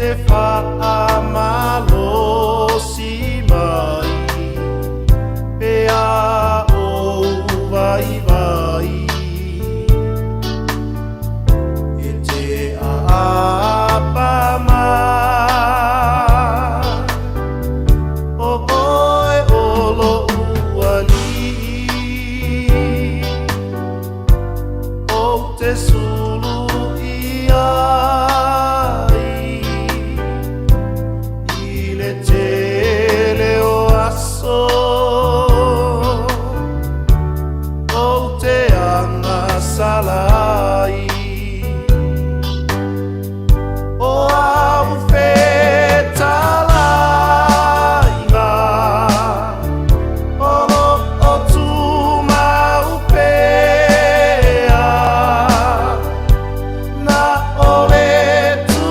te whaamalosi mai, pea o vai vai, e te aapa mai, o oe olo uali, o te sulu ia. Salai o au whetalainga o o tu mau pea na ole tu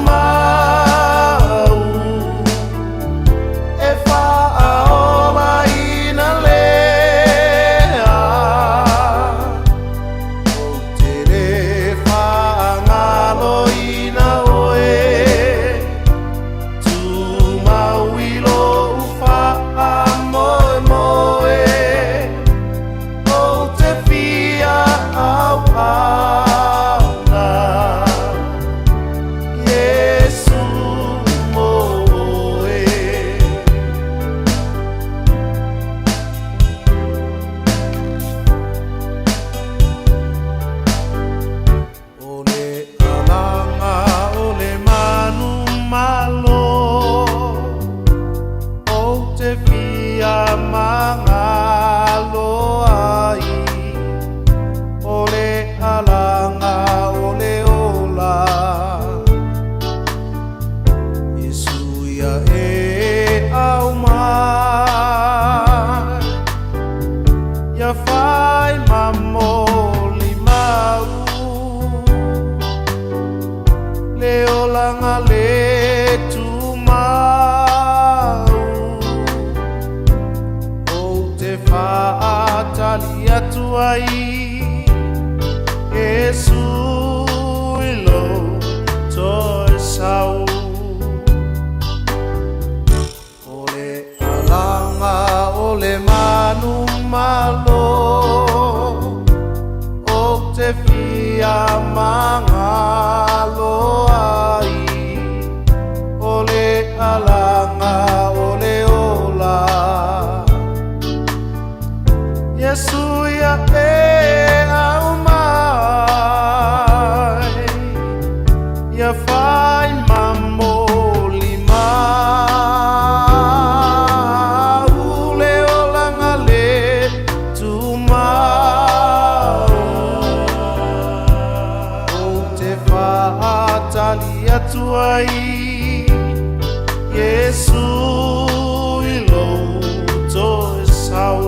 mau e whaaola ina lea mangalo ai ole alanga ole ola Yesu ya e au mai ya fai mamoli mau le olanga le tu Atalia tuai Yesu ilo toi sau ole alanga ole manu malo o te fia mangalo ai ole alanga ole ola Yesu ya e au mai ya fai mamoli mau le olanga le tu mau o te whaatalia tuai Yesu ilo toi sau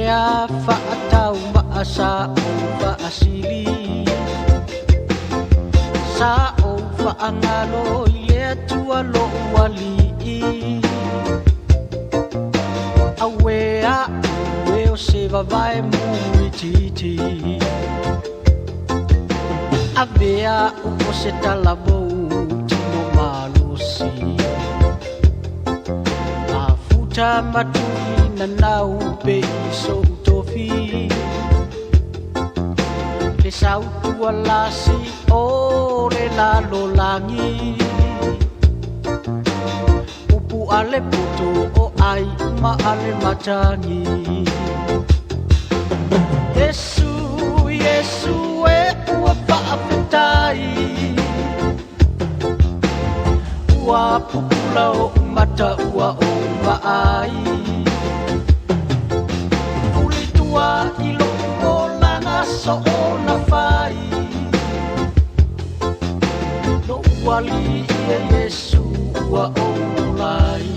Lea whaatau maasa o whaasili Sa o whaangalo i lea tua lo wali Awea ue o se vavae mui titi Avea o se talavou tino malosi Mafuta matui na nau pe iso utofi Le sautua lasi o le lalo langi Upu ale puto o ai ma ale matangi Yesu, Yesu e ua whaapetai Ua pupula o mata ua o maai Ua ilo o lana so o na whai No wali e Yesu ua o lai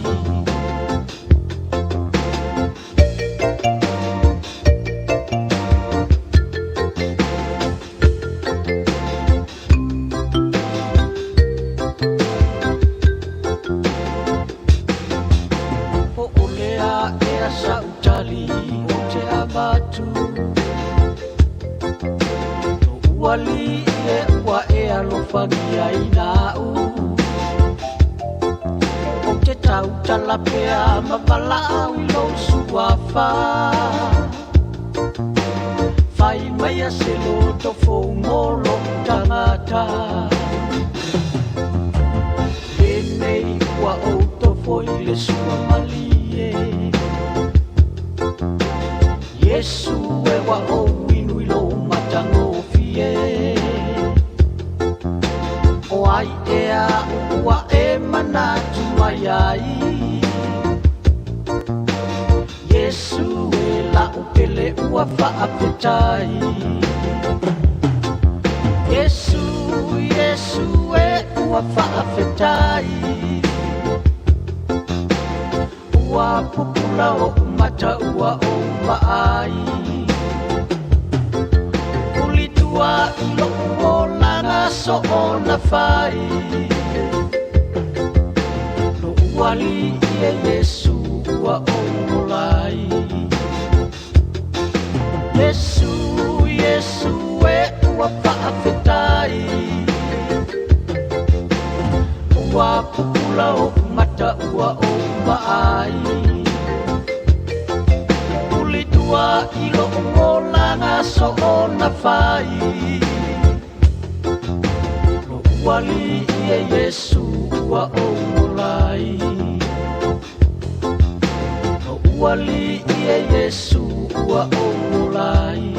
O olea e asa utali batu No uali e ua e alofangia i nau O te tau talapea mawala au i lo suafa Whai mai a se loto fou molo tangata Venei ua o tofo i le sua malie Yesu e wa o inu i lo matango fie O ai e a ua e manatu mai ai Yesu e la upele ua whaapetai Yesu, Yesu e ua whaapetai Ua pupula o mata ua o maai Ulitua ilo o langa so o na whai No uali e Yesu ua o lai Yesu, Yesu e ua whaafetai Ua pupula o mata ua o maai Ulitua ilo o langa so o na whai No uali e Yesu ua o lai No uali e Yesu ua o lai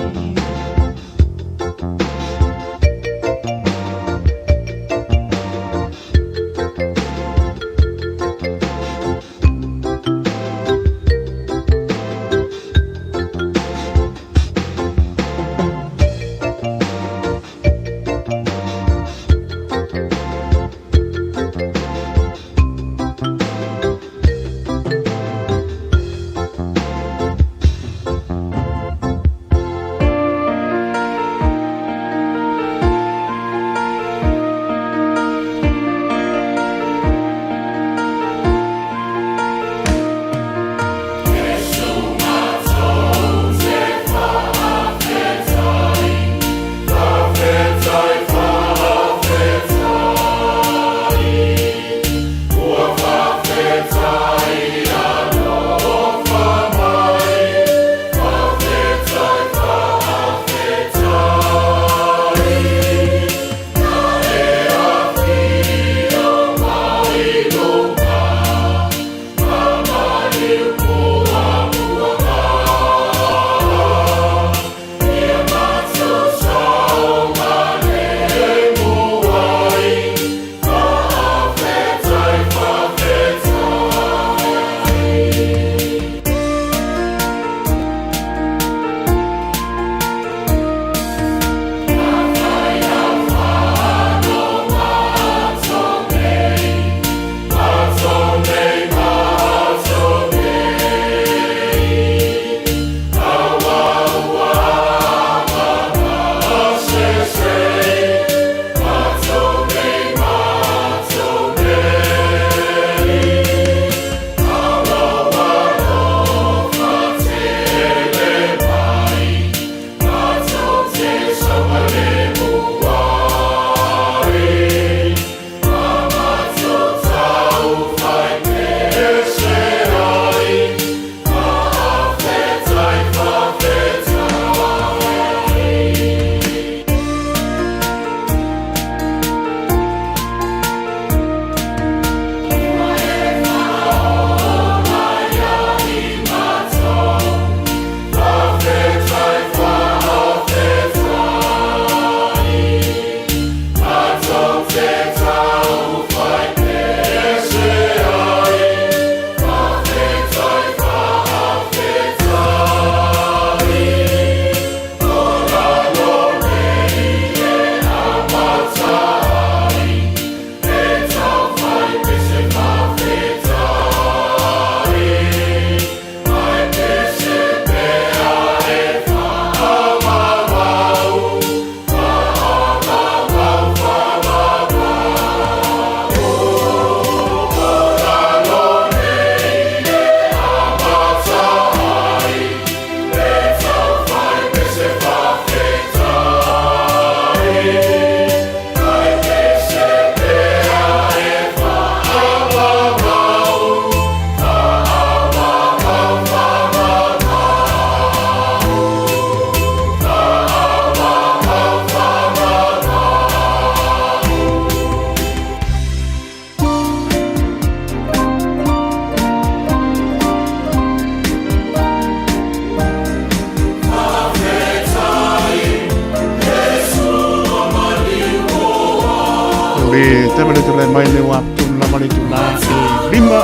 tema le tula mai le wa tula mai tula e lima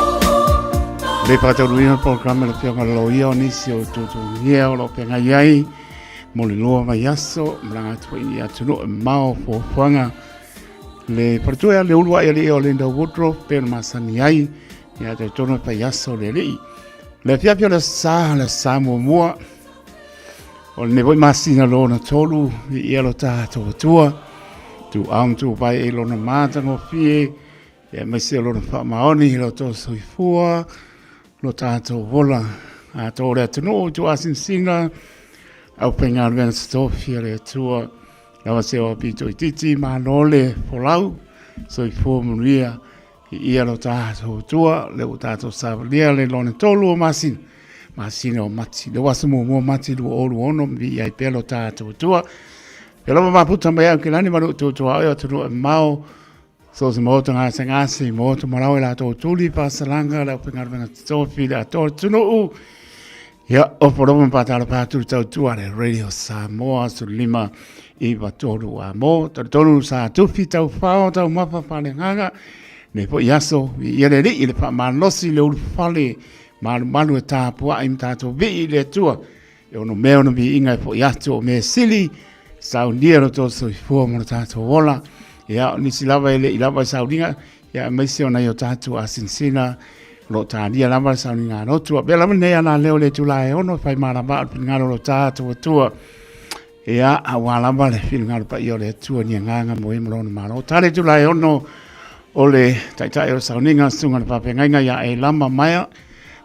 le pata ruina programa le fianga lo ia nisi o tutu ia o lo penga iai mo le loa mai aso mlanga tui ia tunu mau fo fanga le partua le ulua ia le o le nda wotro pe masani ai ia te tono pa aso le le fiapio le sa mua o le voi masina lo na tolu ia lo tato tua tu am tu vai e lo na mata no fie e mai se lo na fa maoni lo to soifua lo tato vola a to le tunu tu asin singa au penga ven stofia le tua la se o pito titi ma lole folau soifua muria ia lo tato tua le tato savlia le lo na tolu masin masino mati le wasmo mo mati lo olu ono vi ai pelo tato tua Pela ma puta mai ke lani maru tu ai tu mau so se mo tanga sanga si mo tu mara la to tuli pasalanga la pengar venga to fila to tu no ya o por un patalo pa tu ale radio Samoa su lima I va toru a mo toru sa tu fita fa ta ma pa pa nga ne po yaso I le ri le pa ma no si le ul fale ma malu ta po ai ta to vi le tu e no me no vi inga po yaso me sili saunia no to so fo mo tato wola ya ni silava ile ilava saunia ya mesio na yo tato asinsina lo tania lava saunia no tu bela me na leo le tu la ono fai mara ba ngalo lo tato tu ya awala ba le fil ngalo pa yo le tu ni nganga mo imro no maro tale tu la ono ole tai o saunia sunga pa penga ya e lama maya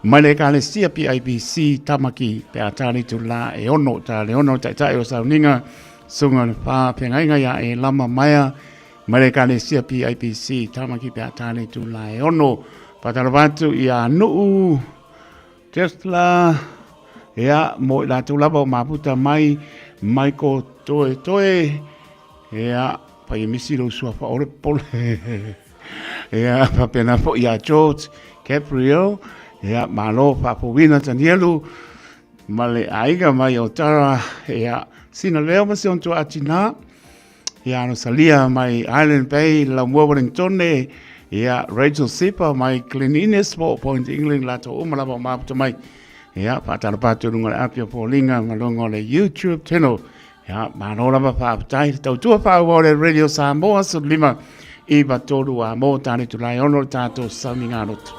Male kale sia PIBC tamaki pe atali tu la e ono tale ono tai o saunia sunga pa penga ya e lama maya Marekani sia PIPC tamaki pe atale tu lai ono patarabatu ia no Tesla ya mo la tu labo maputa mai Michael toe ya pa misi lo sua fa ore pol ya pa pena fo ya George Gabriel ya malo pa povina tanielu male aiga mai otara ya Sina leo masi on tu atina ya no salia mai Island Bay la Wellington ya Rachel Sipa mai cleanliness for point England la to umala ba map to mai ya patala patu ngol apia polinga malongo le YouTube channel ya manola ba pa tai to tu pa wo le radio Samoa so lima I ba toru a mo tani tu lai ono tato saminganot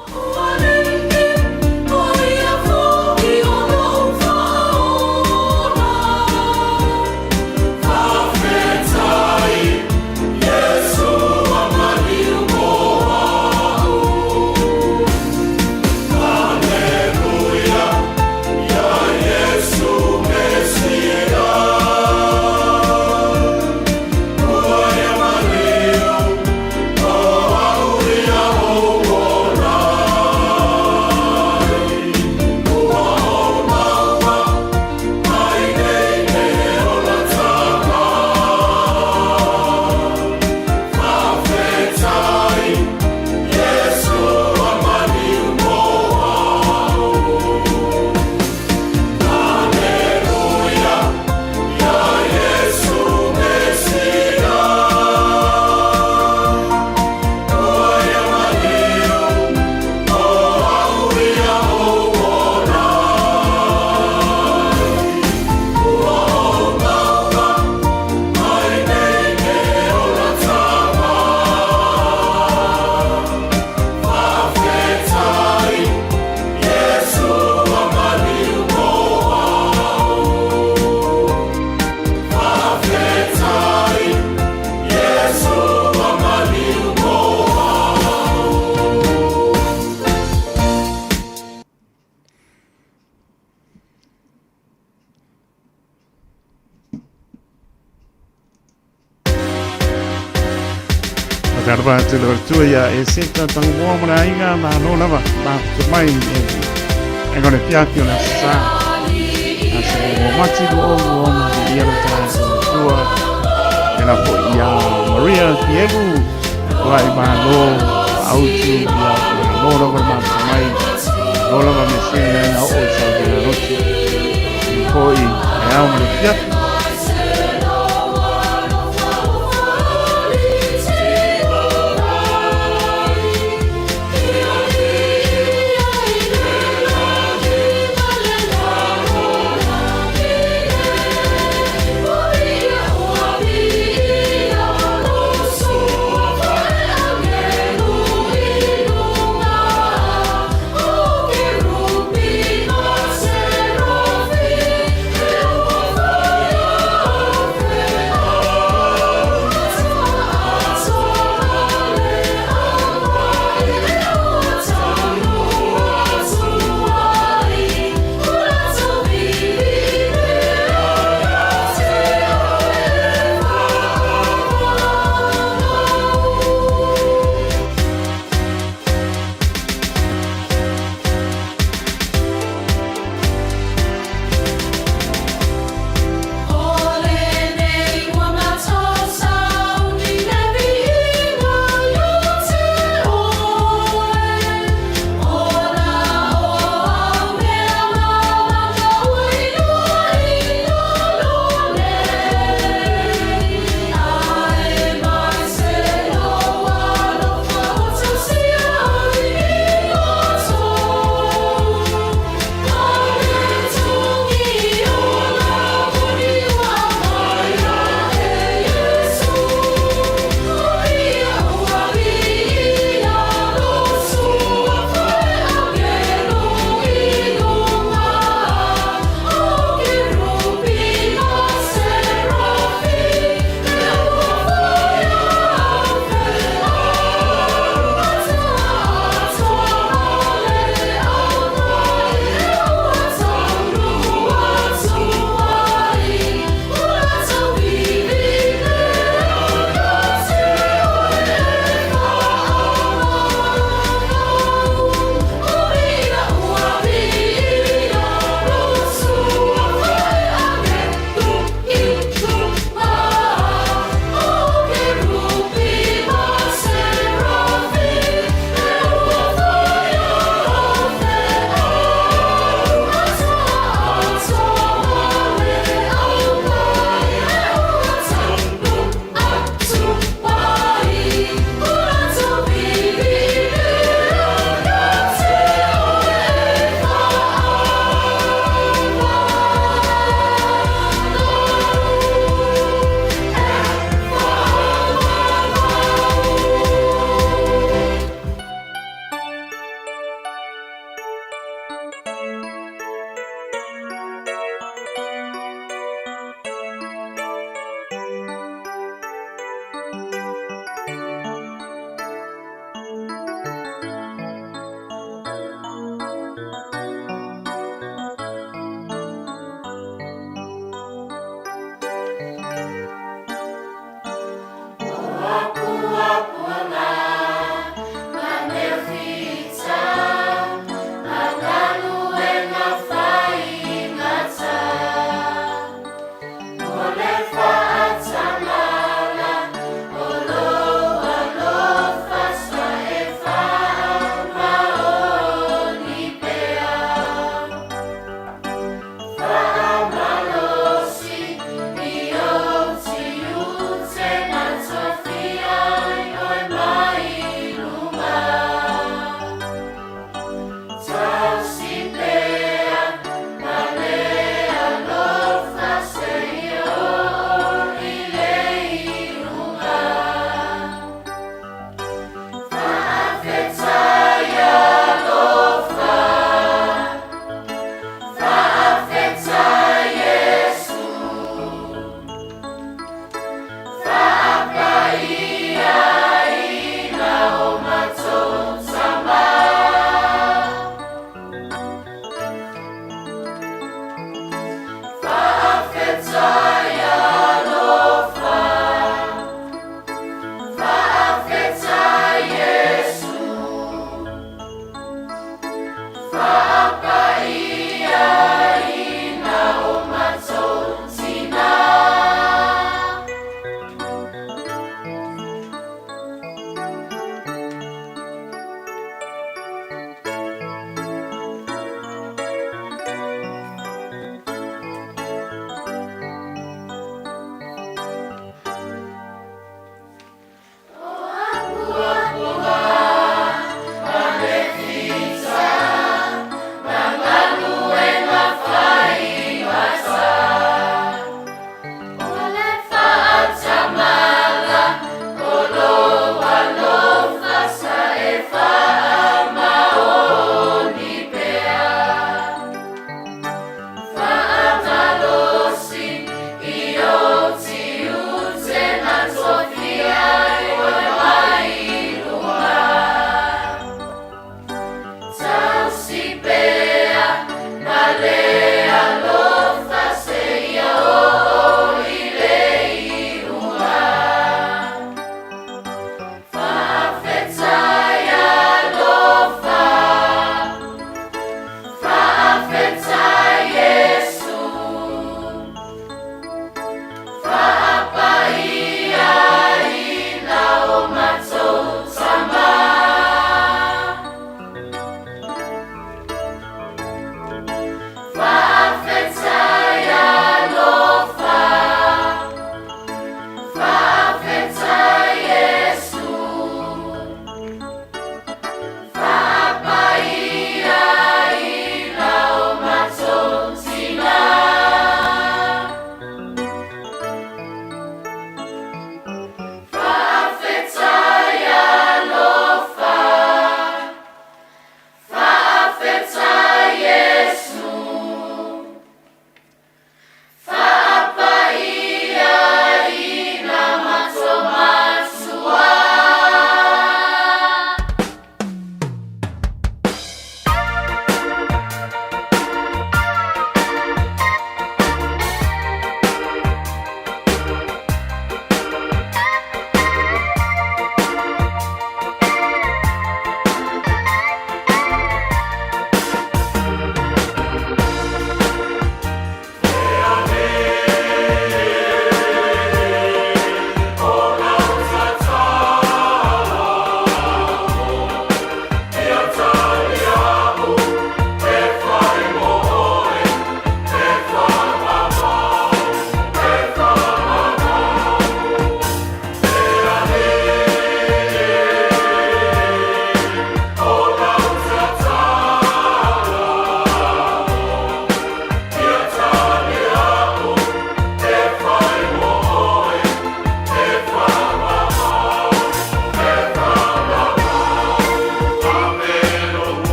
Karba te lo tu ya e seta tang mo mara inga ma no na ba tu mai e ngone piatti una sa ase mo mati do o mo di ya ta tu e na po ya Maria Diego vai ma no au tu ya no no ba mai no lo ba me se na o sa de la noche poi e a un piatti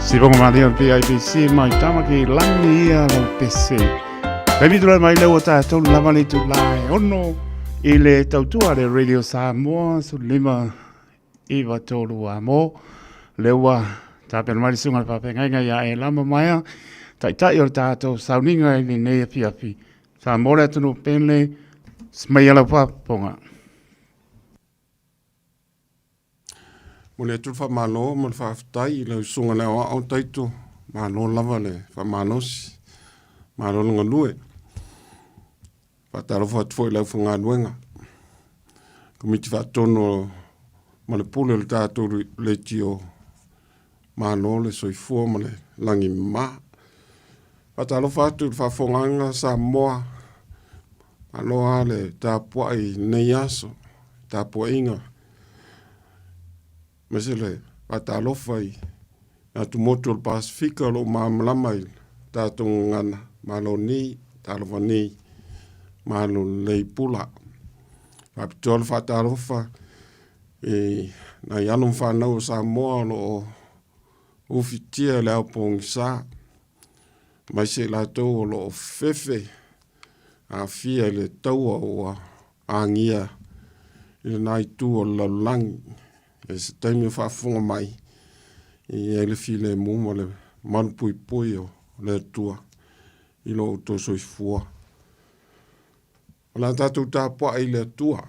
Sibonga maria PIBC mai tama ki langi ia lau pese. Baby dura mai leo tātou lama le tulai. Ono i le tautua le Radio Samoa su lima iwa tolu a mo. Lewa tāpena mai sunga papenga ia e lama maia. Tai o tātou sauninga i ni nei api api. Samoa le tunu penle smai ala paponga. Mo le tu fa malo mo fa tai le sunga le o taito malo lava le fa manosi malo nga lue fa taro fa foi le funga duenga komiti fa tono mo le pule le tato le tio malo le soifua mo le langi ma fa taro fa tu fa fonganga Samoa aloha le tapua i neiaso tapua inga Mesele, patalofa i atu motu al Pasifika lo maamalama i tātou ngana malo ni, talofa ni, malo leipula. Papitol fatalofa na yanum whanau Samoa lo ufitia le au pongisa. Mai se la tau lo fefe a fia le taua o angia i nai tu o laulangi. E se taimi o whaafonga mai i ele file mumo le manu pui pui o le tua i lo uto soifua. O la tātou tāpua i le tua.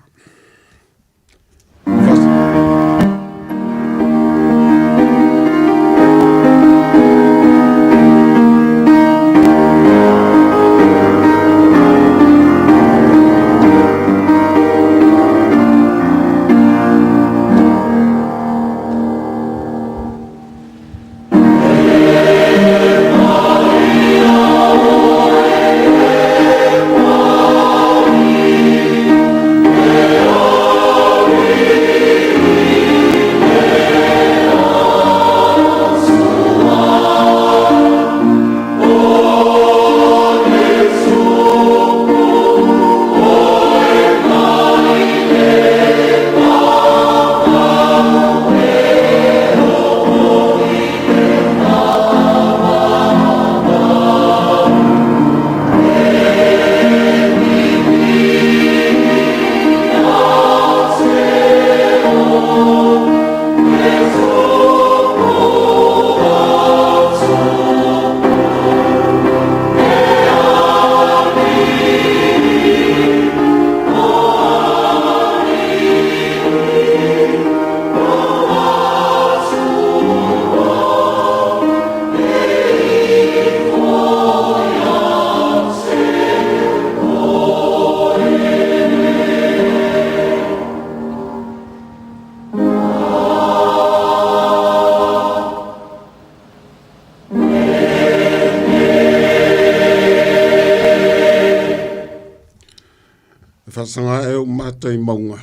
Whasanga e o mātai maunga.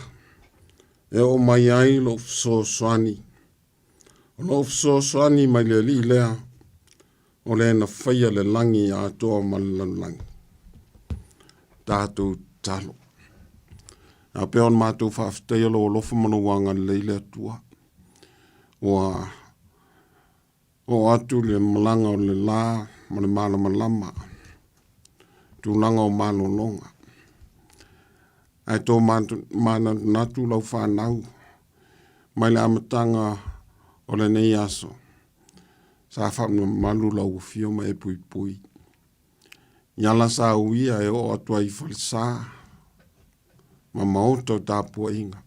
E o mai ai lo so swani. O lo so swani mai le li lea. O le na whaia le langi a toa malalangi. Tātou talo. A peon mātou whaafitai alo o lofa manawanga leile atua. O atu le malanga o le la, ma le malama. Tūlanga o malolonga. Ai tō mana natu lau whanau. Mai le amatanga o le nei aso. Sa whamna malu lau fio ma e pui pui. Yala sa uia e o atua i whalisa. Ma maoto tāpua inga.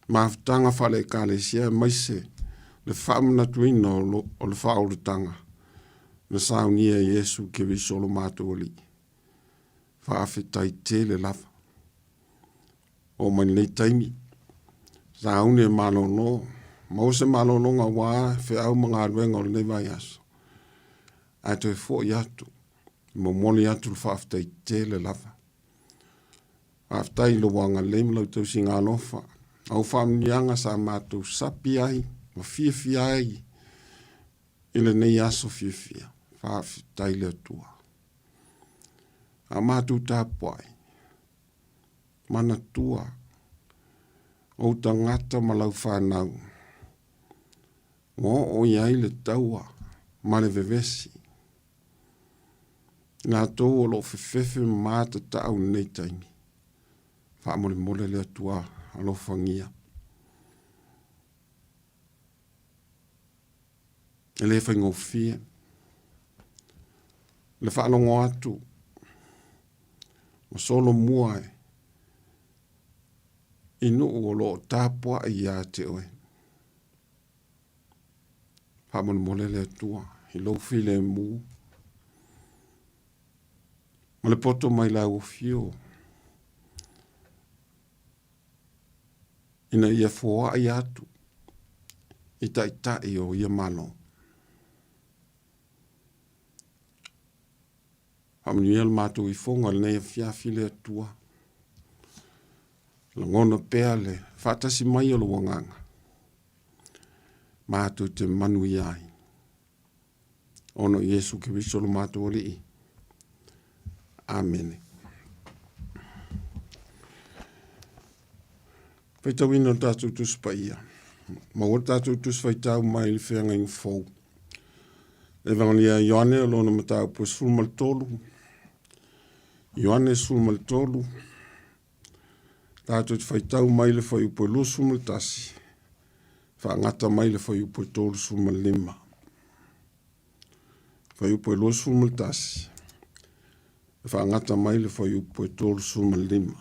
Ma aftanga whale kālesia maise. Le whamna tuina o le whaoretanga. Le saunia Yesu ke visolo mātua li. Whaafetai te le lava. O mani nei taimi. Sa aune malono. Mause malono ngā wā. Whe au mga aruenga o nei vai aso. Ato e fo i atu. Mo moni atu le whaafetai te le lava. Whaafetai lo wanga leim lau tau si ngā lofa. Au whamnianga sa mātou sapi ai. Ma fia ai. Ile nei aso fia. Whaafetai le atua. A mātou tāpuai. Mana tua. O tangata ma lau whanau. O iai le taua. ma le vevesi. Ngā tō o lo fefefe māta tau nei taimi. Wha mole mole le atua alo whangia. E le whaingo fia. Le whaanongo atu. O solo muae. Inu o lo tāpua i a te oe. Wha mole mole le atua. I lo fi le mū. Ma le poto mai la o fio. Ina ia fua ai atu. Ita o ia malo. Hamanuia le mātou i fonga le nei fia file atua. La ngona pea le whatasi mai o lo wanganga. Mātou te manu i ai. Ono Yesu ki viso lo mātou oli i. Amen. Whaitau ina tātou tus pa ia. Ma o tātou tus whaitau mai li whenga in fau. Evangelia Ioane o lona matau po sulmal tolu. Ioane sulmal tolu. Tātou whaitau mai le whai upo lo sulmal tasi. Whaangata mai le whai upo tolu sulmal lima. Whai upo lo sulmal tasi. Whaangata mai le whai upo tolu sulmal lima.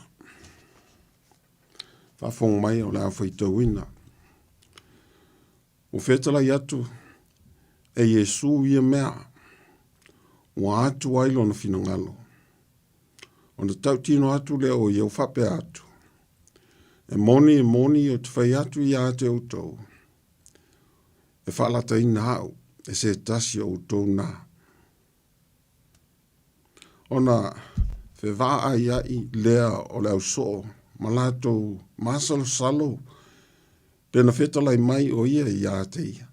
Whafong mai o la whaitau ina. O whetala i atu e Yesu ia mea. O atu ailo na whinangalo. O na tau tino atu leo o iau whape atu. E moni o te whai atu i a te utou. E whalata ina hau. E se tasi o utou nā. Ona whewaa ai lea o leo soo. Malato masalo salo. Pena whetalai mai o ia i a te ia.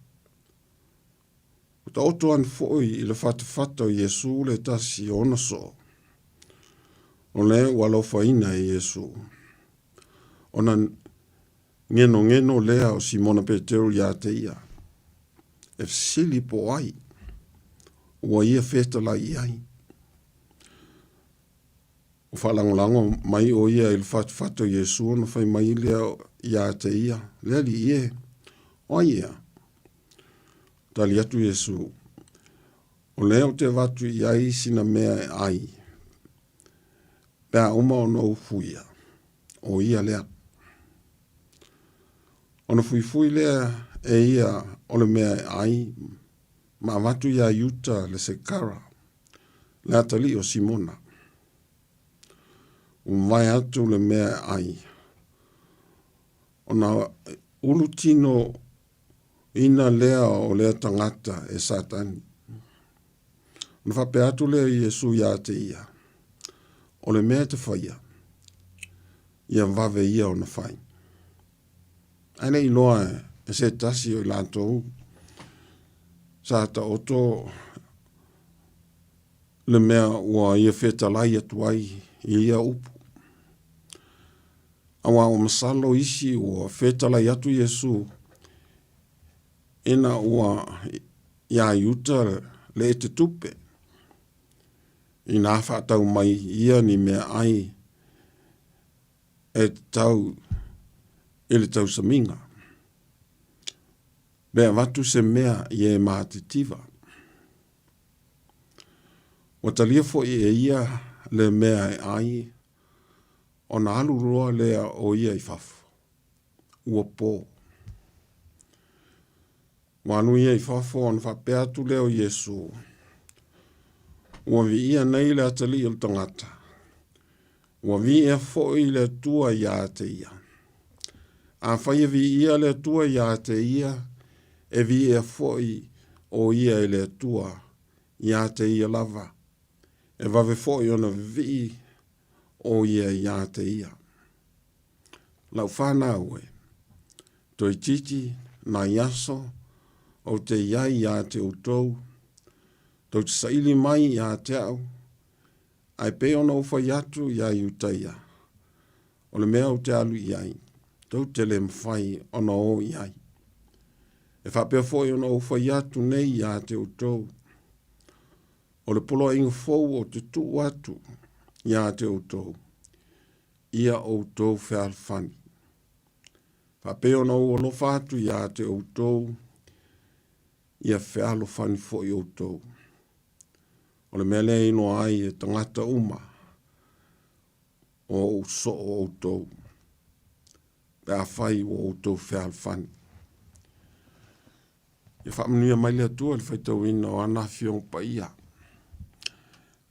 O ta oto an foi i le whata o Yesu le tasi o na so. O le walo whaina e Yesu. O na ngeno lea o Simona Petero i a te ia. E sili po ai. Ua ia whetalai ai. O whalangolango mai o ia il whato Yesu na whai mai lea ia te ia. Lea li ie. O ia. Tali atu Yesu. O lea o te watu i ai sina mea ai. Pea uma o no ufuia. O ia lea. O na fui lea e ia o le mea ai. Ma watu ia yuta le sekara. Lea tali o Simona. Vai atu le mea ai. O na ulutino ina lea o lea tangata e satani. Na whape atu lea Yesu ia te ia. O le mea te whaia. Ia vave ia o na whai. Aine i loa e se tasi o i lantou. Sa ta oto le mea ua ia whetalai atu ai ia upu. Awa o masalo isi ua whetala atu Yesu. Ena ua ia yuta le te tupe. Ina whatau mai ia ni mea ai. E tau ele tau saminga. Bea watu se mea ie maatitiva. Watalia fo e ia le mea ai. O na alu roa lea o ia i fafu. Ua pō. Wanu ia i fafu o na whapea tu leo Yesu. Ua vi ia nei le atali il tangata. Ua vi ia fo i le tua ia te ia. A whaia vi ia le tua ia te ia. E vi ia fo i o ia i le tua ia te ia lava. E vave fo i ona vi o ia te ia. Lau whana ue. Toi titi na yaso o te ia te utou. Toi te saili mai ia te au. Ai pe ona ufa yatu ia utaia. O le mea o te alu iai. Tau te le mwhai ona o iai. E whapea fōi ona uwha i atu nei a te utou. O le polo inga fōu o te tu atu i a te utou. Ia o utou whaalfani. Whapea ona ua lofa atu i a te utou. Ia whaalfani fōi o utou. O le mele ino ai e tangata uma. O uso o utou. Pea whai o utou whaalfani. Ia whaamanuia mai le atua le whaitau ina o ana whiong pa ia.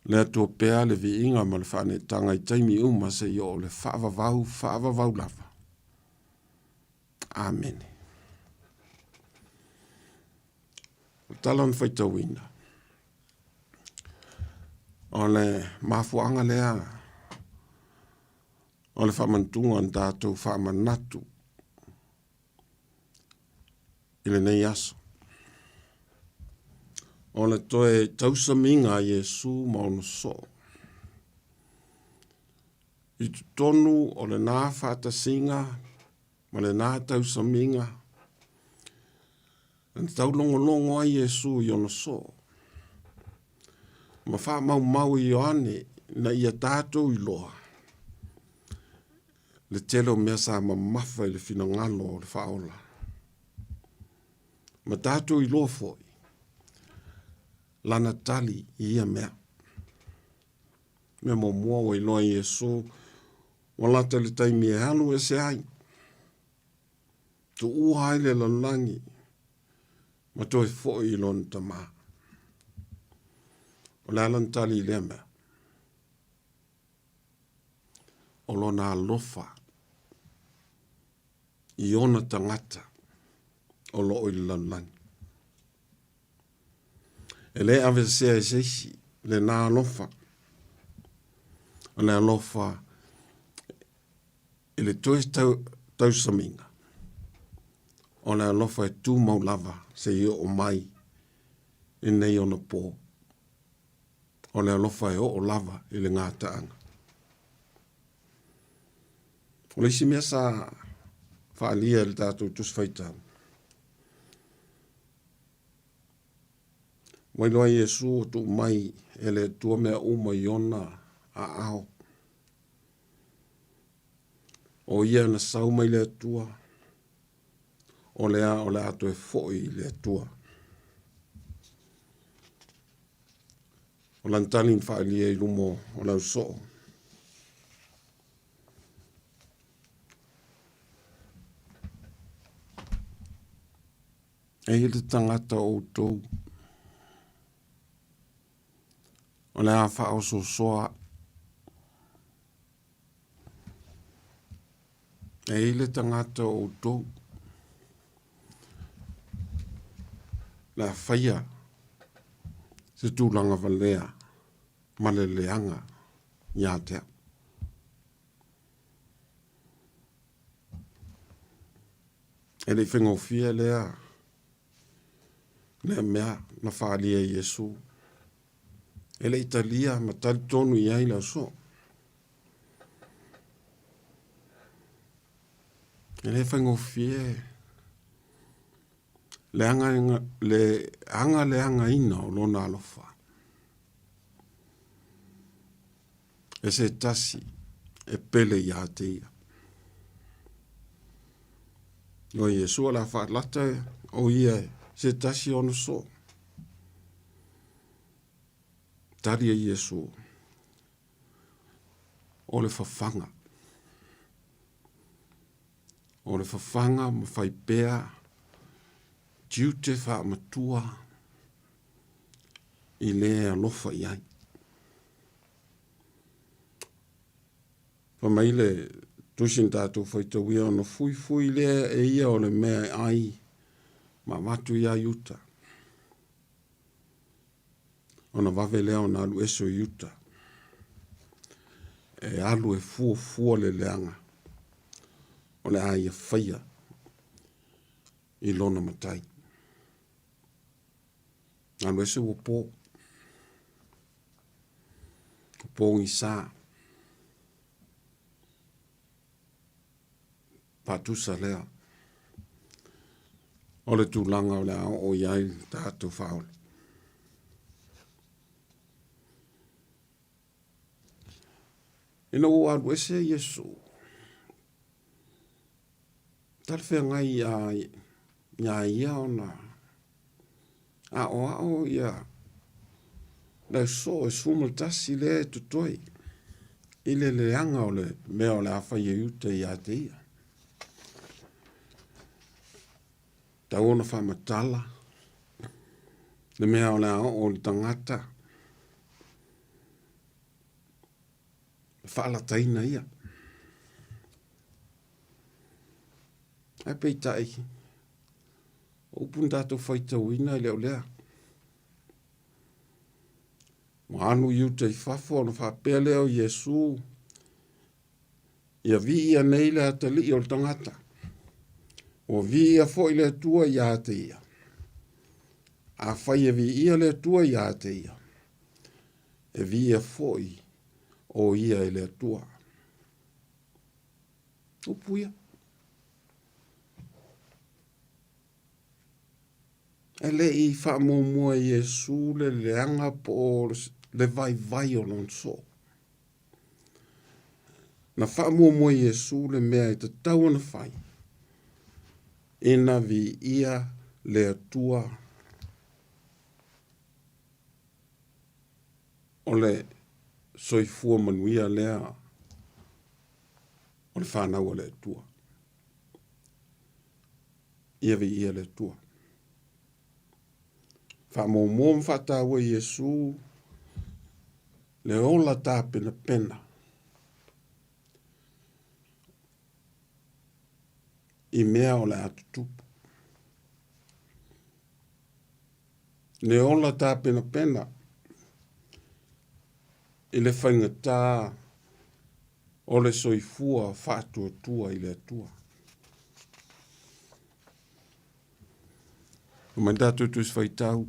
Le atua pea le vi inga ma le whaane tanga i taimi uma se i o le whaavavau lava. Amen. Talan whaitau ina. O le mafuanga lea. O le whamantunga an tātou whamanatu. I le nei aso. O le toe tausaminga a Iesu maunu so. I tonu o le nā whātasinga, ma le nā tausaminga. An taulongolongo a Iesu i ono so. Ma wha mau i oane na ia tātou i loa. Le telo mea sa ma mawha i le whina ngalo o le whaola. Ma tātou i loa foi. Lana tali i ia mea. Mea mo mua o i loa i Iesu. Walata le taimi e halu e se ai. Tu uhai le lanangi. Ma toi foi i lon tama. O le alan tali i lea mea. O lona alofa. I ona tangata. O lo i lanangi. E le ave sea e seisi, le nā alofa. O le alofa, e le toe tausaminga. O le alofa e tū maulava, se i o mai, e nei ona pō. O le alofa e o lava, i le ngātaanga. O le isi mea sa whaalia le tātou tuswhaitanga. Wai loa Iesu o tu mai e le tua mea uma i ona a ao. O ia na sau mai le tua. O le ato e foi le tua. O lantalin whaalia i lumo o lau so. E le tangata o tou. O le a wha o so soa. E ile tangata o tou. La whaia. Se tūlanga valea. Ma le leanga. Ia tea. E le whengofia lea. Lea mea na whaalia Iesu. E le Italia ma tali tonu i aila so. E le whangofie. Le anga ina o lona alofa. E se tasi e pele i ateia. O Iesu la whaatlata o ia se tasi ono so. Taria Iesu. O le whawhanga. O le whawhanga ma whaipea. Tiute wha matua. I lea alofa i ai. Whamaile tusin tātou whaitawia ono fui lea e ia o le mea ai. Ma matu ia iuta. Ona vave lea ona alu eso iuta. E alu e fua le leanga. O le aia whaia. I lona matai. Alu eso o pō. Pō i sā. Patusa lea. o le tūlanga o le ao o iai tātou whaole. Ina o adu ese Yesu. Talwhea ngai ia ona. A o ia. Lau so e sumal tasi le tutoi. Ile le anga o le mea o le awha ia uta ia te ia. Ta ona whamatala. Le mea o le ao o le tangata. Whaala taina ia. Ai peitai. Upun tātou whaitau ina i leo lea. Wa anu iu te whafo na whapea leo Yesu. Ia vi ia nei lea te li o le tangata. O vi ia fo i lea tua ia te ia. A whai e vi ia lea tua ia te ia. E vi ia fo i o ia i lea tua. Upu ia. E le i wha mua Yesu le leanga po le vai o non so. Na wha mua Yesu le mea i te tau na whai. Ina vi ia le atua. O le soifua manuia lea. O le whanau o le atua. Ia vi ia le atua. Whamomom whataua Yesu le ola tā pena pena. I mea o le atutupu. Le ola tā pena pena. I le whaingatā o le soifua whātua tua i le atua. O mai tātou tus whaitau.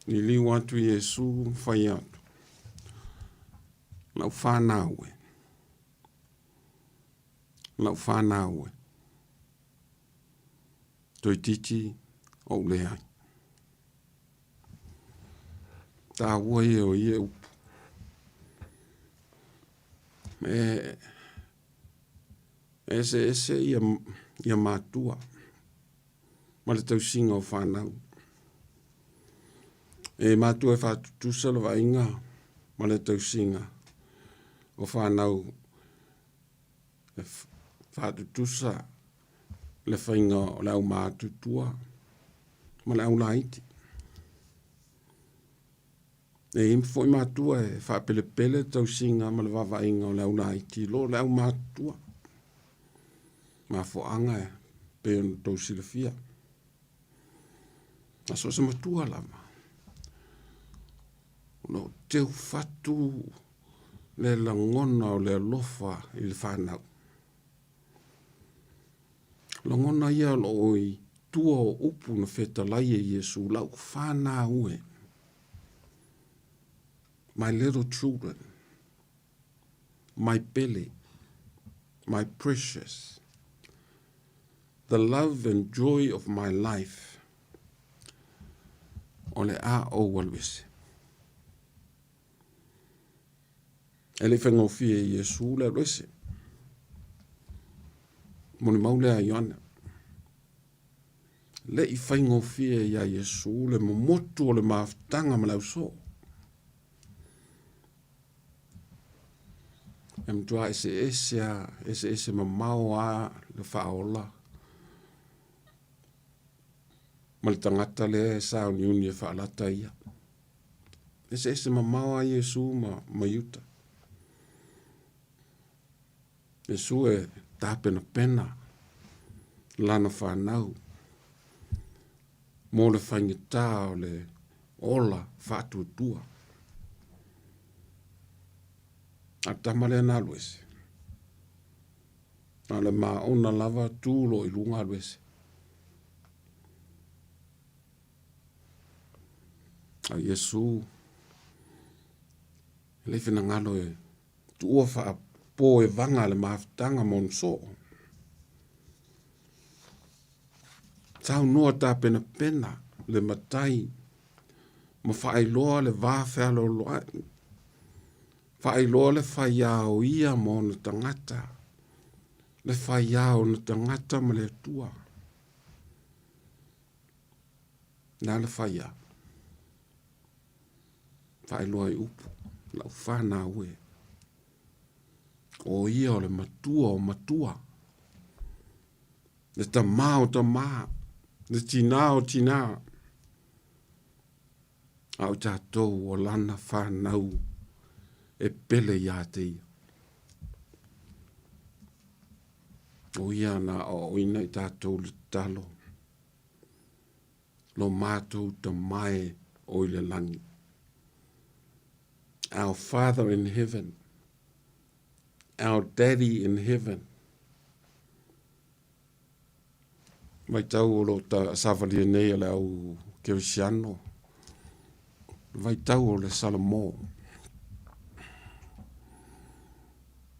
Ni liu atu Yesu whai atu. Lau whānaue. Lau whānaue. Toi titi o leai. Tā ua e o ie upu. Ese ia mātua. Ma le tau singa o whānau. E mātua e whātutusa le wainga. Ma le tau singa o whānau. E whātutusa le whainga o le au mātutua. Ma le au laiti. E imfo i mātua e whāpele tau singa ma le wawainga o le au laiti. Lo le au mātua. Ma fo anga e pe on tau silafia. Aso se matua lama. No teu fatu le langona o le lofa i le whanau. Langona ia lo oi tua o upu na whetalai e Yesu lau whanau e. My little children, my belly, my precious, the love and joy of my life. O le a o walwese. E le whangofie Yesu le wese. Moni maule a Ioana. Le I whangofie ia Yesu le momotu o le maftanga malau so. E mtua ese mamau a le whaola. Ma le tangata le sao ni uni e whaalata ia. Ese mamau a Yesu ma yuta. Yesu e tāpena pena. Lana whanau. Mo le whaingita o le ola whātuatua. A tamale na luese. A le maona lava tūlo I lunga luese. A Yesu le fina ngalo e tua wha po e vanga le maftanga monso. Tau noa tā pena pena le matai. Ma whaailoa le vāwhelo loa. Whaailoa le whaiao ia mo na tangata. Le whaiao na tangata ma le tua. Nā le whaia. Whaailoa i upu. Lau whānā ue. O ia o le matua o matua. Le tamā o tamā. Le tina o tina. Au tātou o lana whānau e pele ia te ia. O ia na o ina i tātou le talo. Lo mātou ta mai o i le langi. Our Father in heaven. Our Daddy in heaven. Mai tau o lo ta savalia nei le au Kerisiano. Vai tau o le Samoa.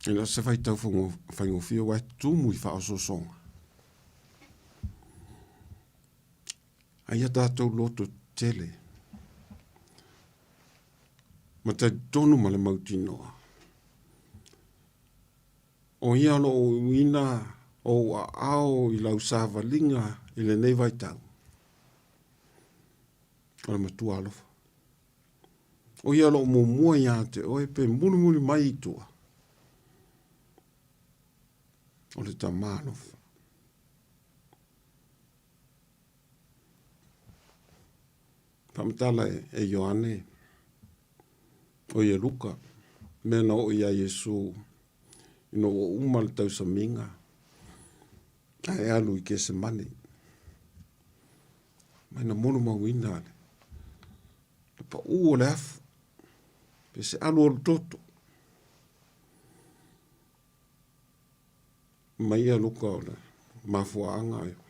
Ina se vai tau whaingo fia wai tumu i whaososonga. Aia tātou loto tele. Ma tai tonu ma le mautinoa. O ia lo o ina o ao i lau sāwalinga i le nei vai tau. O le matua alofa. O ia lo mo mua ia te oe pe muli mai i tua. O le tamā alofa. Pamatala e Ioane. O ia Luka. Mena o ia Yesu. Ino o umal tau sa minga. Ai alu i ke se mani. Maina mono mawina ale. Pa ua le afu. Pe se alu o le toto. Mai ia Luka o le mafuaanga yo.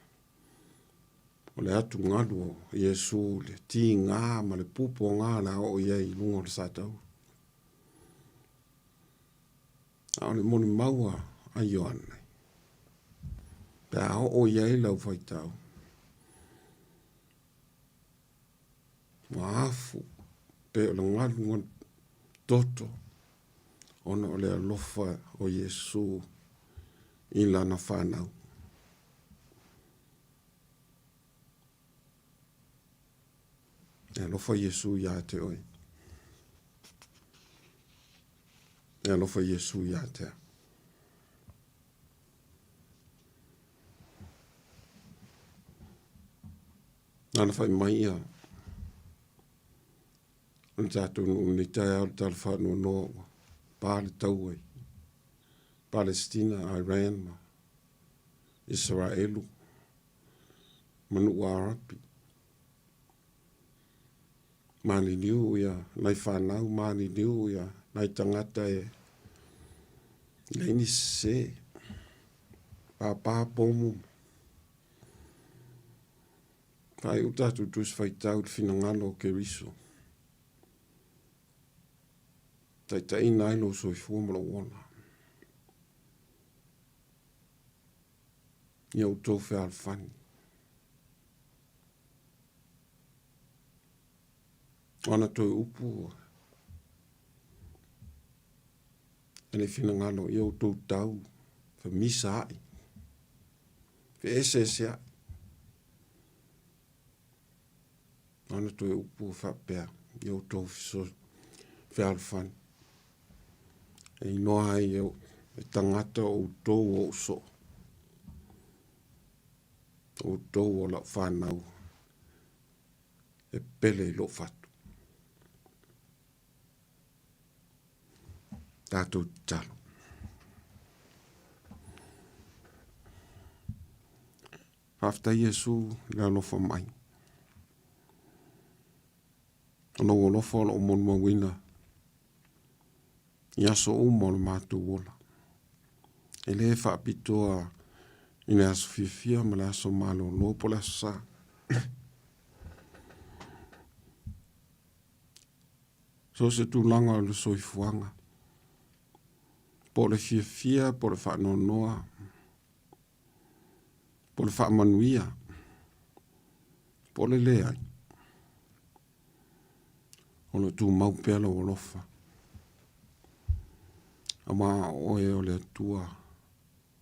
O le atu ngalu o Yesu le ti ngā ma le pupo ngā la o ia i lunga o le satau. A le moni maua a Ioane. Pe a o ia i lau whaitau. Wa afu pe o le ngalu ngon toto. Ona o le alofa o Yesu i lana whanau. E alofa Yesu ia te oi. E alofa Yesu ia te. Nana whai mai ia. An tātou ni tai au tāle whanau no pāle tau ai. Palestina, Iran, Israelu, manu Arabi. Mani niu ia, nai whanau, mani niu ia, nai tangata e. Nei ni se, pāpā pomu. Pai utatu tus whaitau te whinangalo ke riso. Tai nailo so i fuamala wana. Ia utou whea alwhani. Ana toi upu. Ane whinangalo ia utou tau. Wha misa ai. Wha ese ai. Ana toi upu wha pēr. Ia utou whea alwhani. E inoa ai e tangata o utou o so. O tau o la whanau. E pele lo fatu. Tātou talo. Hafta Yesu le alofa mai. Ano o lofa o mon mawina. Iaso o mo le mātou wola. E le whaapitoa ina aso fia ma le aso malo no po le aso sa. So se tu langa o le soifuanga. Po le fia, po le whaanonoa. Po le whaamanuia. Pole le ai. O le tu mau pela o lofa. Ama oe o le atua.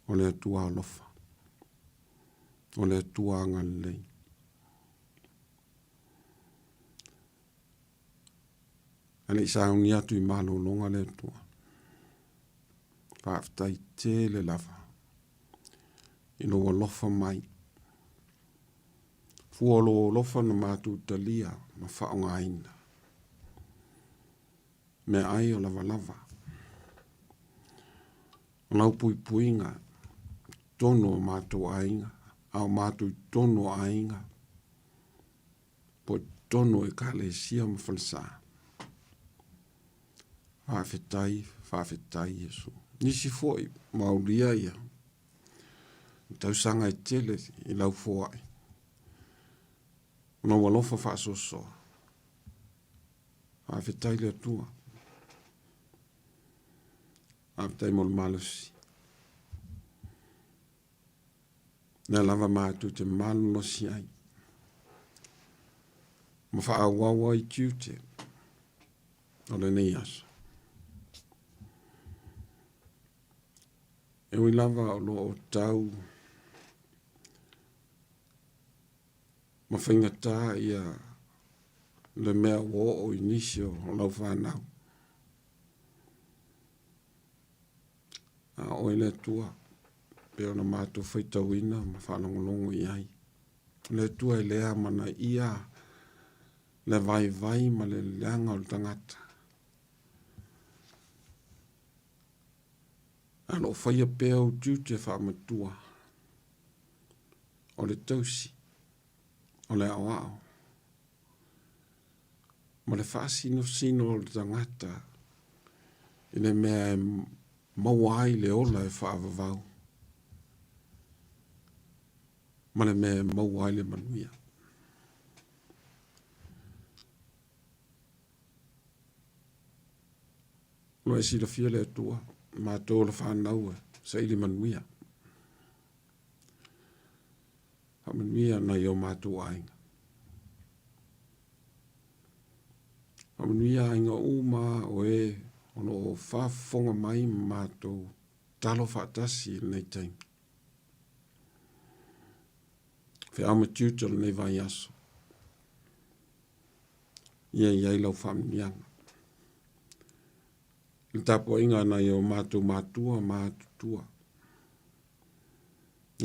O le atua o lofa. O le atua ngalei. Ane isa uni atu I malo longa le atua. Whaftai te le lava. Ino o lofa mai. Fuolo o lofa na mātu talia ma whaonga aina. Me ai o lava lava. O nau pui puinga. Tono o mātu ainga. Au mātu tono ainga. Po tono e kale sia ma falsa. Whawhetai Yesu. Nisi foi maulia ia. Tau sanga I tele I lau foai. No walofa whaasoso. Whawhetai le atua. Whawhetai mol malusi. Nea lava mātu te malu no si ai. Ma whaawawa I kiute. O le nei aso. E ui lava o lo o tau. Ma whaingata ia le mea wo o inisio o lau whanau. A oe le tua. Peo na mātou whaitawina ma whanongolongo I ai. Le tua I lea mana ia le vai ma le leanga o le tangata. Ano whaia pēo tūte whaamatua. O le tausi. O le awao. Ma le whaasino sino o le tangata. I le mea mawai le ola e whaavavau. Ma le mea mawai le manuia. Lo e sila fia le atua. Ma tō le whanau e. Sa ili manuia. Ha manuia na i o mātou ainga. Ha manuia ainga uma o e. Ono o whafonga mai mātou. Talo whaatasi nei taimi. Fe ama tiutal nei vai aso. Ia iai lau whamnianga. I tapo inga na i o mātou mātua mātutua.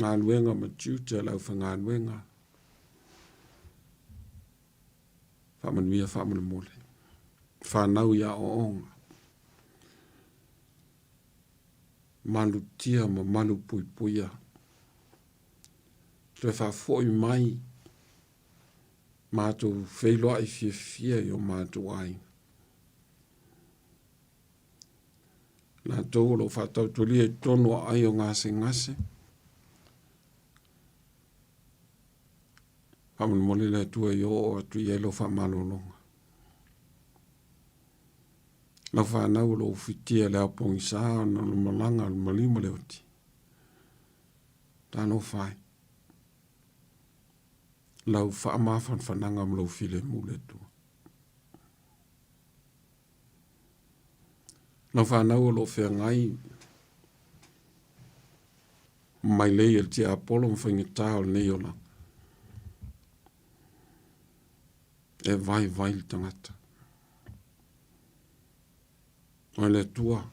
Ngā luenga ma tiuta lau wha ngā luenga. Whamanuia whamanamole. Whanau ia o onga. Malu tia ma malu pui puia. Tue whafoi mai. Mātou wheiloa I fia I o mātou ai. Nā tōlo whatau tuli e tono ai o ngase. Haman mole le tua I o atu I elo whamalolonga. Lau whanau lo whitia le apongi saa na malanga al malima le oti. Tāno whai. Lau whaamawhan whananga mlo file mule tua. Lau whanau lo whea ngai. Mai lei el tia apolo mwhainga tāo nei o lang. E vai le tangata. O le tua.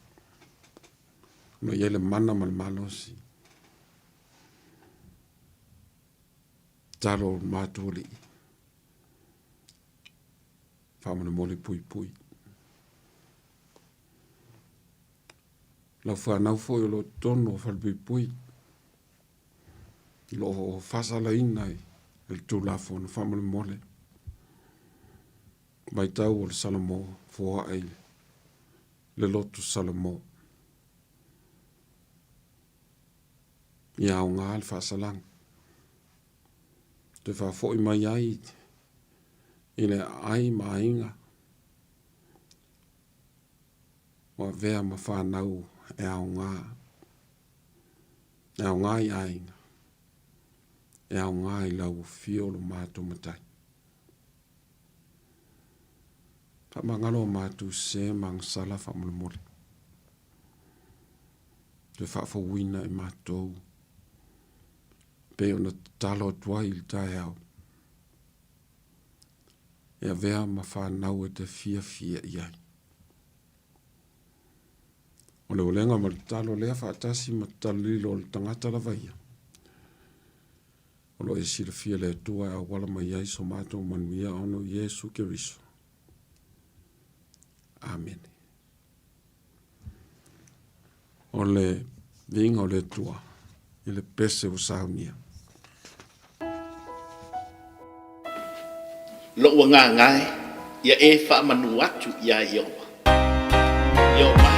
No iele mana mal malosi. Talo mātoli. Whamana mole pui. Lau whanau foi o lo tono whalpui pui. Lo whasala inai. El tūlafo na whamana mole. Mai tau o le Salamo fua ai le lotu Salamo. Ia o ngā al whasalang. Te whafoi mai ai I le ai mainga. Wa vea ma whanau e au ngā. E au ngā I ainga. E au ngā I lau fiolo mātou matai. Whamangalo mātou se mang sala whamulmore. Te whawhawina I mātou. Pe ona talo tua I tai au. Ea vea ma whanau e te fia iai. O le olenga ma talo lea whaatasi ma talilo o le tangata la vaia. O lo e sira fia le tua a wala mai ai so mātou manuia ono Yesu Keriso. Amen. O le vinga o le tua, I le pese o saunia. Lo ngā ngai, ia e wha manu atu ia iowa. Iowa.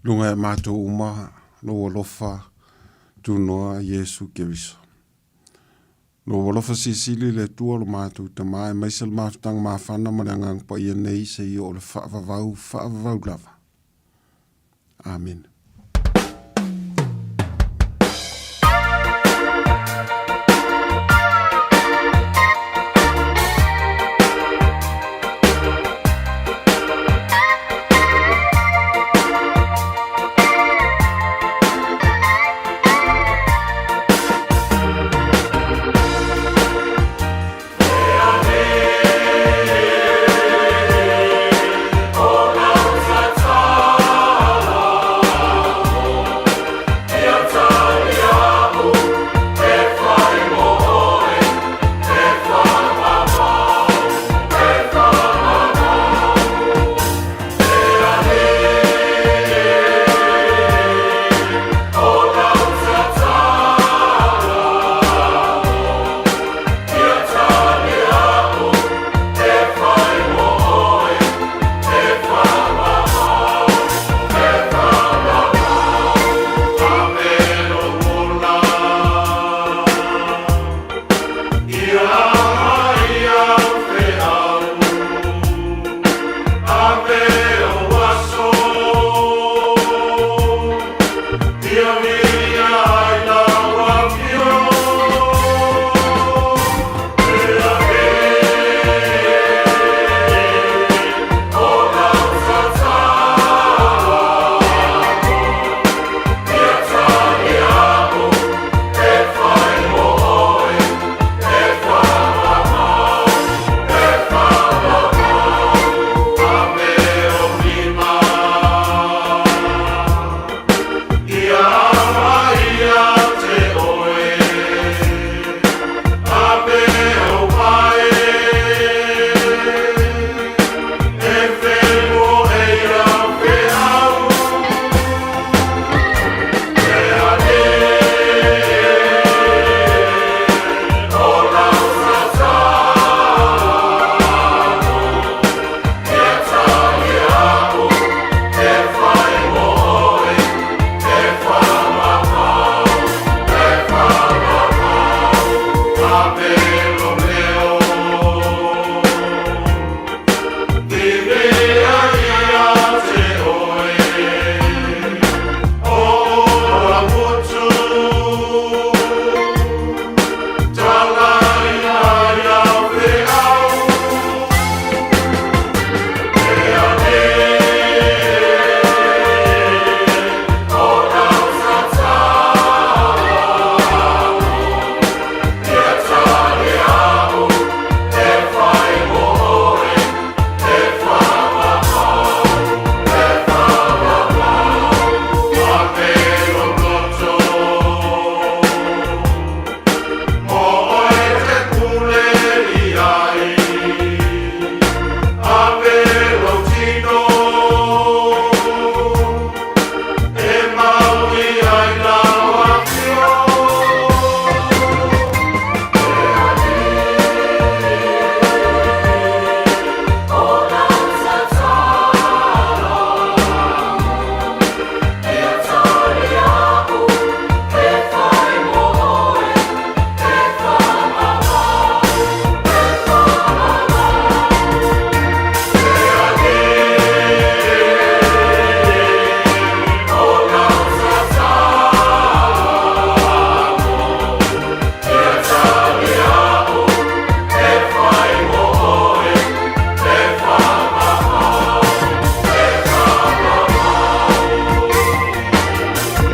Lunga e mātou umaha, lo alofa tunoa Yesu Keriso. Lo alofa sisili le tua lo mātou tamae, maisal mātutang mawhana marangang pa ia nei se i o le whaavavau lava. Amen.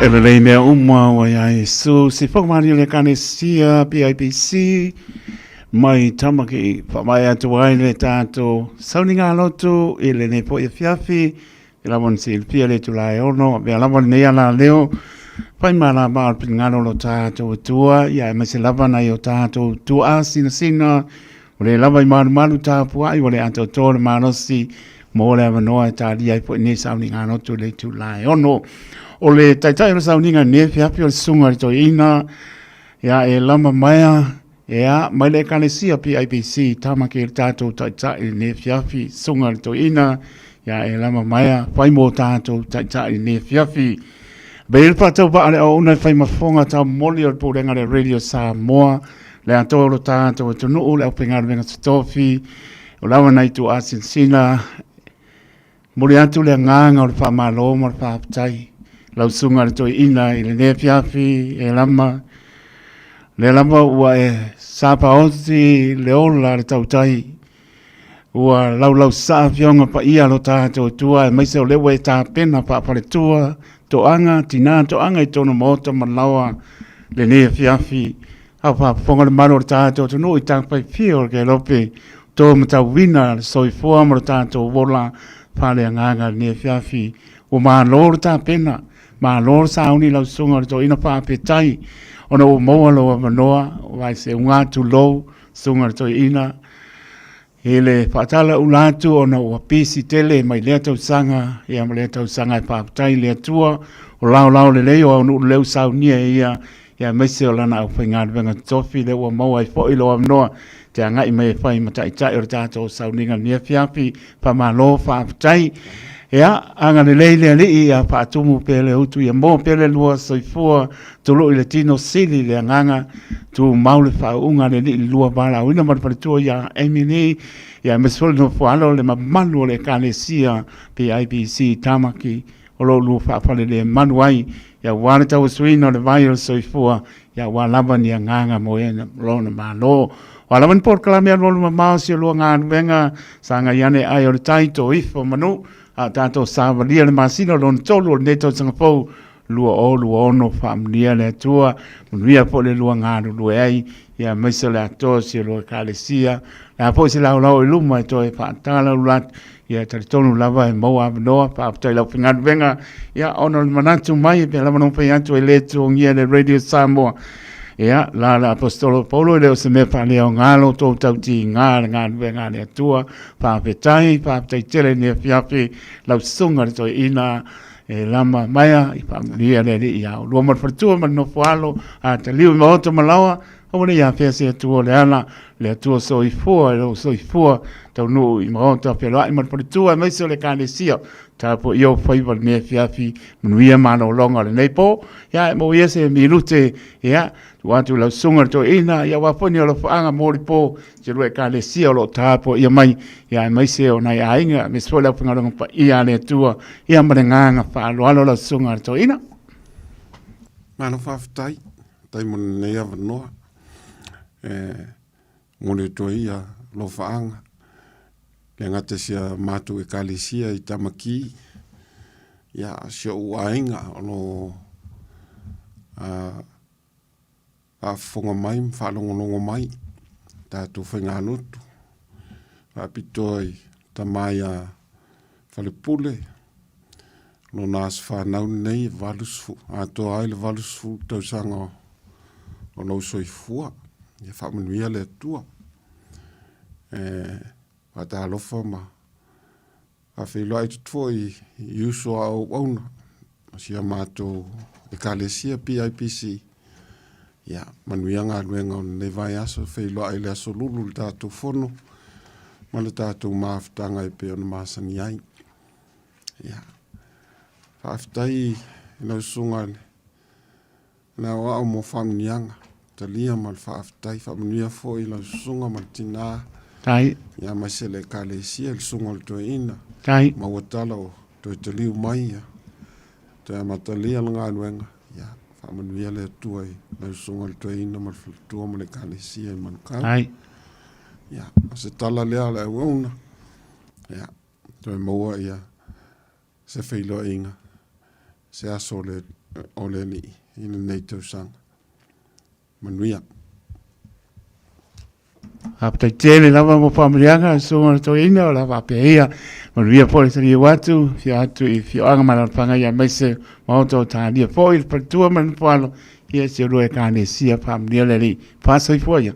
Ele lei mea uma wa ya Yesu si whakamari le kanesia PIPC mai tamaki whamai atu ai le tātou sauninga lotu i le ne po i fiafi i lamon si il pia le tu lai ono mea lamon nei ala leo pai mara maa pingano lo tātou tua ia e mese lava na i o tātou tua sina sina o le lava i maru maru tāpua i o le ato tōre marosi mo le avanoa e tāria i po i ne sauninga lotu le tu lai ono o le taitai o sauninga ne fiafi o le sunga to ina ia e lama maia ia mai le kanesia PIPC tamake il tātou taitai ne fiafi sunga to ina ia e lama maia whai mo tātou taitai ne fiafi Beil patau pa ale o una fai mafonga ta moli o porenga le radio Samoa le atoro tātou to no o le pengar venga stofi o lawa nai tu asinsina Mori atu le nganga o le whamalo mo le whaapatai. Lau sunga le toi ina i le nea piafi e lama. Le lama ua e sapa oti le ola le tautai. Ua lau saa fionga pa ia lo tātou tua e maise o lewe tā pena pa apare tua. Toanga, tina toanga i tono mota malawa le nea piafi. Au pa ponga le maro le tātou tonu i tāpai fio ke lope. Tō matau wina le soifua mo le tātou wola. Pale nganga ne fiafi o ma lor ta pena ma lor sauni lau sunga to ina pa petai ona o mo lo manoa vai se unga tu lo sunga to ina ele patala ulatu ona o pisi tele mai le tau sanga ia le tau sanga pa petai le tua o lao le leo o le sauni ia mese o lana o finga venga tofi le o mo ai fo ilo amnoa te anga i mai fai matai tai o tātou sauninga nia fiapi pa malo fa tai ia anga le leile ali ia pa tumu pele utu ia mo pele lua soifua tolo i le tino sili le nganga tu maule fa unga le li lua bala uina mar pa tu ia emini ia mesol no falo le manu le kalesia PIBC tamaki o lo lu fa fa le manuai ia wale tau suina le vai soifua ia walava ni nganga mo ena lo na malo wala man por kala lo ma si lo ngan venga sanga yane ai o taito ifo manu a tato savalia le masino lon tolo neto sanga po luo no familia le tua via po le lo ngan lo ai ya mesela to si lo kalesia la po si la lo luma to e fa tala lat ya tonu lava e mo no pa tai lo finga venga ya ono manatu mai pe la no pe anto le to ngia le radio Samoa. Ia, la apostolo Paulo leo se me pa leo ngalo tau tau ti ngā venga le tua, pa petai tele ne fiapi, lau sunga to ina, e lama maia, i pa lia le li ia, lua mar fatua man no fualo, a te liu ma oto malawa, Awane ia fea se atua le ana, le atua soifua, le soifua, tau nu i maota pe loa i marparitua, maiso le kane sia, tapo io faiva le mea fiafi, manuia mana o longa le neipo, ia mo ia se minute, ia, tu atu lau sunga to ina, ia waponi o lo faanga mori po, se lue kane sia o lo tapo, ia mai, ia maise o nai ainga, me soi lau pangalonga pa ia le atua, ia marenganga fa alo lau sunga to ina. Mana whawhitai, tai mona nei awa noa. Ngone to ia lo faanga le ngata sia matu e kalesia i tamaki ya sia uainga ono a fonga mai whalongonongo mai tātou whainga anutu a pitoi tamaya whalepule no nās whanau nei valusfu a to aile valusfu tau sanga o no soifua ia whamanuia le tua. Wata alofa ma. A whiloa i tutua i uso au auna. Sia mātou e kalesia PIPC. Ia, manuia ngā luenga o nei vai aso. Whiloa i le aso lulu le tātou whono. Ma le tātou maafutanga i peo na māsani ai. Ia. Whaafitai i nau sunga le. Nā wao mo whamnianga. Talia mal whaafitai, whamanuia fo i lau sunga mal tina. Tai. Ia maisele kalesia, il sunga le toe ina. Tai. Mawatala o toe taliu mai ia. Toe matalia langa anuenga. Ia, whamanuia le atua i lau sunga le toe ina mal whalatua ma le kalesia i manukau. Tai. Ia, se tala lea le auauna. Ia, toe maua ia. Se whailo inga. Se aso o le li ina nei tau sanga. Manuia. Apta tele lava mo familianga so to ina o lava pe ia. Manuia po se watu, fia atu i fia anga mana panga ia mese moto ta dia po il per tua man palo. Ia se ro e kane sia familia le pasa i foia.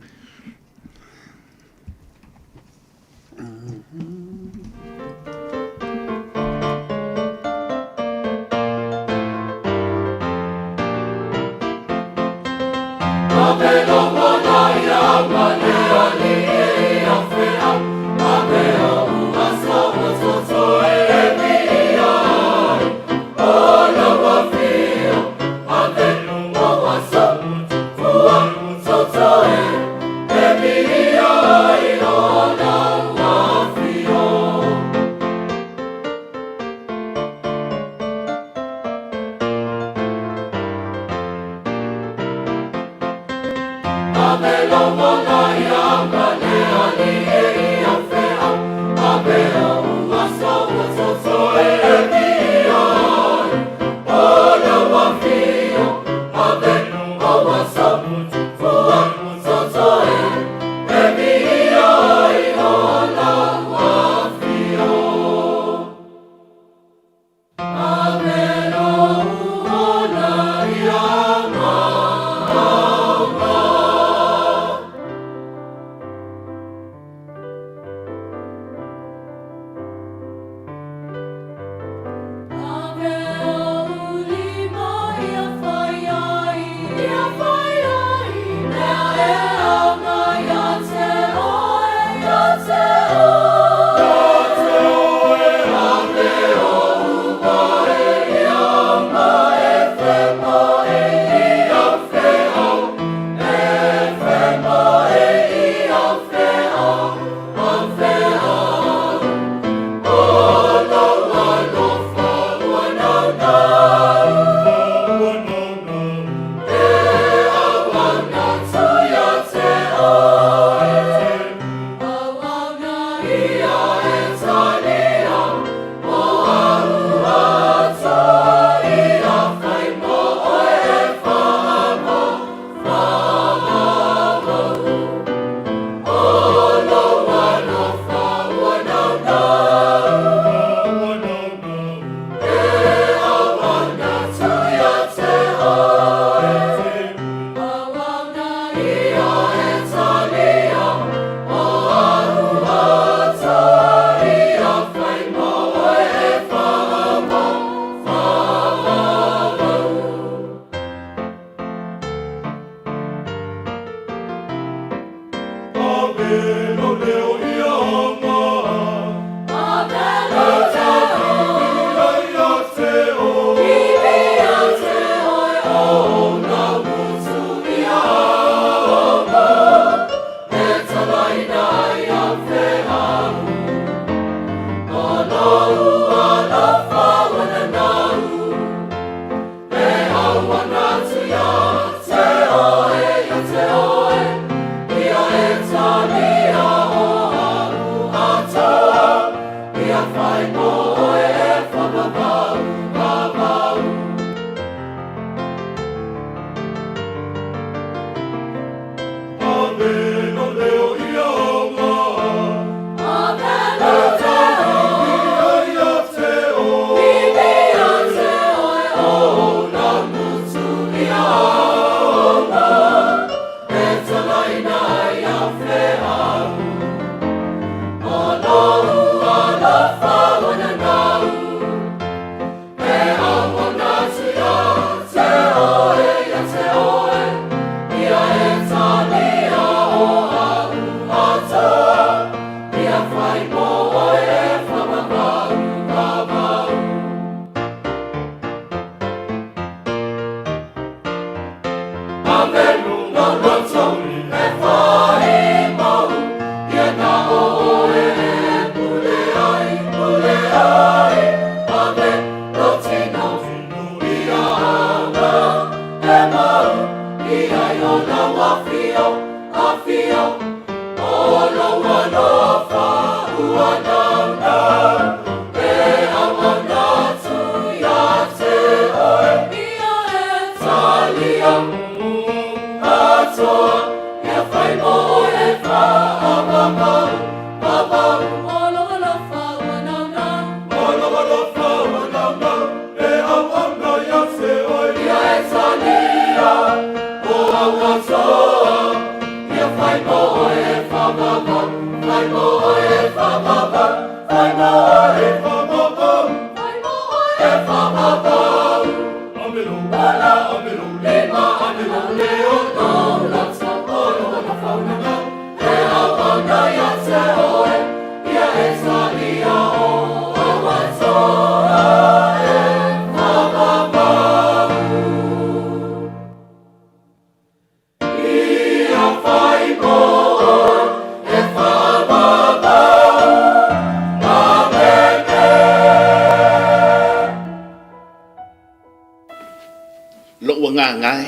Lo ua ngā ngai,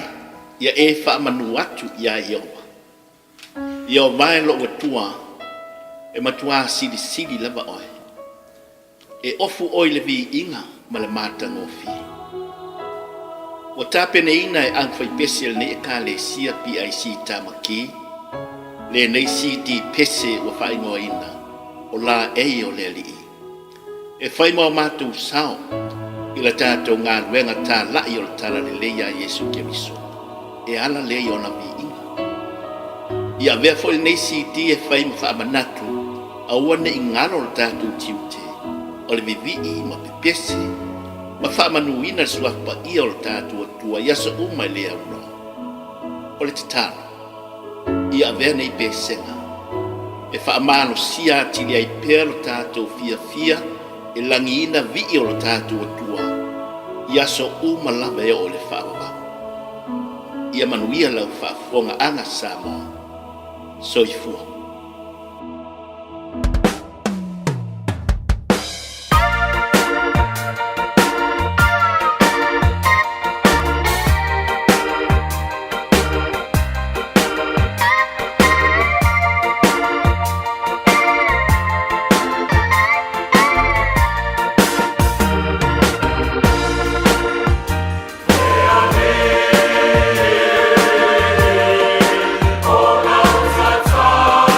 ia e wha manu atu ia i oa. Ia o mai lo tua e matua sili lava oe. E ofu oi le vi inga ma le mata ngofi. O tapene ina e ang fai pese ne e ka le sia PIC tamaki. Le nei si di pese o fai ngoa ina. O la e o le li. E fai mo matu sao. Ila tātou ngā ruenga tā lai o le tala le leia Yesu Keriso. E ala le i ona vi inga. Ia vea foi nei si di e fai ma wha manatu. A wane i ngaro le tātou tiute. O le vivi i ma pepese. Ma wha manuina suakpa i o le tātou atua. Iasa uma lea uno. O le tatano. Ia vea nei pesenga. E wha amano sia atili ai pēr o tātou fia. E langiina vi o le tātou atua. Ia so uma lava e o le whaawaka. Ia manuia lau whaafonga anga Samoa. Soifua. Oh,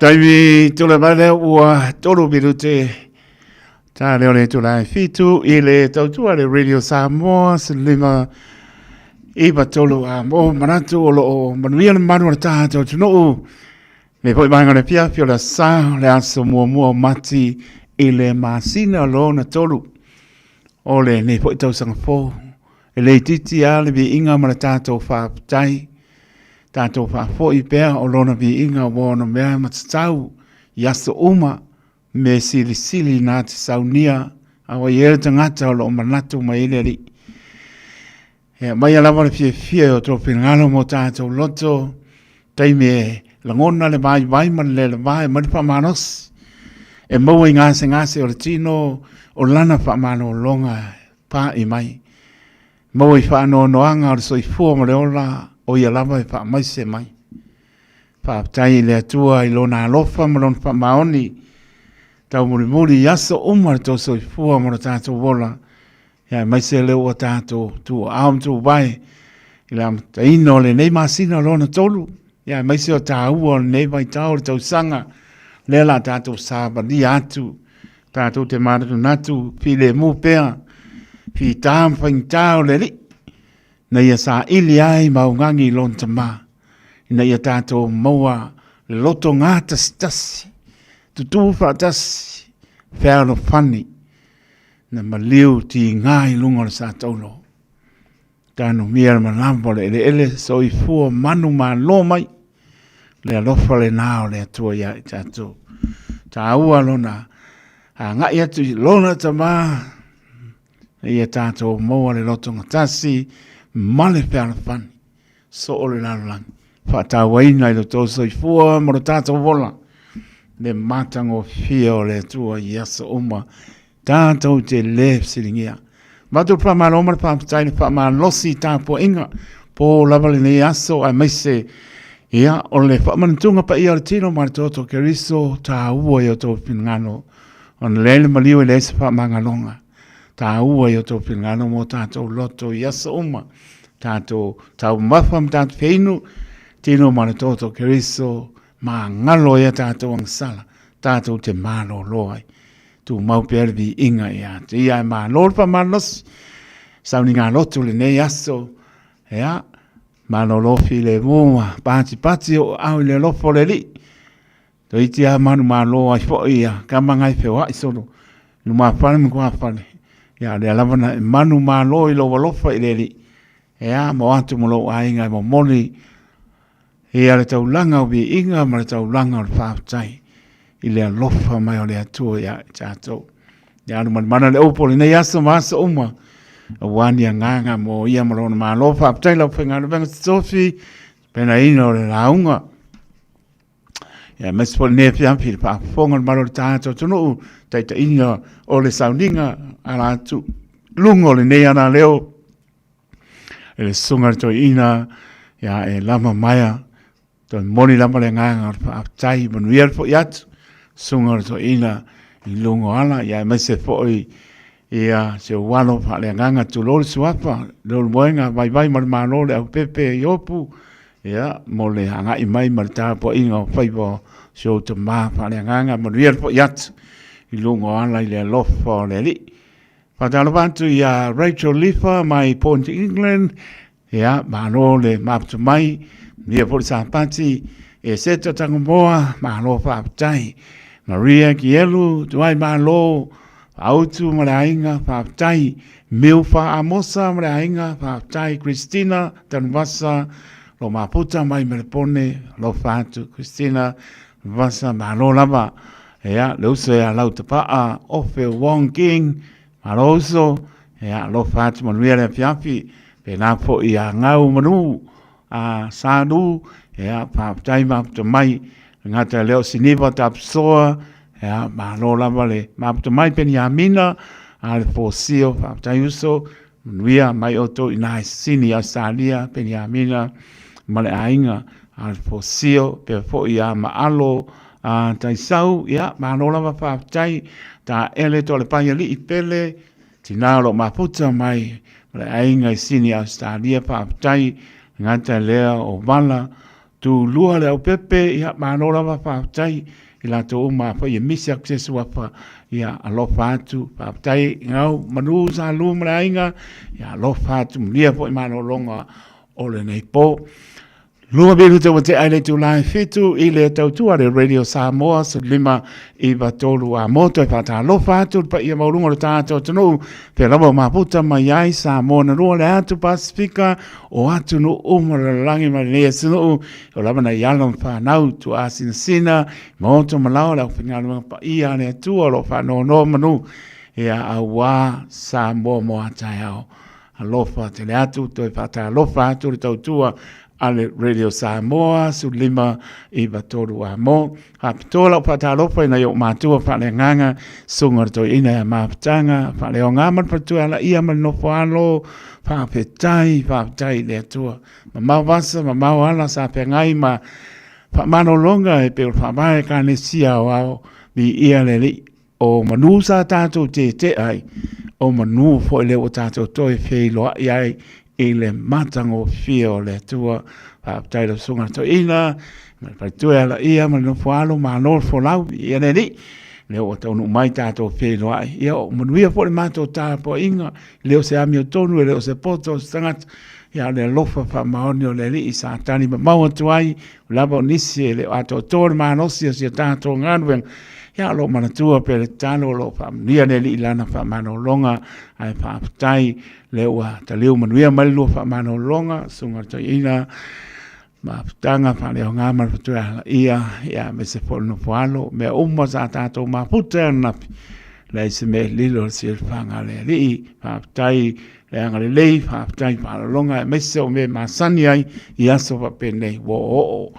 Taimi tula vale ua tolu birute. Ta leo le tula fitu i le tautua le Radio Samoa se lima iba tolu a mo manatu o lo o manuia le manu le tato tunu. Me poi manga le pia fio la sa le aso mua mati i le masina lo na tolu. O le ne poi tau sanga fo. E le titi a le vi inga mana tato fa tai. Tātou whafo i pēr o lona vi inga wōna mea matatau i aso uma me sili nā te saunia awa i ere tangata o lo manatu mai ileri. Mai alawa le fie o tō pinangalo mo tātou loto teime langona le vai man le vai maripa manos e maua i ngase o le tino o lana whamano longa pā i mai. Maua i whaano noanga o le soifua mo le ola o ia lava e wha mai se mai. Wha tai le atua i lona alofa ma lona wha maoni. Tau muri i aso umar tō soi fua mora tātou wola. Ia mai se leo o tātou tu aum tu vai. I la ta ino le nei masina lona tolu. Ia mai se o tā ua le nei vai tau le tau sanga. Le la tātou sāba ni atu. Tātou te maratu natu. Pi le mu pēa. Pi tām whain tāu le li. Na ia sa ili ai maungangi lon tama. Na ia tātou maua le loto ngā tasi. Tutu whaatasi. Whēro whani. Na maliu ti ngai lunga le sa taulo. Tānu mia ma lambole ele so i fua manu ma lo mai. Le alofa le nao le atua ia i tātou. Tā ua lona. A ngai atu lona tama. Na ia tātou maua le loto ngā tasi. Male whēra whani. So ole lalang. Whātau waina i lo tōsoi fua moro tātou wola. Le matango fio le tua i asa uma. Tātou te le siringia. Mātou whamā loma le whāpatai le whamā losi tāpua inga. Pō lava le nei aso ai maise. Ia o le whamantunga pa ia le tino ma le tōtou keriso tā ua i o tō pinangano. O le lele maliu i le esa whamā ngalonga. Tā ua i o tō pinangano mo tātou loto i asa uma. Tātou tau mawham tātou whinu. Tino mana tōtou keriso. Ma ngalo ia tātou angsala. Tātou te mālo loai. Tu mau pervi inga ia. Te ia e mā lorpa manos. Sauni ngā lotu le nei aso. Ea. Mālo lofi le mua. Pāti o au le lofo le li. To iti a manu mālo ai fo ia. Kamangai whewa i soro. Numa whane mkua whane. Ia le alavana manu mālo i lo walofa i le li. Ea, mo atu mo lo ainga mo moli. Ea le taulanga o bi inga ma le taulanga o le whaatai. I le alofa mai o le atua ia i tātou. Ia anu mana le opo le nei asa maasa uma. A wani a nganga mo ia ma lona maa lo whaatai lau whenga le venga sofi. Pena ina o le launga. Ia mespo le nea fiampi le whaafonga le maro le tātou tunu. Taita ina o le sauninga ala atu. Lungo le nei ana leo. E sunga to ina ya e lama maya to moni lama le nganga pa tai manuia fo yat sunga to ina i lungo ala ya me se fo ia se walo pa le nganga tu lo suapa lo moenga vai ma lo le pepe yopu ya mo le hanga i mai marta po inga fai bo so to ma pa le nganga manuia fo yat i lungo ala le lofo le li Padalabantu ia Rachel Lifa mai Point England ia malo le maptu mai ia por sapati e seta tangomoa malo faaptai Maria Kielu tuai malo autu malainga faaptai Milfa Amosa malainga faaptai Christina Tanvasa lo maputa mai melepone lo fatu Christina vasa malo lava ia lo se lauta pa ofe Wong King Maroso, ya lo fat manuia le fiafi, pe na fo ia ngau manu, a sadu, ya pa taima to mai, ngata leo siniva tap soa, ya ma lo lava le, ma to mai pe ni amina, a le fo sio, pa taiuso, manuia mai oto ina sini a salia, pe ni amina, ma le ainga, a le fo sio, pe fo ia ma alo, a taisau, ya ma lo lava pa tai, ta ele to le panya li pele tina lo maputa mai le ainga sini Australia pa tai ngata lea o bala tu lua le au pepe ia manola wa whaatai i la tō ma wha ia misi aksesu wapa ia alofa atu whaatai ngau manu sa lua mara inga ia alofa atu mlia po i manolonga o le nei po. Lua biru te wate aile tu lai fitu i le tautua le Radio Samoa sa lima i batolu a moto e pata alofa atu pa ia maurunga le tātou tanu pe lava maputa mai ai Samoa na rua le atu Pasifika o atu no umara langi marinea sinu o lava na yalam whanau tu asina sina moto malao la upingalunga pa ia le atua lo whanau no manu ia awa Samoa mo atai au alofa te le atu to e pata alofa atu le tautua ale Radio Samoa su lima i batoru a mo. Hapitola o patalofa ina yo matua whale nganga sungar to ina ya maptanga whale o ngaman patua ala ia man no whalo whapetai le atua. Mamau vasa, mamau ala sa pengai ma whamano longa e peo whamae kane sia o au mi ia le li o manusa tātou te ai o manu fo ele o tātou toi whei loa iai i le matango fio le tua tairo sunga to ina ma tu ala ia ma no falo ma no fo lau ia ne ni le o tonu mai tato fe no ai ia o manuia fo le mato ta po inga le o se ami o tonu le o se poto stangat ia le lofa fa maoni o le li sa tani ma mau tu ai la bo nisi le ato tor ma no si tato nganwen ia lo mana tua pe le talo lo fa nia ne li lana fa mano longa ai fa tai le ua ta leu manuia mai lo fa mano longa sunga to ina ma tanga fa le nga ma tu ia me se for no falo me umma sa tato ma puta na le se me lilo se fa nga le li fa tai le nga le fa tai fa longa me se o me ma sani ai ia so fa pene wo o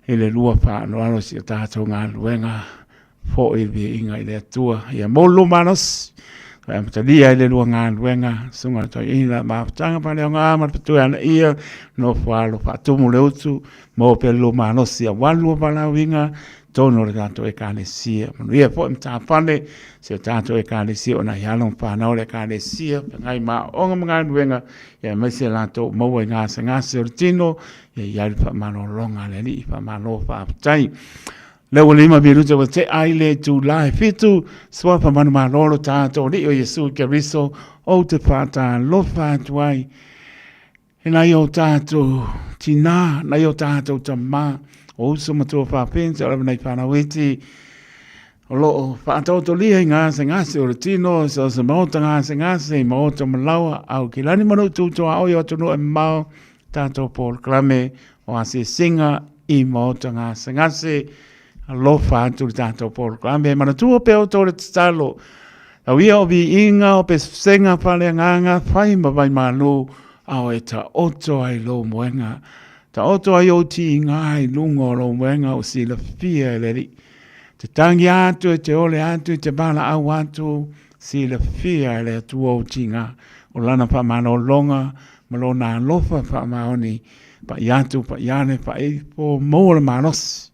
ele lua fa no alo si tato nga luenga fo i vi inga i le atua ia molo manos e mtalia i le lua ngā luenga sunga to ina maafutanga pa leo ngā marpatua ana ia no whaalo whaatumu le utu mo pe lo manos ia walua pa lau inga tono le tato e kāne sia manu ia po mta pane se tato e kāne sia o na hialong whanau le kāne sia ngai maa onga mga luenga ia maise lato maua i ngāse o tino ia iari pa mano longa le li pa mano whaafutai le lima biruta wa te aile tu lai fitu swa pa manu malolo tātou li o Yesu Keriso o te pata lofa tuai e nai o tātou tina nai o tātou tamā o uso matua whapensa o nei whanaweti o loo whaatau to lia i ngāse o retino so se maota ngāse maota malawa au ki lani manu tūtoa o i atunu e mau tātou Paul Klame o ase singa i maota ngāse alofa atu tātou Paul Klame mana tua peo tōre talo au ia o vi inga o pe senga pale nganga whai mawai manu au e ta oto ai lo moenga ta oto ai o ti ngai lungo lo moenga o si la fia e leri te tangi atu e te ole atu e te bala au atu si la fia e le atu o ti ngā o lana pa mano longa malona alofa pa maoni pa iatu pa iane pa e po mola manos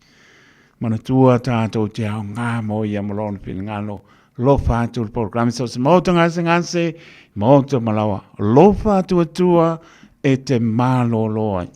mana tua tātou te au ngā mo ia malona pina ngālo lofa atu le programa so se mauta ngase mauta malawa lofa atu atua e te malo loai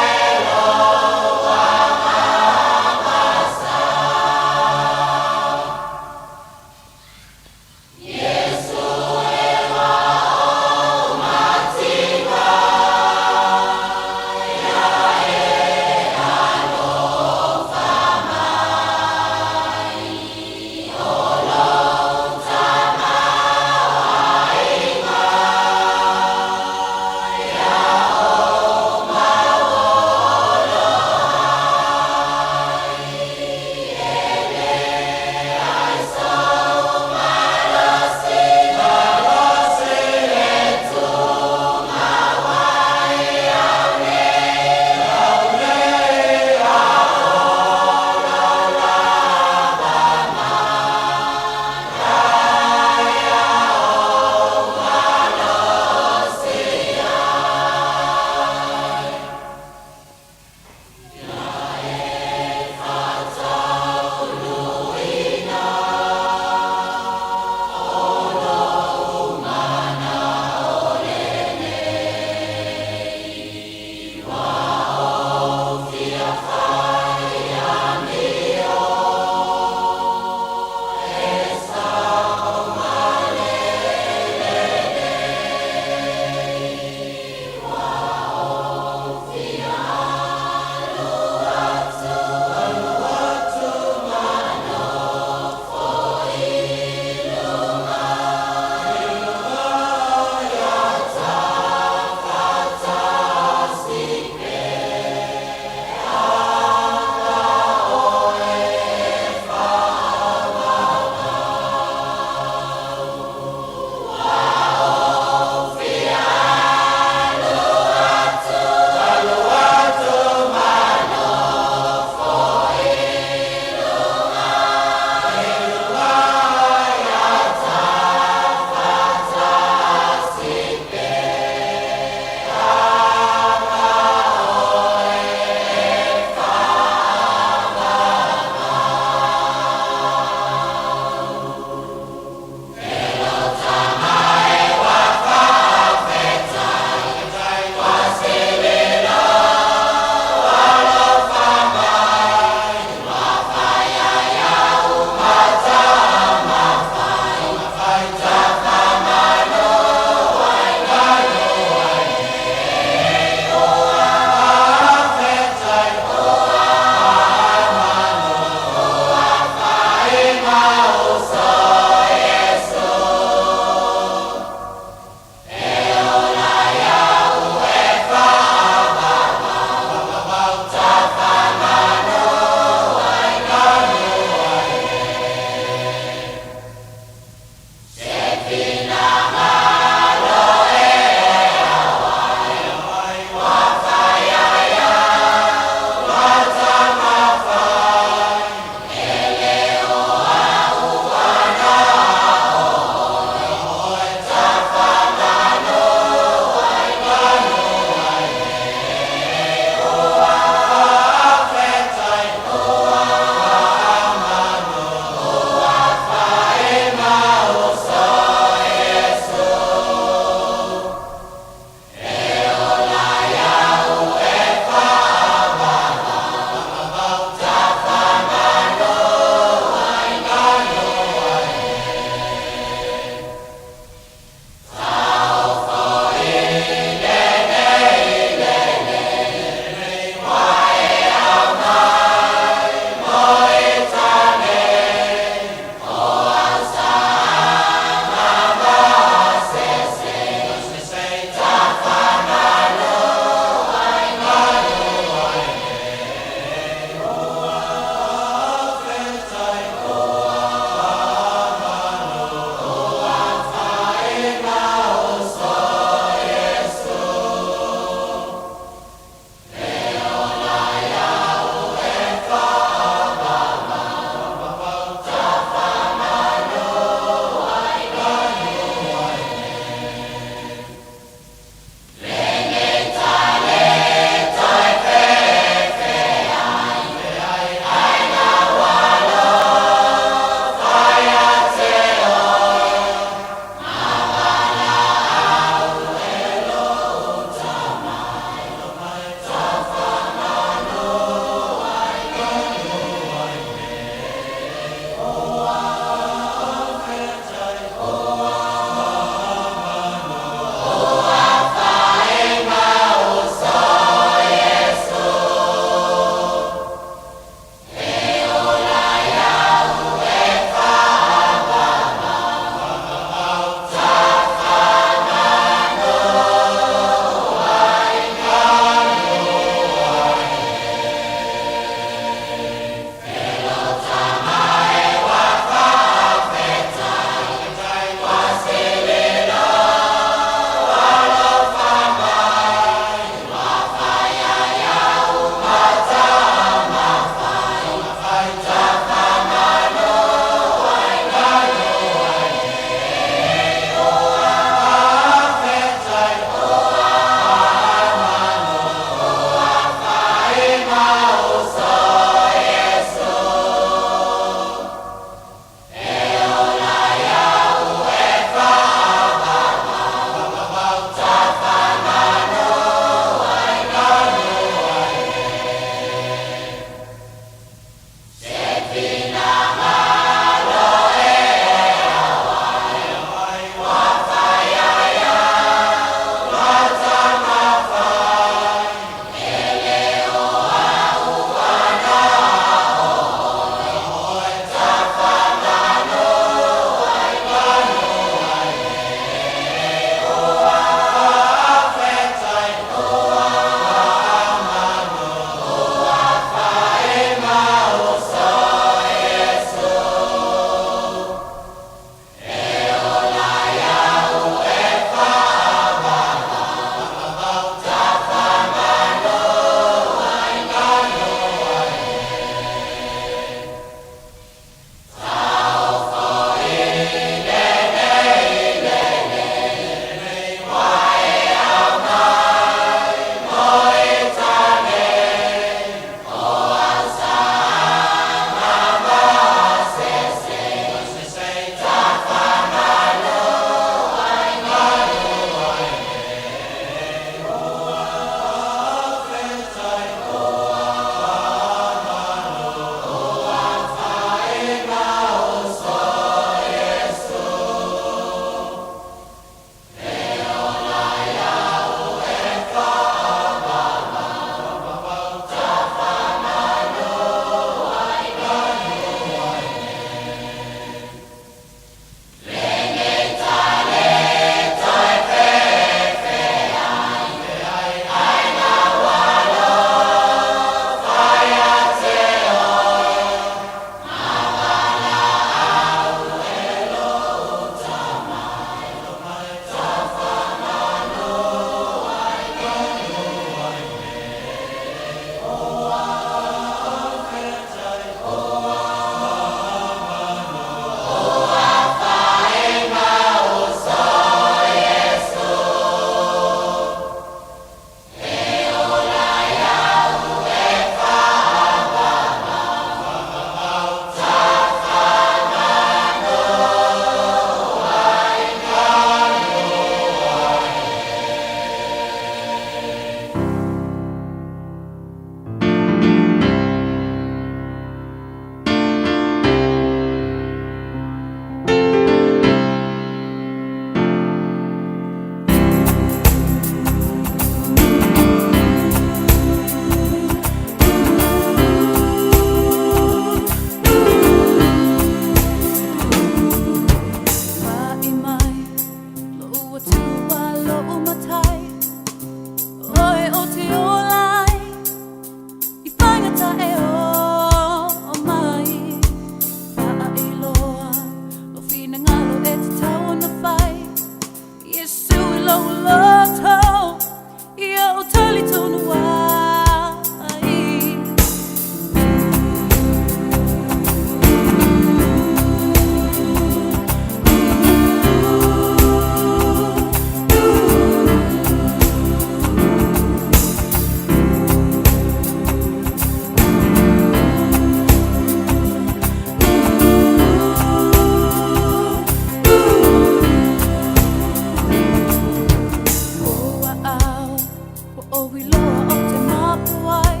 O we loa o te mapuai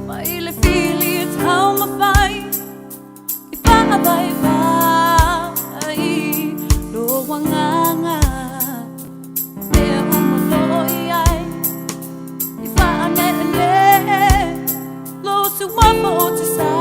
mai le fili e tau mawhai I whanga vai vai lo wanganga mea uma loi ai I whaane le lo se wapa o te sa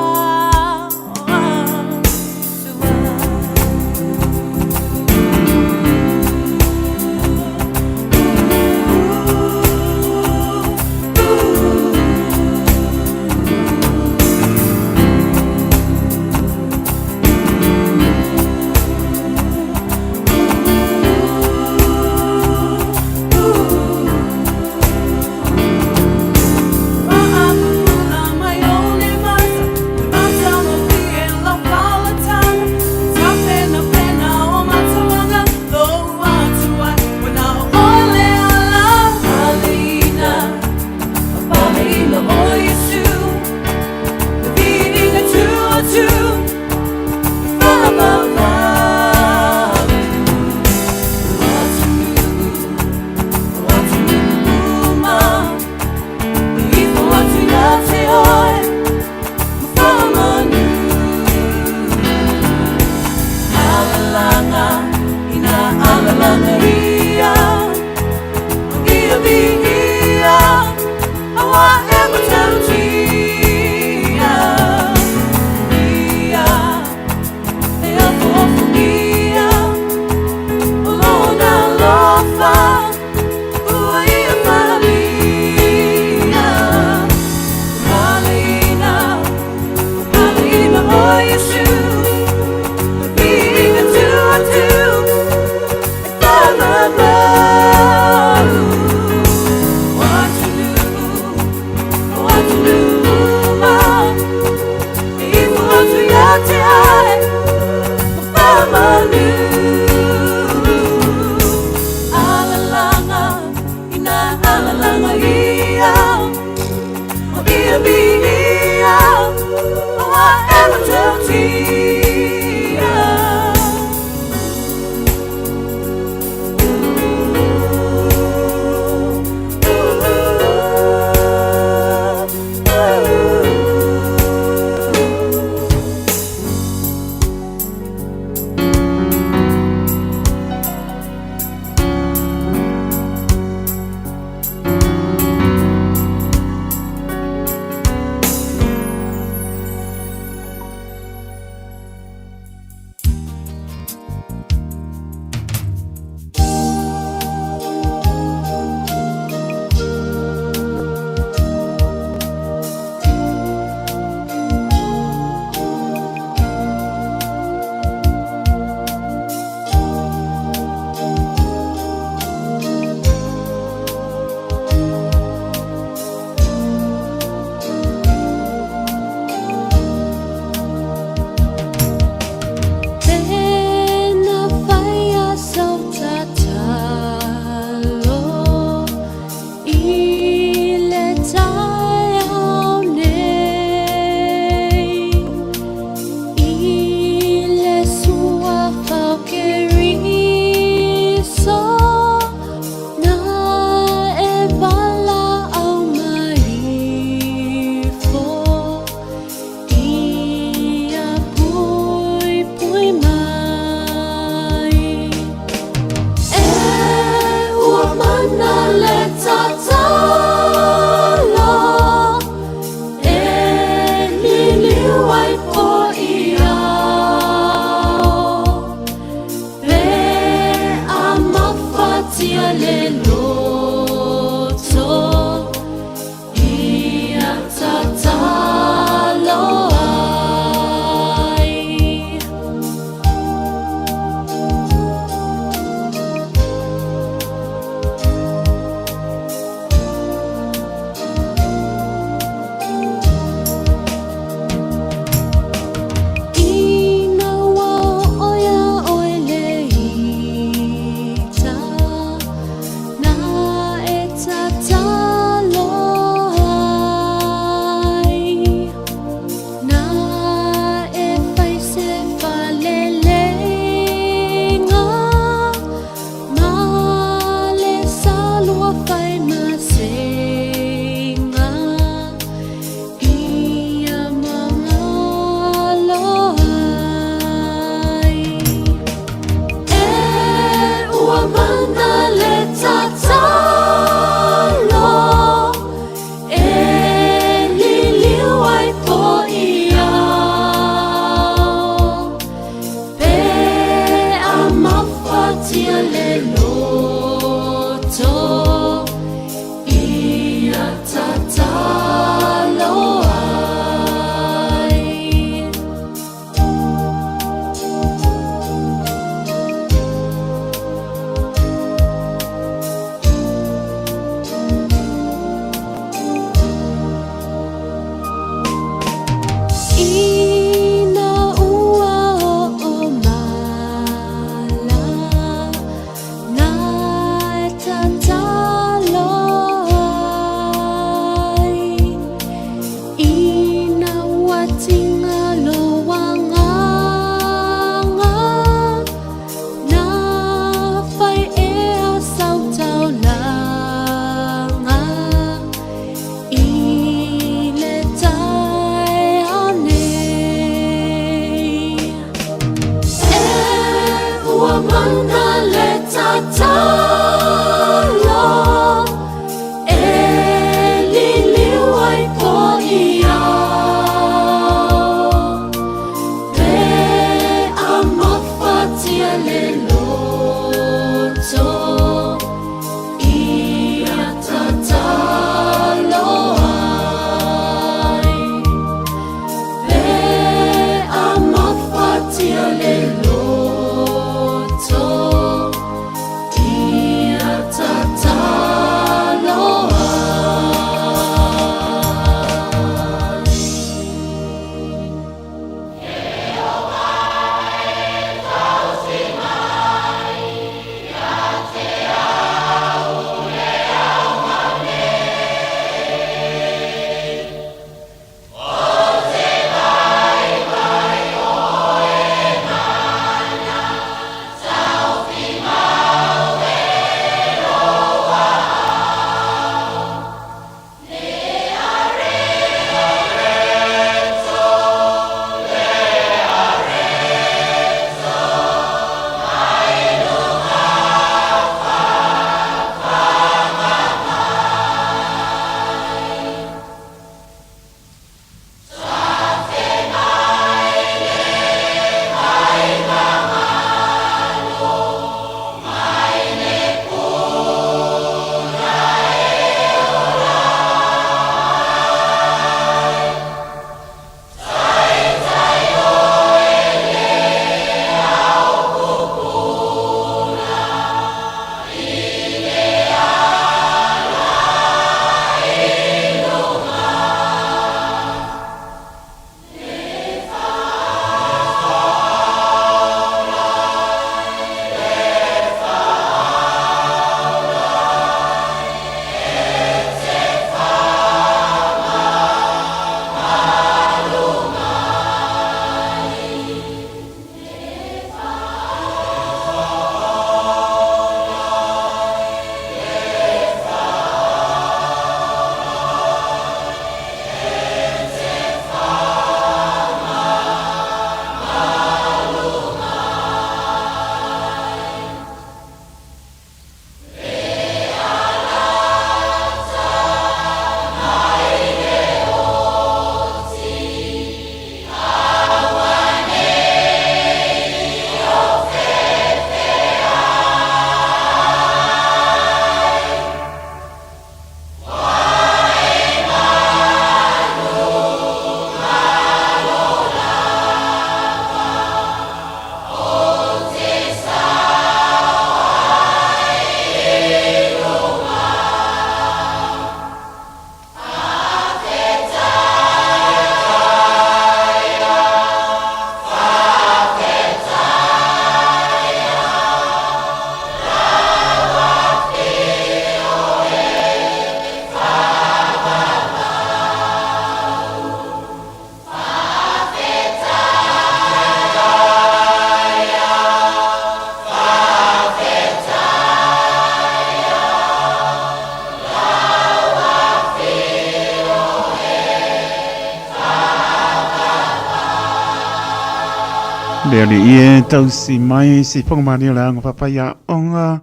le ali e tau si mai si whakamani o la papaya onga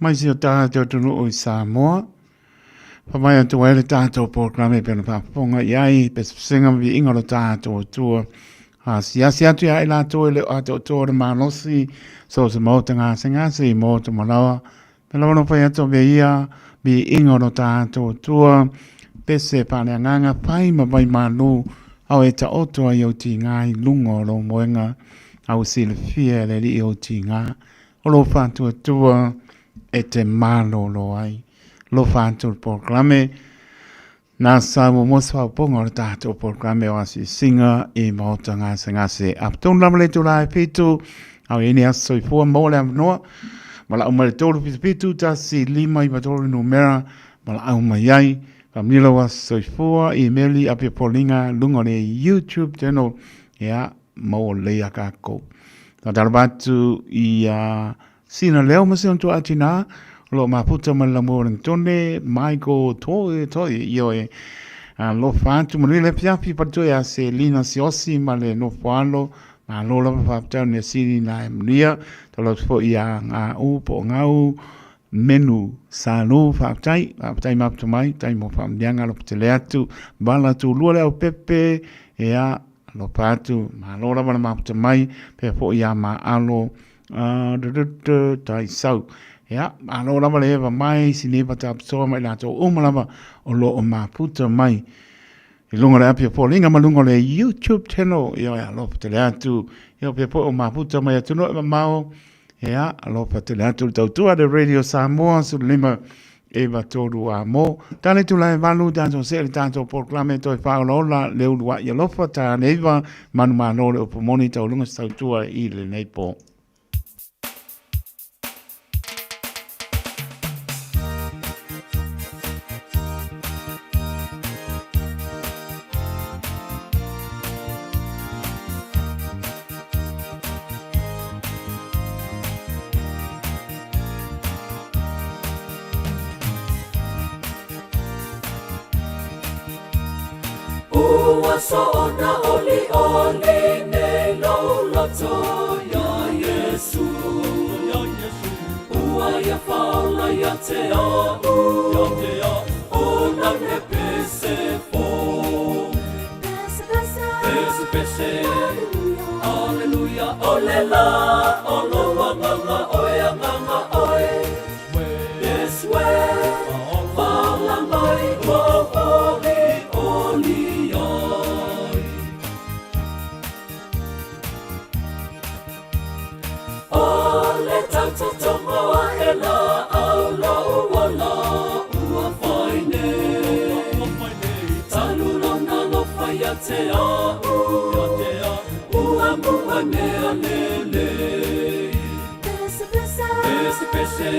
mai si o tātou tunu o i Samoa. Pamai atu ele tātou programe pena paponga iai pe singa vi inga lo tātou tua. Si atu ia ila tō ele o ato tō re manosi so se mauta ngā singa si mauta malawa. Pela wano pai ato ve ia vi inga lo tātou tua. Pese pane nganga pai ma vai manu au e ta oto ai o ti ngai lungo lo moenga au sile fia le li o ti ngā. O lo whantua tua e te malo lo ai. Lo whantua programe nā samu moswa ponga o tātou programe o asi singa e mauta ngā se aptong lamale tu lai pitu au eni aso i fua mole am noa mala au male tolu pitu ta si lima i matolu numera mala au mai ai Kamila was soifua i meli api polinga lunga le YouTube channel ya mo le akako. Ta darbatu i sina leo masion tu atina lo maputa malamo tone Michael toi io e lo fantu mo le piapi pato ya se lina siosi male no falo ma lo la fa ne sini na mlia to lo fo ia nga u po ngau menu salo whaapatai maptu mai, tai mo whaamdianga lo putele atu, bala tu lua leo pepe, ea lo patu, ma lora wana maptu mai, pe po ia ma alo, tai sau. Ea, ma lora wana eva mai, sineba ta apsoa mai lato umalama, o lo o maputa mai. I lunga le apia po linga malunga le YouTube channel, ea lo putele atu, ea pe po o maputa mai atu no ema mao, Ea, alofa te leatu tautua de Radio Samoa, su lima eva toru a mo. Tane tu lai valu, tanto se le tanto proclame toi whaolola, leu lua i alofa, ta neiva, manu manole o pomoni tau lunga tautua i le neipo. Soona oli nei loulato ya Yesu Ua ya faula ya te au O na me pese fo Pese Alleluia Olela Olo wanganga oya nganga oe Yes we Faula mai wa oli Tomo hela au lo wala ua faine Talula na lo faya te au Ua mua mea lele Pese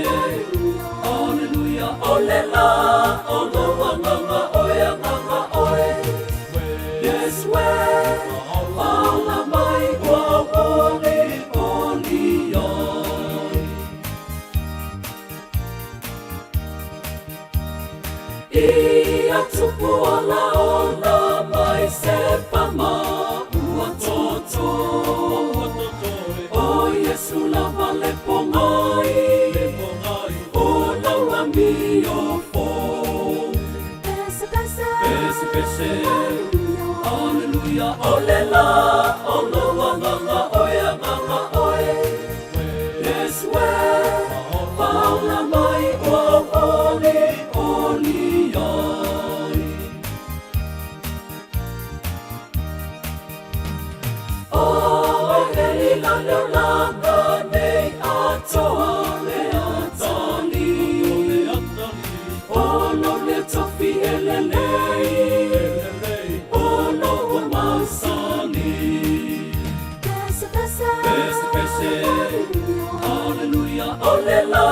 Alleluia Olela Olo wanganga oya nganga oe Yes we Fala mai wa oli Ia tupu ola mai se pama ua toto O Yesu lava le pongai O laura mi o fo Pese Alleluia Olela Olo wanganga oya nganga oe Yes we Faula mai o oli Langa nei atoa le atali Ono le tofi elelei Ono o masali Pese Alleluia Olela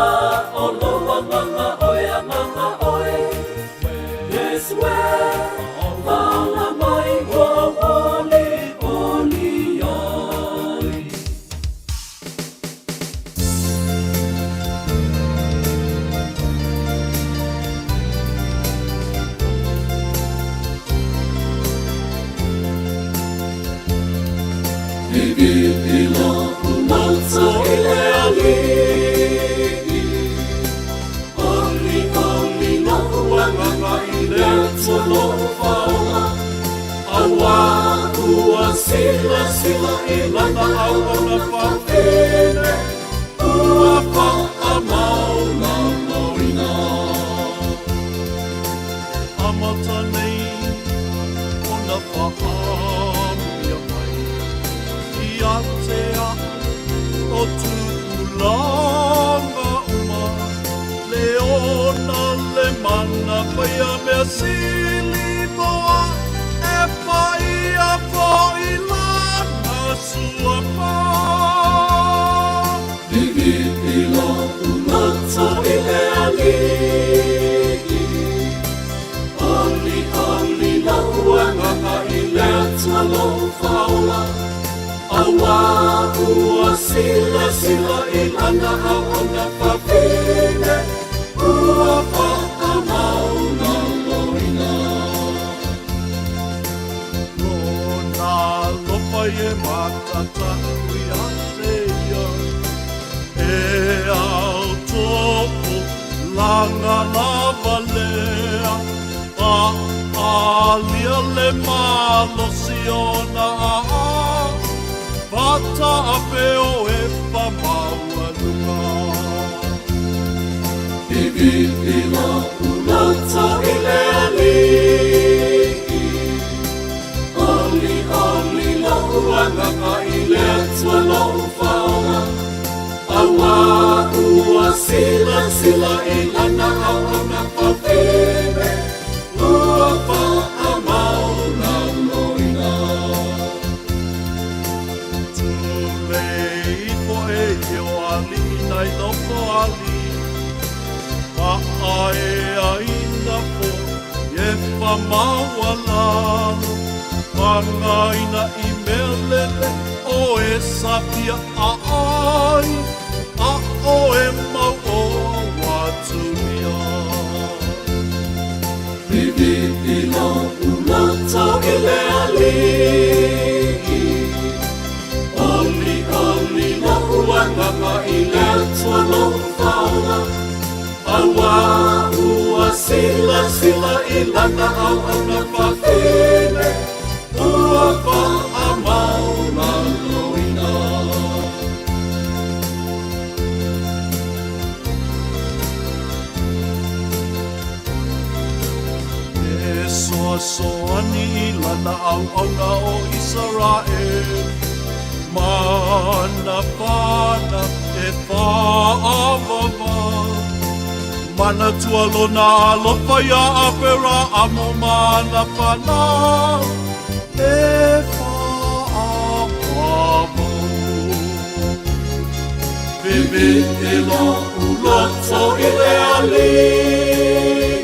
Olo wanganga oya nganga oe Yes we Fala mai wa oli Vivi ile tolo faula awa ua sila sila ilana awana pafene ua pa amaula moina amata nei ona pahamia mai ia te a o tuulanga uma leona le mana paia mea sili moa e paia po ilana sua pa Vivi ilo unoto ile aligi Oli oli la uanga ile tualo faula Awa ua sila sila ilana awana papine Ua pa amauna loina Lona lopa ye matata uiateia E au topo langa lava lea alia le malo siona Bata apeo e pa maua lunga Vivi ila ulata ile aliki Oli oli la uanga ile tualo fauna Awa ua sila sila ilana awana papine Ua pa amauna loina Tulei po e yo ali nai no po ali Pa ae aina po ye pa mawala Pangaina I melele o e sapia a ai A o e mau o watunia Vivi ilo uloto ile aliki Oli oli la uanga ile tualo faula Awa ua sila sila ilana awana papine Ua pa amauna loina E soa soa ni ilana auna o Israel Mana pana e whaavava Mana tua lona alofa ia apera amo mana pana E whaavava Vivi ilo uloto ile alii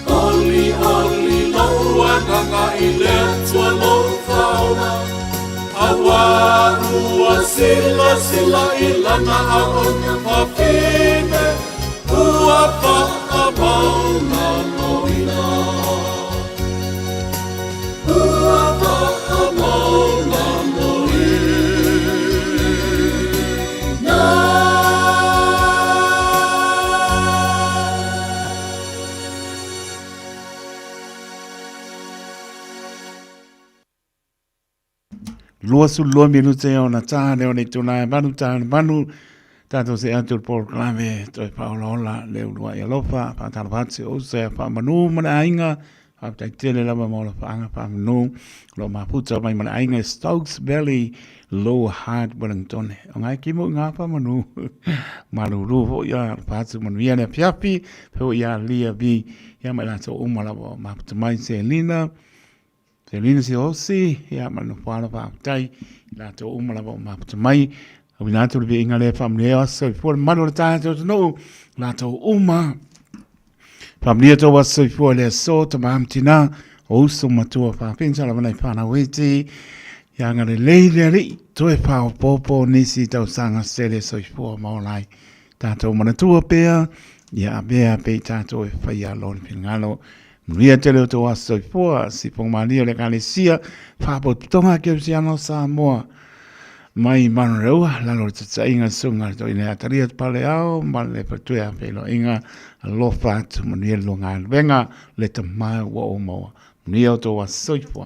Oli oli lauanganga ile tua lo fauna Awa ua sila sila ilana aona papine Ua pa amauna loina Ua pa amauna loina Lua su lua minuta e ona tāne o nei tūna e manu tāne manu tātou se atu por klame toi paolola le ulua i alofa pātara pātse o se a whamanu mana ainga haptai tele lama mola whaanga whamanu lo maputa mai mana ainga Stokes Valley Low Heart Wellington o ngai kimo ngā whamanu manu ruho ia pātse manu ia ne piapi peo ia lia vi ia mai lato umalawa maputa mai se lina Te lina si osi, ia manu whāna whāptai, la tō umala wa maputa mai, a wina tō rivi inga le whamlea aso, i fua manu le tātou tō nou, la tō uma. Whamlea tō aso i fua le aso, ta mahamtina, o uso matua whāpinsa, la wanai whāna weti, ia ngare leile ri, tō e whāo pōpō nisi tau sanga sele so i fua maolai. Tātou manatua pēa, ia bea pei tātou e whaia loni pingalo, Ria tele o tō aso i fua, si pong malia le kalesia, whāpo tonga ke usiano Samoa. mai manreua lalo tsa inga sunga to ina taria pale ao male patua pelo inga lo fat moniel longa venga le te mai wa o mo ni auto wa soifwa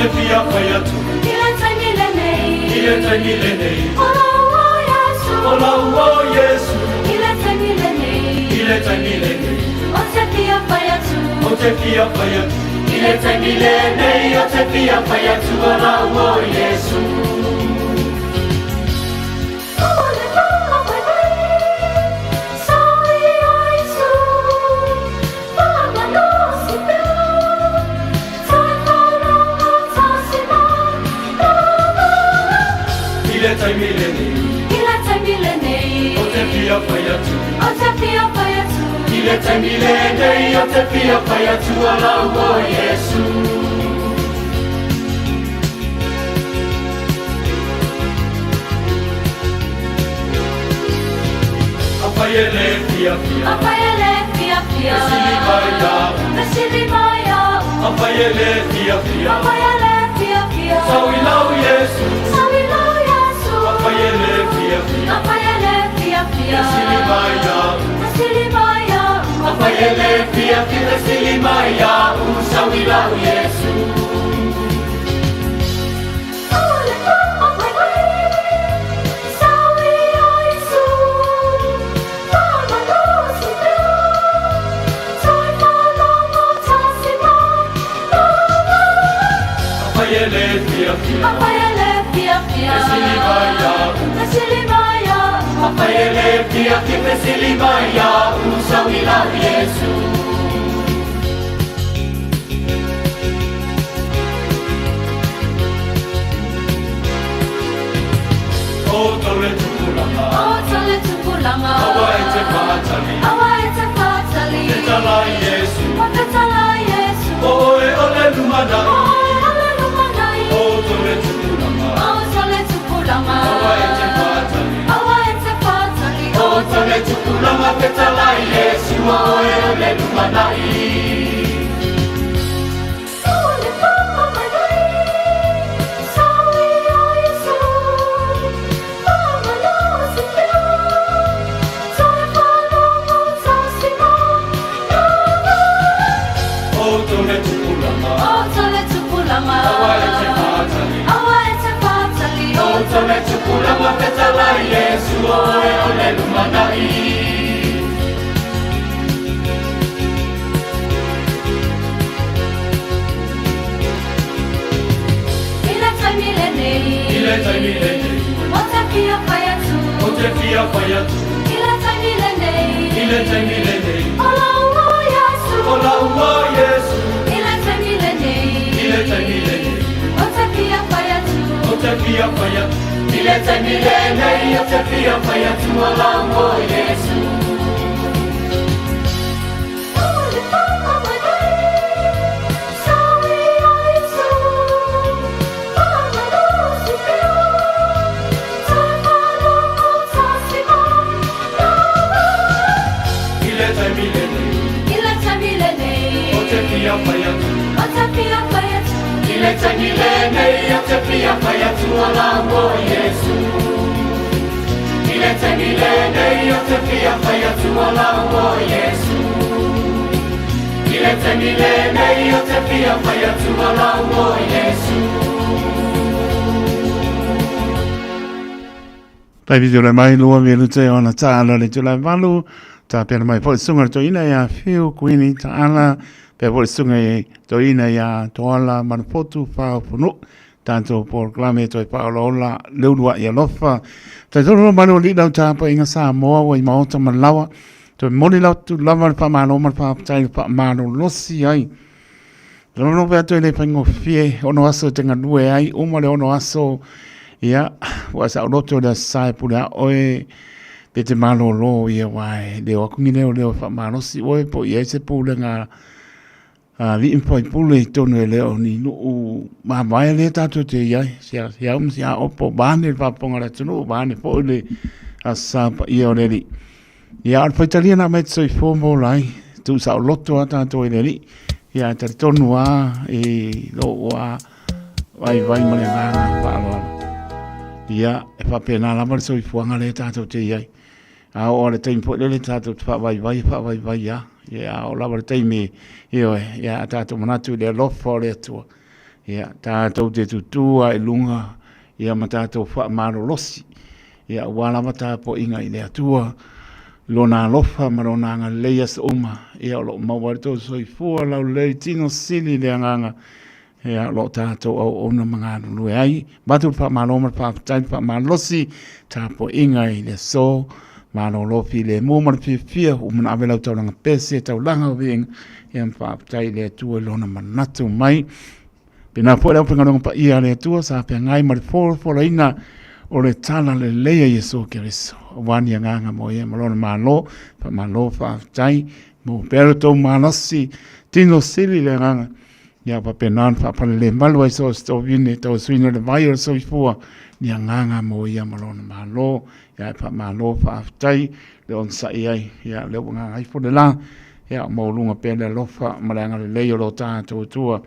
te pia whai atu. Ile taimile nei. Ile taimile nei. Olaua Yesu. Olaua Yesu. Ile taimile nei. Ile taimile nei. O te pia whai atu. O te pia whai atu. Ile taimile nei. O te pia whai atu. Olaua Yesu. Ile taimile nei. Ile taimile nei. O te pia whai atu. O te pia whai atu. Ile taimile nei. O te pia whai atu. Olaua Yesu. Apaiele pia pia. Apaiele pia pia. Vesili mai au. Vesili mai au. Apaiele pia pia. Apaiele pia pia. Sauilau Yesu. Sauilau Yesu. Apaiele pia pia. Apaiele pia pia. Vesili mai au. Vesili mai au. Apaiele pia pia. Vesili mai au. Sauilau Yesu. Apaiele pia pia. Apaiele pia pia. Vesili mai au. Vesili mai au. Apaiele pia pia. Vesili mai au. Sauilau Yesu. O tole tupulanga. O tole tupulanga. Awa e te pātali. Awa e te pātali. Te tala Yesu. O te tala Yesu. O e ole lumanai. O e ole lumanai. O tole tupulanga. O tole tupulanga. Awa e te pātali. Awa e te pātali. O tole tupulanga. Te tala Yesu. O e ole lumanai. O tole tupulanga. Awa e te pātali. O tole tupulanga. Te tala Yesu. O e ole lumanai. Ile taimile nei. O te pia whai atu. Ile taimile nei. Olaua Yesu. Olaua Yesu. Ile taimile nei. O te pia whai atu. O te pia whai atu. Ile taimile nei. O te pia whai atu. Olaua Yesu. Ile taimile nei. O te pia whai atu. Ile taimile nei. O te pia whai atu. Olaua Yesu. Ile taimile nei. O te pia whai atu. Olaua Yesu. Ile taimile nei. O te pia whai atu. Olaua Yesu. Pai vidio le mai lua velu te ona tāla le tula valu, tā pēra mai pōi sunga to ina ia whiu kuini tāla, pēra pōi sunga to ina ia toala manapotu whao punu, tātou pōrklame toi paolola leulua ia lofa. Tai toro manu li lau tāpa inga Samoa wa i maota malawa, toi moni lau tu lava le pāmano ma le pāpatai le pāmano losi ai. Rono pēra toi le paingo fie, ono aso tenga nue ai, uma le ono aso ia wa sa roto da sai pula oe pe te malo lo ia wai le o kungi leo fa malo si oe po ia se pula nga vi impoi pula i tonu e leo ni no ma mai le tatu te ia sia sia opo bane fa ponga la tunu bane po le asa pa ia o le ia al fa italiana met so i fomo lai tu sa loto ata to e le ia te tonu a e lo wa vai male nga pa lo ia e fa pena la mar so i fuanga le tato te ai a o le tempo le tato fa vai ia o la mar te me io ia tato manatu le lo fo le tu ia tātou te tutua e lunga ia ma tātou whaamarolosi ia wala ma tāpo inga i lea tua lona alofa ma lona anga leia sa uma ia lo mawarito soifua lau lei tino sili lea nganga ia lo tātou au ona mga nului ai batu whaamaroma whaamalosi tāpo inga i lea so Mano lofi le mo mar fia umana avela tau langa pese tau langa wing ia whaapatai le tua lona manatu mai. Pena po leo penga pa ia le tua sa pe ngai mar fola ina o le tala le leia Yesu Keriso. Wani nganga mo ia malona malo pa malo whaapatai mo pero tau manasi tino sili le nganga. Ia pa penan whaapale le malu ai so sto vine tau suina le vai o so ifua ni nganga mo ia malona malo. Ya pa malo fa tai le on sa ai ya le nga ai fo de la ya mo lunga pe le lofa malanga le le lo ta to tua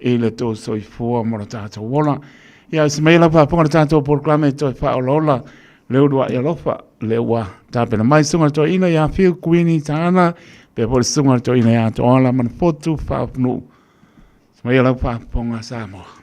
e le to so i fo mo ta to wola ya se me la pa po ta to proclame to fa lola le do ya lofa le wa ta pe mai sunga to ina ya feel queen tana pe por sunga to ina ya to ala man fotu fa no se me la pa po nga Samoa.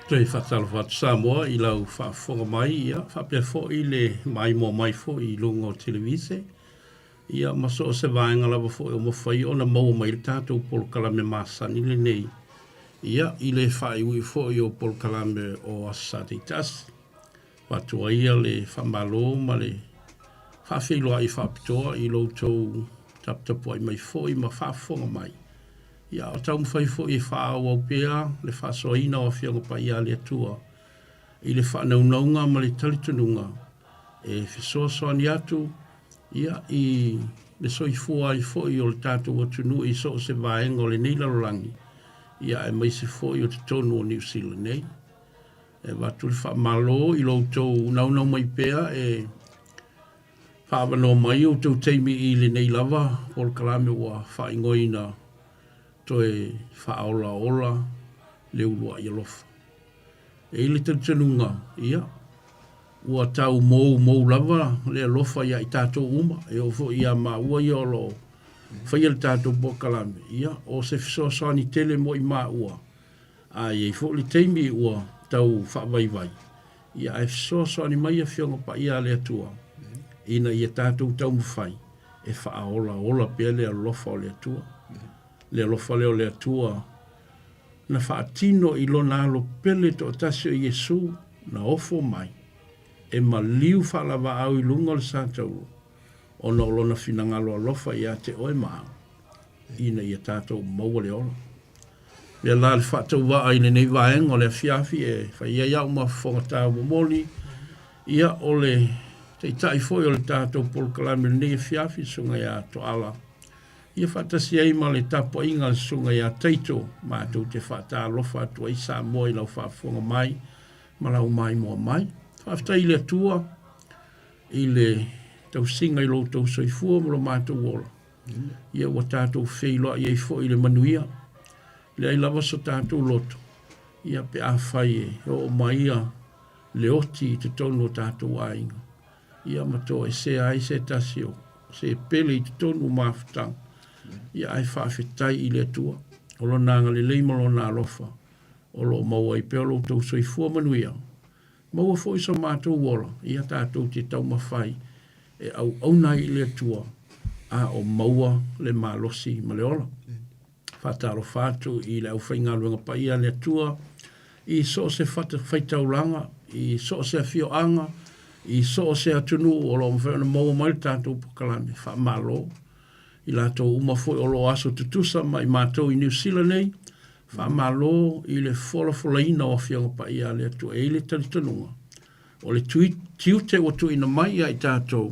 Tui whatalo whatu Samoa i lau whaafonga mai ia, whapea fo i le mai mo mai fo i lunga o televise. Ia maso o se vaenga lava fo i o mawhai o na mau mai le tātou polo kalame māsani le nei. Ia i le whai ui fo i o polo kalame o asate tasi. Watua ia le whamalo ma le whawhiloa i whapitoa i loutou taputapu ai mai fo i ma whaafonga mai. Ia o tau mwhai fo i whaau au pēa, le whaasoa ina o whianga pa ia le atua. I le whaanaunaunga ma le talitununga. E whisoasoa ni atu, ia i le soifua i fo i o le tātou atunu i so se vaenga o le neilarolangi. Ia e maise fo i o te tonu o New Zealand nei. E watu le whaamalo i loutou naunau mai pēa e whaavano mai o tau teimi i le neilava o le kalame ua whaingoina to e whaaola ola le ulua i alofa. E ili tanunga, ia, ua tau mou lava le alofa ia i tātou uma, e ofo ia ma ua i olo, whaia le tātou pokalame, ia, o se fisoasani tele mo i ma ua, a i fo li teimi ua tau whaavaivai. Ia e fisoasani mai a whionga pa ia le atua, ina i tātou tau mwhai, e whaaola ola pia le alofa o le atua. Le alofa leo le atua na whaatino i lona alo pele to tasio Yesu na ofo mai e maliu whalava au i lunga le sātau o na olona finangalo alofa i ate oe maa ina i a tātou maua le ola. Le la le whaatau waa i nei vaenga o le fiafi e whaia iau ma whongatau momoli ia o le te tai foi o le tātou polkalame nei fiafi sunga ia to ala. Ia whatasi ai ma le tapo inga sunga ia teito ma tau te whata alofa atua i Samoa i lau whaafonga mai ma lau mai mua mai. Whafta i le atua i le tau singa i lau tau soifua ma lo mātou ola. Ia wa tātou wheiloa i fo i le manuia. Le ai lava so tātou loto. Ia pe a whai e o maia le oti i te tonu o tātou ainga. Ia mato e se ai se tasio. Se pele i te tonu mawhatanga. Ia ai whawhetai i le atua. O lo nanga le leima lo nā alofa. O lo maua i peo lo tau soifua manuia. Maua fo i sa mātou wola. Ia tātou te tau mawhai. E au nai i le atua. A o maua le malosi ma le ola. Whataro whātu i le au whaingaluanga pa ia le atua. I so se whaitaulanga. I so se awhioanga. I so se atunu o lo mwhena maua mai tātou pukalame. Whamalo. I lātou umafoi o lo aso tutusa mai mātou i New Zealand nei. Whamalo i le whola ina o whianga pa ia le atua e le talitanunga. O le tiute o tuina mai ai tātou.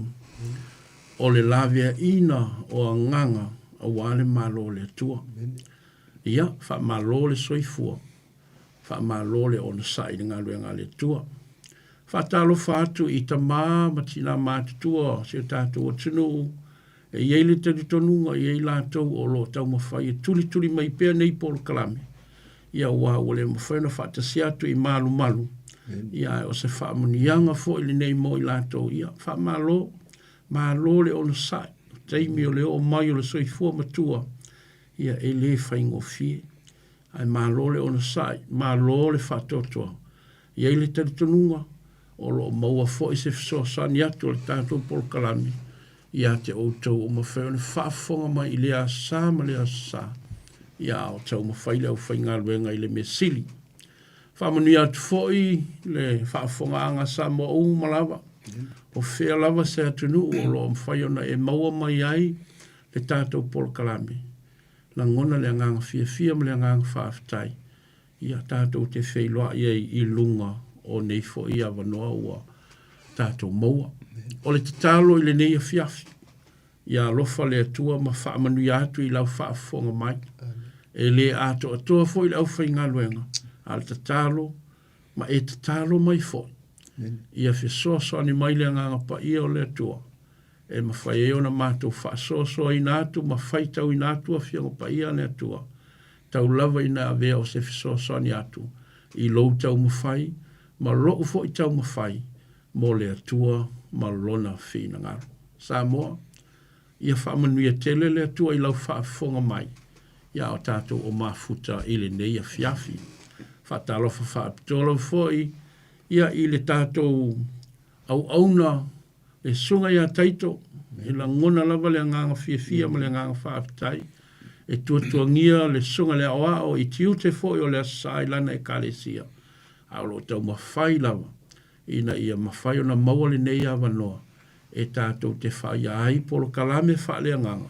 o le lavea ina o a nganga a wale malo le tua. Ia, wha malo le soifua. Wha malo le ona sai ngā luenga le tua. Wha talo whātu i ta mā matina mātutua se tātou o tunu. E iei le tari tonunga i ei lātou o lo tau mawhai. E tuli mai pēr nei polo kalame. Ia wā o le mawhaina whātasi atu i malu malu. Ia o se whaamanianga fo ili nei mo i lātou. Ia whaamalo. Malo le ona sai. Teimi o le o mai o le soifua matua. Ia e le whaingo fie. Ai malo le ona sai. Malo le whātotoa. Ia i le tari tonunga. O lo maua fo i se fisosani atu o le tātou polo kalame. Ia te outou o mawhai o le whaafonga mai i le asa ma le asa. Ia o tau mawhai le au whainga luenga i le mesili. Whamanu atu fo i le whaafonga anga Samoa o malawa. O whea lava se atunu o lo mawhai ona e maua mai ai le tātou polo kalame. Na ngona le anganga fia ma le anganga whaaftai. Ia tātou te whailoa i lunga o nei fo i awanoa ua tātou maua. O le tatalo i le nei a fiafi. Ia lofa le atua ma whaamanu i atu i lau whaafonga mai. E le ato atua fo i lau whainga luenga. A le tatalo, ma e tatalo mai fo. Ia whisoso ani mai le nganga pa ia o le atua. E ma whai e ona mātou whaasoso i nātu, ma whai tau i nātua whiango pa ia le atua. Tau lava i nā vea o se whisoso ani atu. I lou tau ma whai, ma loo fo i tau ma whai. Mo le atua, ma lona whina ngaro. Samoa, ia whaamanui a tele le atua i lau whaafonga mai. Ia o tātou o mafuta i le nei a fiafi. Whaatalofa whaapitola foi, ia i le tātou au auna le sunga ia taito, e la ngona lava le anganga fia ma le anganga whaapitai, e tuatuangia le sunga le awao i tiute foi o le asai lana e kalesia. Aulo tau mawhai lava, ina ia mawhai o na maua le nei awanoa, e tātou te whai ai polo kalame wha le anganga.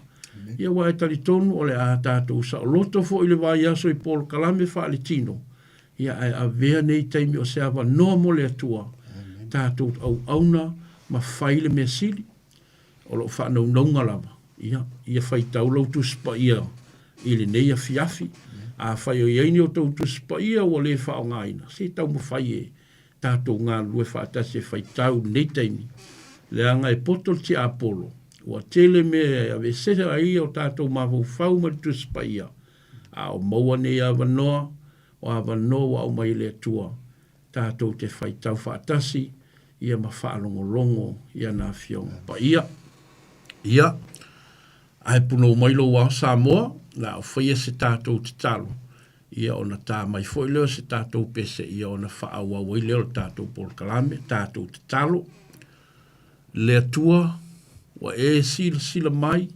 Ia wa e tali tonu o le a tātou sa o loto foi le vai aso i polo kalame wha le tino. Ia ai a vea nei taimi o se awa noa mo le atua. Tātou au auna ma whaile mea sili. O lo whanau naunga lava. Ia whai tau lau tuspa ia. Ile nei a fiafi. A whai o iaini o tau tuspa ia o le whao ngaina. Se tau mo whai e. Tātou ngā lue whaatase whai tau nei taimi. Le anga e potol ti apolo. Ua tele mea a ve sete ai o tātou mawau whau ma tuspa ia. A o maua nei a wanoa. O awa noa o mai le atua, tātou te whai tau whaatasi, ia ma whaalongolongo, ia nā whionga. Pa ia, ai puno mai lo wā Samoa, nā o whaia se tātou te talo. Ia o na tā mai foi leo se tātou pese, ia o na whaaua wai leo tātou polo kalame, tātou te talo. Le atua, wa e sila mai,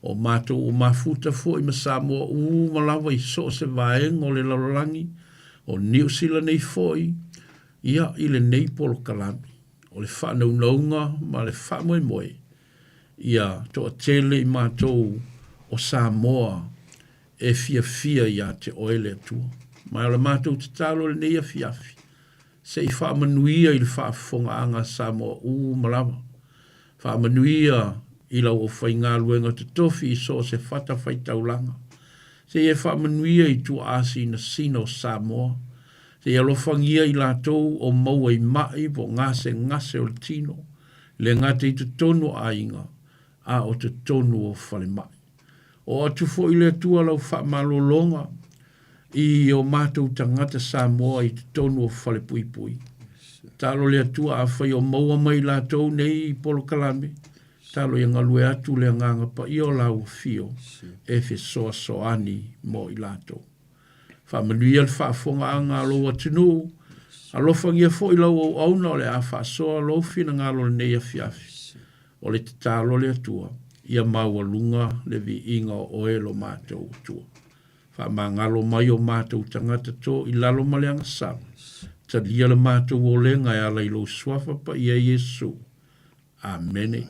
o mātou o mafuta fo i ma Samoa malawa i so se vaeng o le lalolangi, o New Zealand nei fo ia i le nei polo kalami, o le whanau naunga ma le whamoe moe, ia to a tele i mātou o Samoa e fia ia te oele atua. Mai o le mātou te talo le nei a fiafi, se i whaamanuia i le whaafonga anga Samoa malawa, whaamanuia i lau o whai ngā luenga te tofi i so se whata whai taulanga. Se e whaamanuia i tu asi na sino Samoa. Se e alofangia i lātou o maua i mai po ngase o le tino. Le ngate i te tonu a inga, a o te tonu o whale mai. O atu fo i le atua lau whaamalolonga i o mātou tangata Samoa i te tonu o whale pui. Talo le atua a whai o maua mai lātou nei i polo kalame. Talo i ngalue atu le nganga pa i o lau fio e fe soani mo i lato. Whamanuia le whaafonga anga alo atinu, alofangia fo i lau au auna o le a whaasoa alo fina ngalo le nei a fiafi. O le te talo le atua, ia maua lunga le vi inga o e lo mātou atua. Whamangalo mai o mātou tangata to i lalo maleanga sam. Talia le mātou o lenga e ala i lo swafa pa ia Yesu. Amen.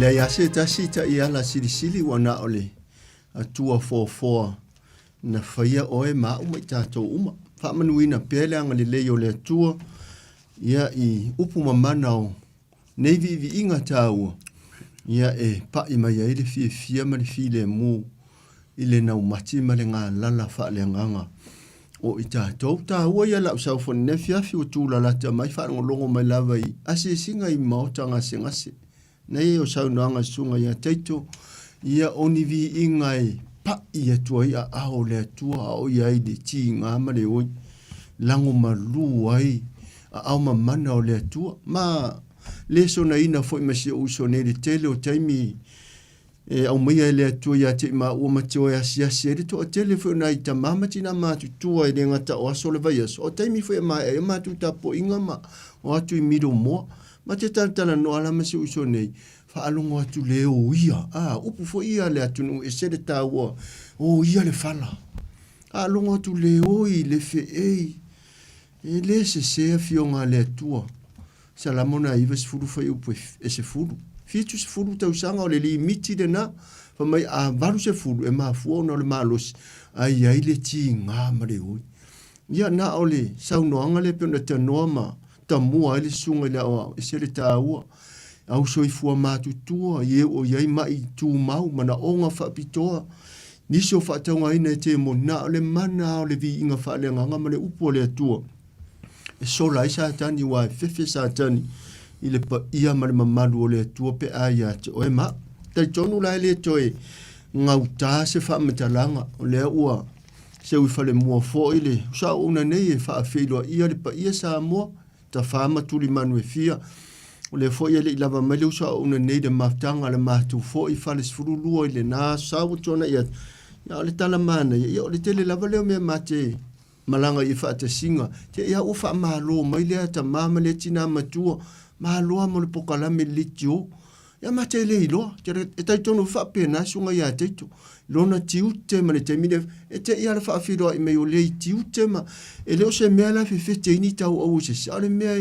le ya se ta sita ia la sili wana ole atua foa na faia oe ma uma tato uma fa manuina pele anga le yo le tua ia i upu mamana o nei vi inga tau ia e pa i mai ele fia ma le file mu ile na umati ma le nga lala fa le nganga o i tato ta ua ia la usau fo ne fia fi tu la la ta mai fa ngolongo mai lava i asi singa i mautanga sengase nei o sau nanga sunga ia taito ia oni vi inga e pa ia tua ia ao le tua o ia i de ti ngā mare oi lango malu ai au mamana o le tua ma le so na ina foi ma se uso ne le tele o taimi e au mai le tua ia te ma o ma tio ia sia se to tele foi na ita mama tina ma tu tua i ngata o so le vai o taimi foi ma e ma tu tapo inga ma o atu i mido mo ma te tantana no ala ma se uso nei fa alongo atu le o ia upu fo ia le atu no e se le taua o ia le fala alongo atu le o i le fe e le se fionga le tua salamona iva se fulu fa upu e se fulu fitu se fulu tau sanga o le limiti de na fa mai a varu se fulu e ma fuo no le malos ai le ti nga ma le o ia na ole sau no anga le pena te noama tamua ele sunga le o e se le taua au soi fua matu tua ye o ye mai tu mau mana onga fa pitoa niso fa taunga ina te mo na le mana o le vi inga fa le nganga ma le upo le tua e so la isa tani wa fefe sa tani ile pa ia ma le mamadu o le tua pe aya te o e ma te tonu la le toe ngau ta se fa metalanga o le ua se ui fa le mua fo ile sa una nei e fa filo ia le pa ia sa mo ta fa ma tuli manu e fia o le fo ia le lava mai le sa una nei de maftanga le matu fo i fa le sfuru lua ile na sa u tona ia ya le tala mana ia le tele lava le me mate malanga i fa te singa te ia u fa malo mai le ta mama le tina matua malo mo le pokala me litio ya mate le ilo e tai tonu fa pena sunga ia teito lona tiute ma le temine e te ia le fa filo i me o le tiute ma e le o se mea la fe te ini tau au se sa le mea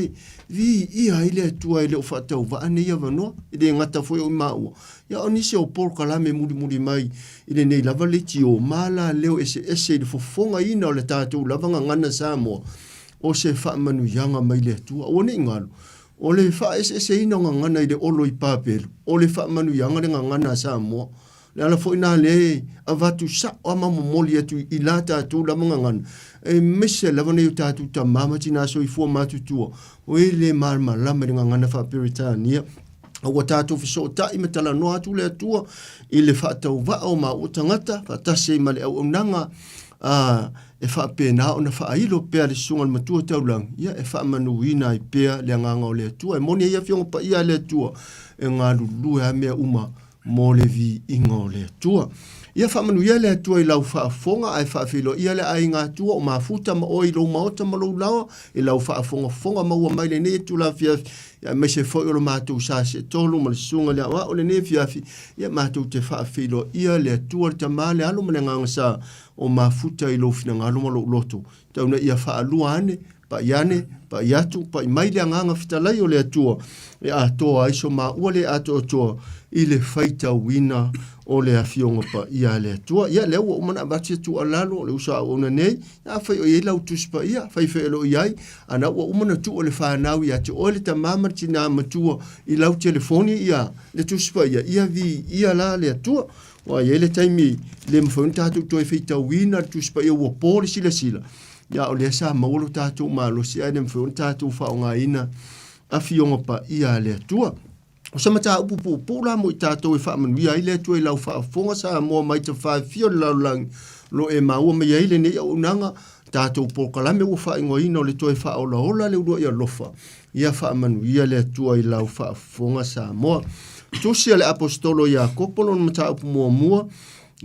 vi ia ile tua ile o fa tau va ane ia vano i le ngata foi o mau ya oni se o por kala me muri mai ile nei lava le tio mala leo ese le fofonga ina o le tatu lava ngana Samoa o se fa manu yanga mai le tua o ne ngalo o le fa ese ina ngana ile olo i papel o le fa manu yanga le ngana Samoa le ala foi na le avatu sa o mama moli atu ilata tu la mangana e mese la vone tatu ta mama tina so i fu matu tu o ile marma la me ngana fa peritania o tatu fiso ta i metala no atu le tua ile fa tau va o ma o tangata fa tase male o nanga e fa pena o na fa ilo pe le sunga matua taulang ia e fa manuina i pe le nganga o le tua e moni ia fionga pa ia le tua e ngalu lu ha me uma mo le vi ingo le tua ia fa manu ia le tua i lau fa fonga ai fa filo ia le ai nga tua o mafuta ma o i lo maota ma lo lawa i lau fa fonga ma ua mai le ne tu la fia ia me se fo lo matu sa se tolu ma le sunga le wa o le ne fia fi ia matu te fa filo ia le tua te male alu ma le nganga sa o mafuta i lo fina ngalu ma lo loto tauna ia fa aluane pa iane pa iatu pa mai le nganga fitalai o le tua e a toa iso ma ua le ato toa i le faita wina o le afionga pa ia le tua ia le ua umana bati tu alalo le usa ona nei a fai o ia lau tuspa ia fai fai lo iai ana ua umana tu o le whanau ia te o le tamama tina matua i lau telefoni ia le tuspa ia vi ia la le tua wa ia le taimi le mfon tatu toi faita wina tuspa ia ua poli sila ya o le sa maulu tatu ma lo si ai mfon tatu fa nga ina afionga pa ia le tua o sa mata upu la mo tatou e fa manuia i le tua i lau fa fonga sa mo mai te fa fio la lang lo e mau me ia le ne o nanga tatou po kala me o fa ngo ino le tua fa o la le do ia lofa ia fa manuia le tua i lau fa fonga sa mo tu sia le apostolo ia kopolo mata upu mo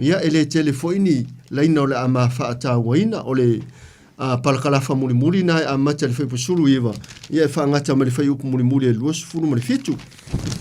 ia ele telefoni laina o le ama fa ta waina o le palakala fa muli na a mata le fai posulu iwa ia fa ngata ma le fai upu muli e luas fulu ma le fitu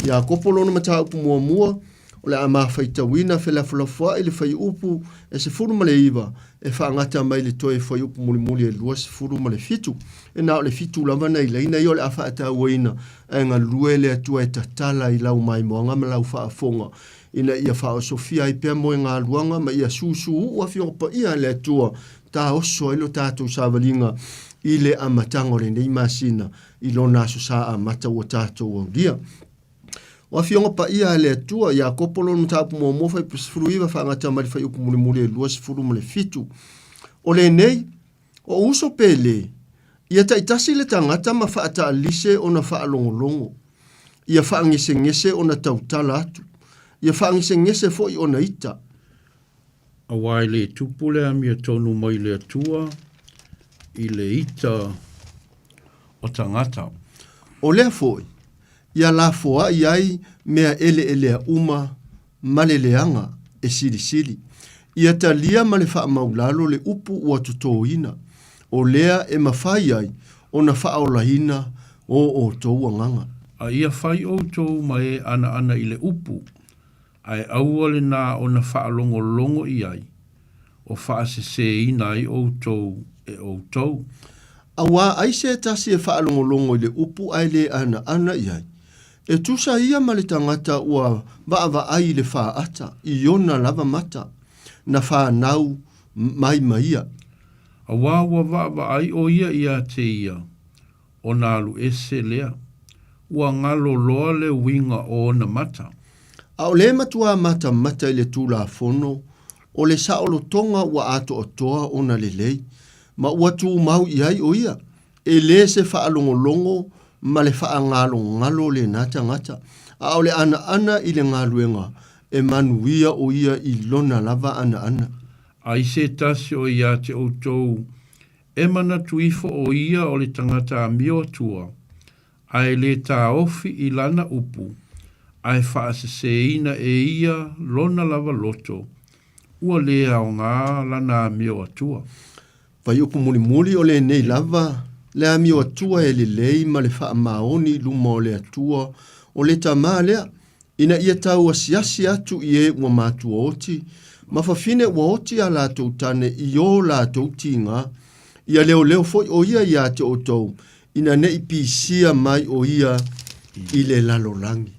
ia kopolo no mata upu mua o le ama faitauina felafulafua i le fai upu e se furu ma le iwa e whaangata mai le toe fai upu mulimuli e lua se furu ma le fitu e na o le fitu lava nei leina i o le a whaata uaina e ngā lue le atua e tatala i lau mai moanga ma lau whaafonga ina ia whao sofia i pia moe ngā luanga ma ia susu ua fionga pa ia le atua ta oso ilo tātou sāwalinga i le amatango le nei masina i lo naso sa amata ua tātou au dia. Wa fionga pa ia le atua ia kopolo no tapu mo mo fai pusfuru iwa whaangata mari fai upu mule mule lua sifuru mule fitu. O le nei, o uso pele, ia ta itasi le tangata ma whaata alise o na wha longo. Ia whaangise ngese o na tautala atu. Ia whaangise ngese fo i o na ita. A wai le tupule a mia tonu mai le atua i le ita o tangata. O lea foi. Ia la foa iai mea ele a uma maleleanga e sili. Ia ta lia male wha maulalo le upu ua tutoina. O lea e mawhai ai o na wha aolahina o toua nganga. A ia whai o tau mai ana i le upu. Ai aua le nā o na wha longo iai. O wha se ina i o tau e o tau. Awa aise tasi e wha longo i le upu ai le ana iai. E tusa ia male tangata ua va ai le wha ata, i ona lava mata, na wha nau mai ia. A wāua va ai o ia te ia, o nā lu ese lea, ua ngalo loa le winga o na mata. A o le matua mata i le tūla fono, o le saolo tonga ua ato o toa o na le lei, ma ua tū mau iai o ia, e le se wha longo, ma le wha ngalo le nata ngata. A o le ana i le ngaluenga e manuia o ia i lona lava ana. Ai se tasi o ia te outou, e mana tuifo o ia o le tangata a mio atua, ai le tā ofi i lana upu, ai wha se ina e ia lona lava loto, ua lea o ngā lana a mio atua. Vai upu muli o le nei lava, le amio atua e le lei ma le wha maoni luma o le atua o le tamā lea. Ina ia tau asiasi atu i e ua mātua oti, ma whawhine ua oti a lātou tane i o lātou tinga. Ia leo foi o ia ia te o tau, ina ne i pisia mai o ia i le lalolangi.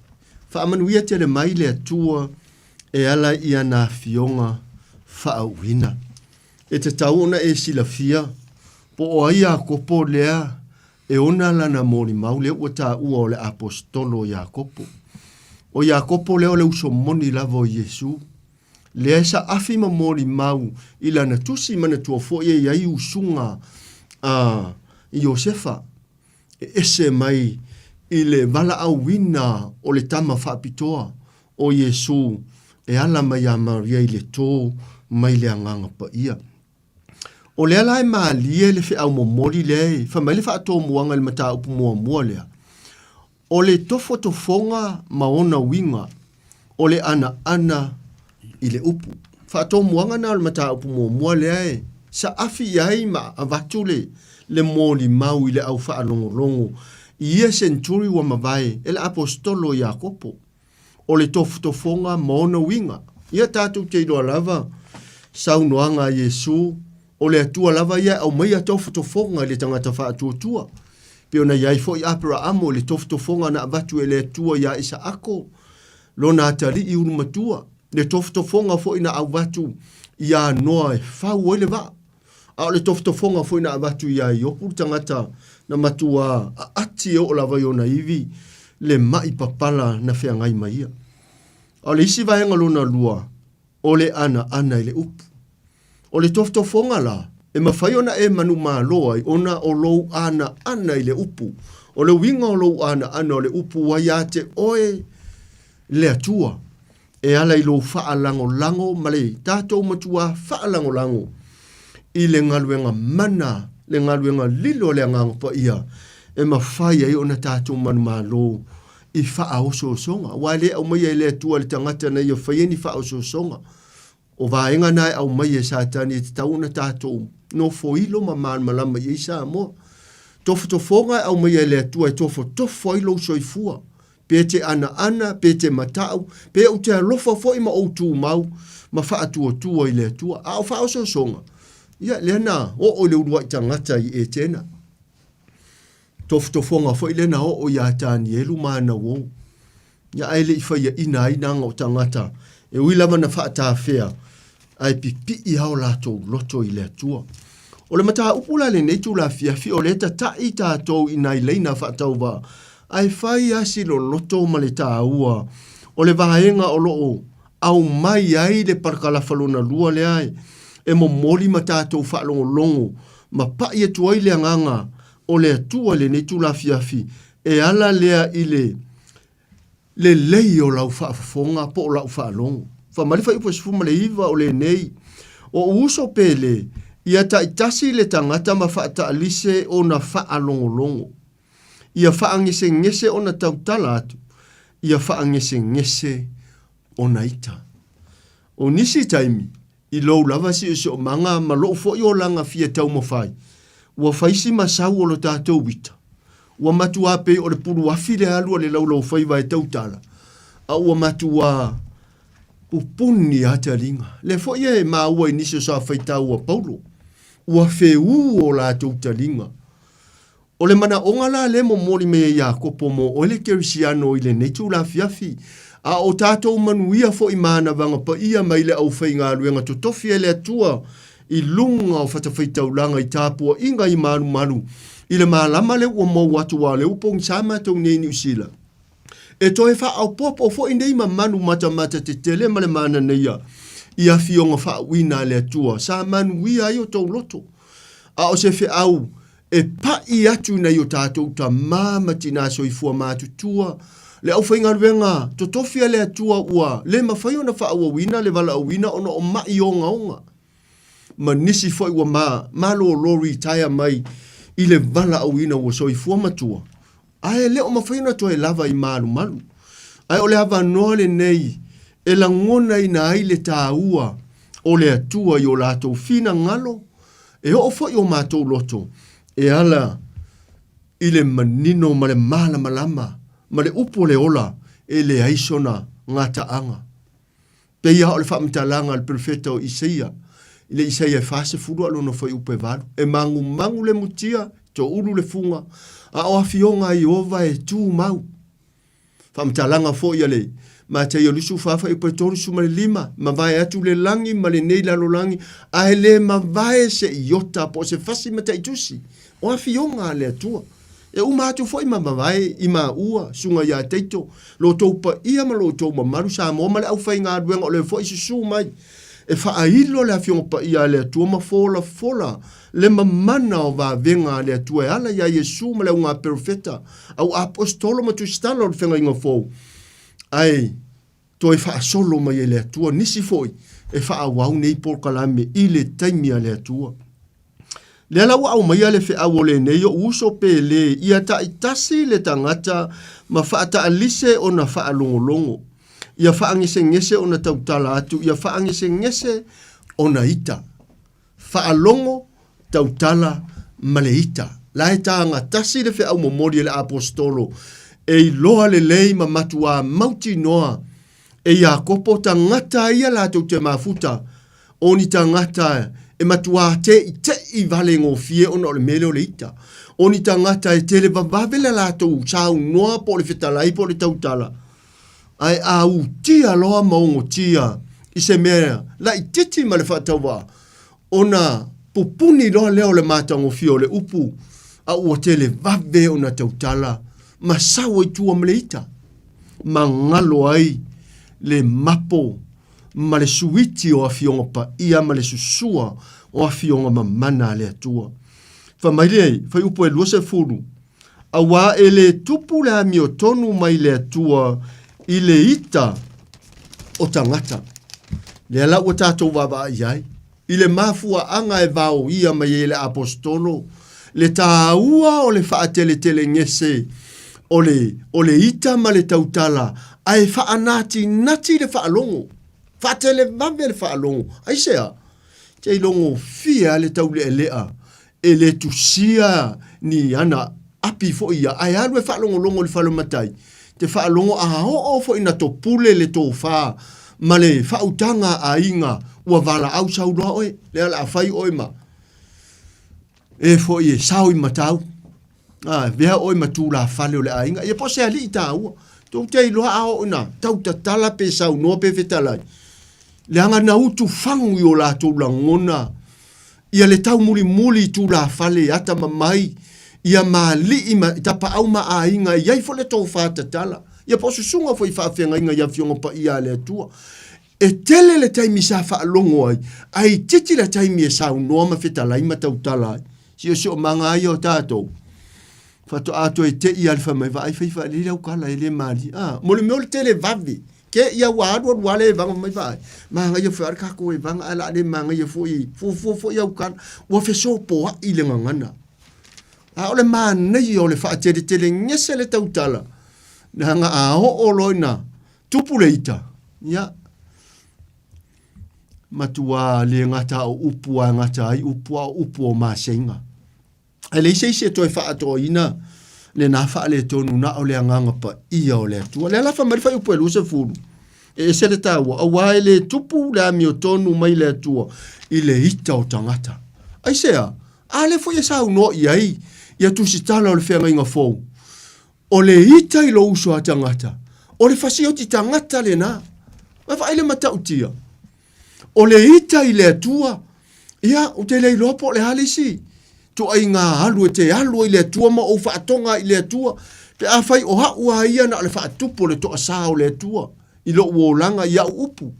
Whaamanuia te le mai le atua e ala ia nā fionga whaauina. E te tauna e silafia, po o ia kopo lea e ona lana mori mau le ua tā ua o le apostolo Iakopo. O Iakopo leo le uso moni lava o Yesu. Lea esa afi ma mori mau i lana tusi mana tua fo e iai usunga i Josefa. E ese mai i le vala au wina o le tama whaapitoa o Yesu e ala mai a Maria i le tō mai le anganga pa ia. O lea lai maa lie le whi au momori lei, wha mai le wha ato muanga le mata upu mua lea. O le tofo tofonga maona winga, o le ana i le upu. Wha ato muanga na le mata upu mua lea e, sa afi iai ma avatu le moli mau i le au wha alongo. Ia senturi wa mawai, e le apostolo Iakopo. O le tofo tofonga maona winga, ia tātou te iloa lava, saunoanga Yesu, o le atua lava ia au mai atofu tofonga le tangata wha atua. Peo na iai fo i apera amo le tofu tofonga na avatu e le atua ia isa ako. Lo na atari i unu matua. Le tofu tofonga fo ina au vatu ia noa e whau o le va. A le tofu tofonga fo ina avatu ia i opu tangata na matua ati o lava i ona iwi le mai papala na whea ngai mai ia. A le isi vaenga lona lua o le ana i le upu. O le tofotofonga la, e mawhai ona e manu maa loa i ona o lou ana i le upu. O le winga o lou ana o le upu wa ia te oe le atua. E ala i lou faa lango ma le tātou matua faa lango. I le ngaluenga mana, le ngaluenga lilo le ngang pa ia. E mawhai ai ona tātou manu maa lou i faa oso songa. Wa le au mai e le atua le tangata na ia whaieni faa oso songa. O vaenga nai au mai e satani e te tauna tātou no foilo ma malama i Samoa. Tofo tofonga au mai e le atua e tofo ilo soifua. pe te ana, pe te matau, pe o te alofa fo i ma o tu mau, ma wha tua i le tua, a o wha o songa. Ia, lena, o le urua i tangata i e tena. Tofonga fo i lena o ia tāni elu mana o. Ia aile i whaia ina o tangata, e uilama na wha tā whea, ai pipi i hao lato loto i le tua. O le mata upula le nei tu la fiafi o le tatai tātou i nai leina whaatau wa, ai whai asi lo loto ma le tā ua, o le vahenga o loo, au mai ai le parkalafalona lua le ai, e mo moli ma tātou whaalongo longo, ma pai e tuai le anganga, o le atua le nei tu la fiafi, e ala lea i le lei o lau whaafonga po o lau whaalongo. Whamarifa ipo sifuma le iwa o le nei, o uso pele, ia taitasi le tangata ma whaata alise o na whaalongolongo. Ia whaangese ngese o na tautala atu. Ia whaangese ngese o na ita. O nisi taimi, i lou lava si o manga ma loo fo i o langa fia tau mawhai. Ua whaisi masau o lo tātou wita. Ua matua pe o le puru afi le alu o le lau lau whaiva e tautala. A ua matua upuni ata ringa. Le fo ia e maua i nisi o sa whaitau a Paulo. Ua wheu o la tautalinga. O le mana ongala le mo mori me ia kopo mo o le kerisiano i le netu la fiafi. A o tātou manuia fo i mana vanga pa ia mai le au whainga aluenga to tofi e le atua i lunga o whatawhaitaulanga i tāpua inga i manu. I le maalama le ua mau atua le upong sama tau nei ni usila. E toi wha au popo fo i nei ma manu mata te tele ma le mana neia. Ia fionga wha wina le atua. Sa manu ia i o tau loto. A o se fe au e pa i atu nei o tātou ta mamati nā soifua mātutua. Le au whainga ruenga, to tofia le atua ua, le mawhai ona wha aua wina, le wala au wina, ona o mai o ngaonga. Ma nisi fwoi ua malo lori taia mai, i le wala au wina ua soifua matua. Ae le o mawhai ona toa e lava i malu. Ae o le hava noa le nei, e la ngona ina ai le tā ua, o le atua i o lātou fina ngalo, e o fwoi o mātou loto, e ala, i le manino ma le malama, ma le upo le ola e le aisona ngā taanga. Peia o le whaamitalanga le profeta o Isaia. I le Isaia e whase furu alo no whai upe varu. E mangu le mutia, to uru le funga. A o awhionga i ova e tū mau. Whaamitalanga fo ia le. Ma te i o lisu whawha i pretoru suma le lima. Ma vai atu le langi, ma le nei lalo langi. A le ma vai se iota po se fasi ma te itusi. O awhionga le atua. E umatu foi mamavai i ma ua sunga ia teito lo topa ia ma lo toma maru Samoa ma le au whainga aduenga o le foi susu mai e whaahilo le awhionga pa ia le atua ma fola le mamana o va venga le atua e ala ia Yesu ma le unga perfeta au apostolo ma tu stalo le whenga inga fou ai to e whaasolo ma ia le atua nisi foi e whaawau nei por kalame i le taimia le atua. Le ala wa au mai ale fe awole ne yo uso pe le ia ta itasi le tangata ma faata alise ona fa alongolongo. Ia fa angise ngese ona tautala atu, ia fa angise ngese ona ita. Fa alongo tautala maleita. La ita tasi le fe au momori le apostolo. E loa le lei ma matua mauti noa. E ia kopo tangata ia la te mafuta. Oni tangata e matua te i vale ngō fie ona o le mele o le ita. Oni tangata e tele vavavele lātou chau noa po le whetalai po le tautala. Ai au tia loa maungo tia i se mea la i titi ma le whatawa. Ona pupuni loa leo le mātango fie o le upu a ua tele vave ona tautala. Ma sawa i tua ma le ita. Ma ngalo ai le mapo ma le suiti o awhionga pa ia ma le susua o awhionga ma mana le atua. Wha mai lei, whai upo e lua se furu. A wā e le tupu le ami o tonu mai le atua i le ita o tangata. Le ala ua tātou wawa iai. I le mafua anga e vau ia mai e le apostolo. Le tāua o le whaatele tele ngese o le ita ma le tautala. Ai whaanati nati le whaalongo. Fatele vave le whaalongo. Ai sea, te ilongo fia le tau le lea, e le tusia ni ana api fo ia. Ai alu e whaalongo longo le whalomatai. te whaalongo a ho fo ina to pule le tō wha, ma le whautanga a inga, ua wala au sauroa oe, le ala a whai oe ma. E fo i e sao i matau, vea oe matu la whale o le a inga, e po se ali i tā ua, tō te iloa a o ina, tau ta tala pe sau, noa pe whetalai. Le anga na utu whangu i o la tō la ngona, ia le tau muli tū la whale ata mamai, ia mali i tapa au ma a inga, iai fo le tō whātatala. Ia po susunga fo i whaafenga inga ia fionga pa ia le atua. E tele le taimi sa whaalongo ai titi le taimi e sau noa ma whetalai ma tau talai. Si o manga ai o tātou. Whato ato e te i alfa mai wa ai whaifa le lau kala e le mali. Mole meo le tele vavi. Ke ia waadua wale e vanga mai vai. Manga ia whaar kako e vanga ala le manga ia fo i au kala. Ua wheso poa i le ngangana. Ole mana i ole whaatere tele ngese le tau tala. Nanga a ho loina tupu le ita. Ia. Matua le ngata o upua ngata ai upua o masenga. Ele se toi fa ato ina le na fa le tonu na o le nganga pa ia o le tu. Le la fa mai fa upu lu se fulu. E se le tawa a wai le tupu le mi o tonu mai le tu i le ita o tangata. Ai sea a le fo ia sa no iai ia tu si tala o le fenga inga fo. O le ita i lo uso a tangata. O le fasi o ti tangata le na. Ma fa ile mata utia. O le ita i le tua, ia, o te lei lopo le halisi. To ai ngā halu e te halu i le tua ma o whaatonga i le tua. Pe a whai o haua ia na le whaatupo le toa saa o le tua. I lo uolanga ia upu.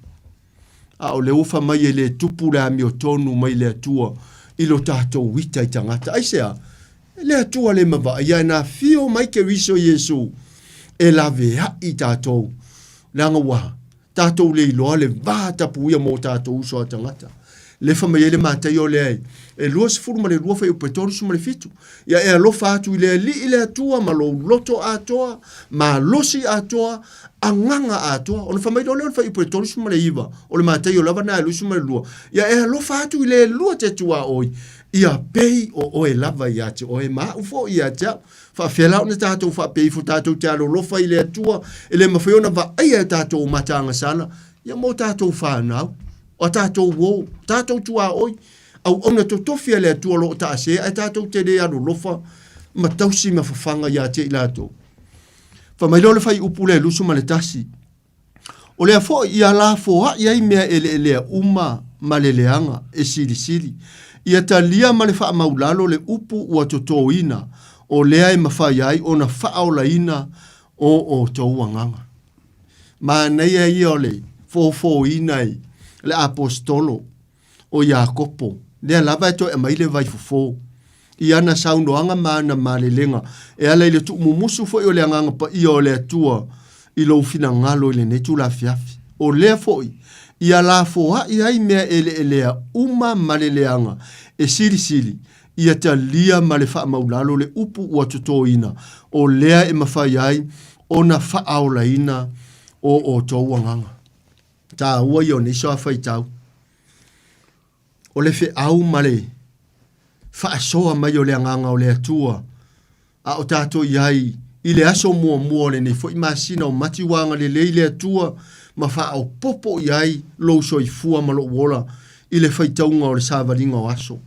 A o le ufa mai e le tupu le ami o tonu mai le tua. I lo tātou wita i tangata. Ai sea, le tua le mawa ia na fio mai ke riso Yesu. E la vea i tātou. Langa waha. Tātou le iloa le vāta puia mō tātou uso a tangata. Le whamai le mātai o le ai. E lua se furu ma le lua whai upetori su ma le fitu. Ia e alofa atu i le li i le atua, ma lo loto atoa, ma losi atoa, a nganga atoa. O le whamai le whai upetori su ma le iwa. O le mātai o lava na e lusu ma le lua. Ia e alofa atu i le lua te tua oi. Ia pei o oe lava i ate oe maa ufo i ate. Whawhela o na tātou whapei fu tātou te alo lofa i le atua. E le mawhaiona wa aia e tātou matanga sana. Ia mō tātou whanau. O tātou wō. Tātou tua oi. Au ona to tofia le atua lo ta se. Ai tātou te le alo lofa. Ma tausi ma whawhanga i ate i lātou. Whamailo le whai upu le lusu ma le tasi. O lea fo i ala fo ha i ai mea ele lea uma ma le leanga e siri siri. Ia talia ma le wha maulalo le upu ua toto ina. O lea e mawhai ai o na whaola ina o taua nganga. Ma nei e i o le fō inai le apostolo o Iakopo. Lea lava e to e maile vai fufo. I ana saunoanga maana ma le lenga. E ala i le tu mumusu fo i o le anganga pa i o le atua i lo fina ngalo i le netu la fiafi. O lea foi. Ia la foa i ai mea elea uma maleleanga e siri siri. Ia ta lia male wha maulalo le upu ua toto ina. O lea e mawhai ai o na wha aola ina o toua nganga. Tā ua i o niso a whai tau. O le whi au male wha asoa mai o le nganga o le atua. A o tātou iai i le aso mua le ne fo i masina o matiwanga le le atua. Ma wha au popo iai lo so i fua ma lo wola i le whaitaunga o le sāwaringa o aso.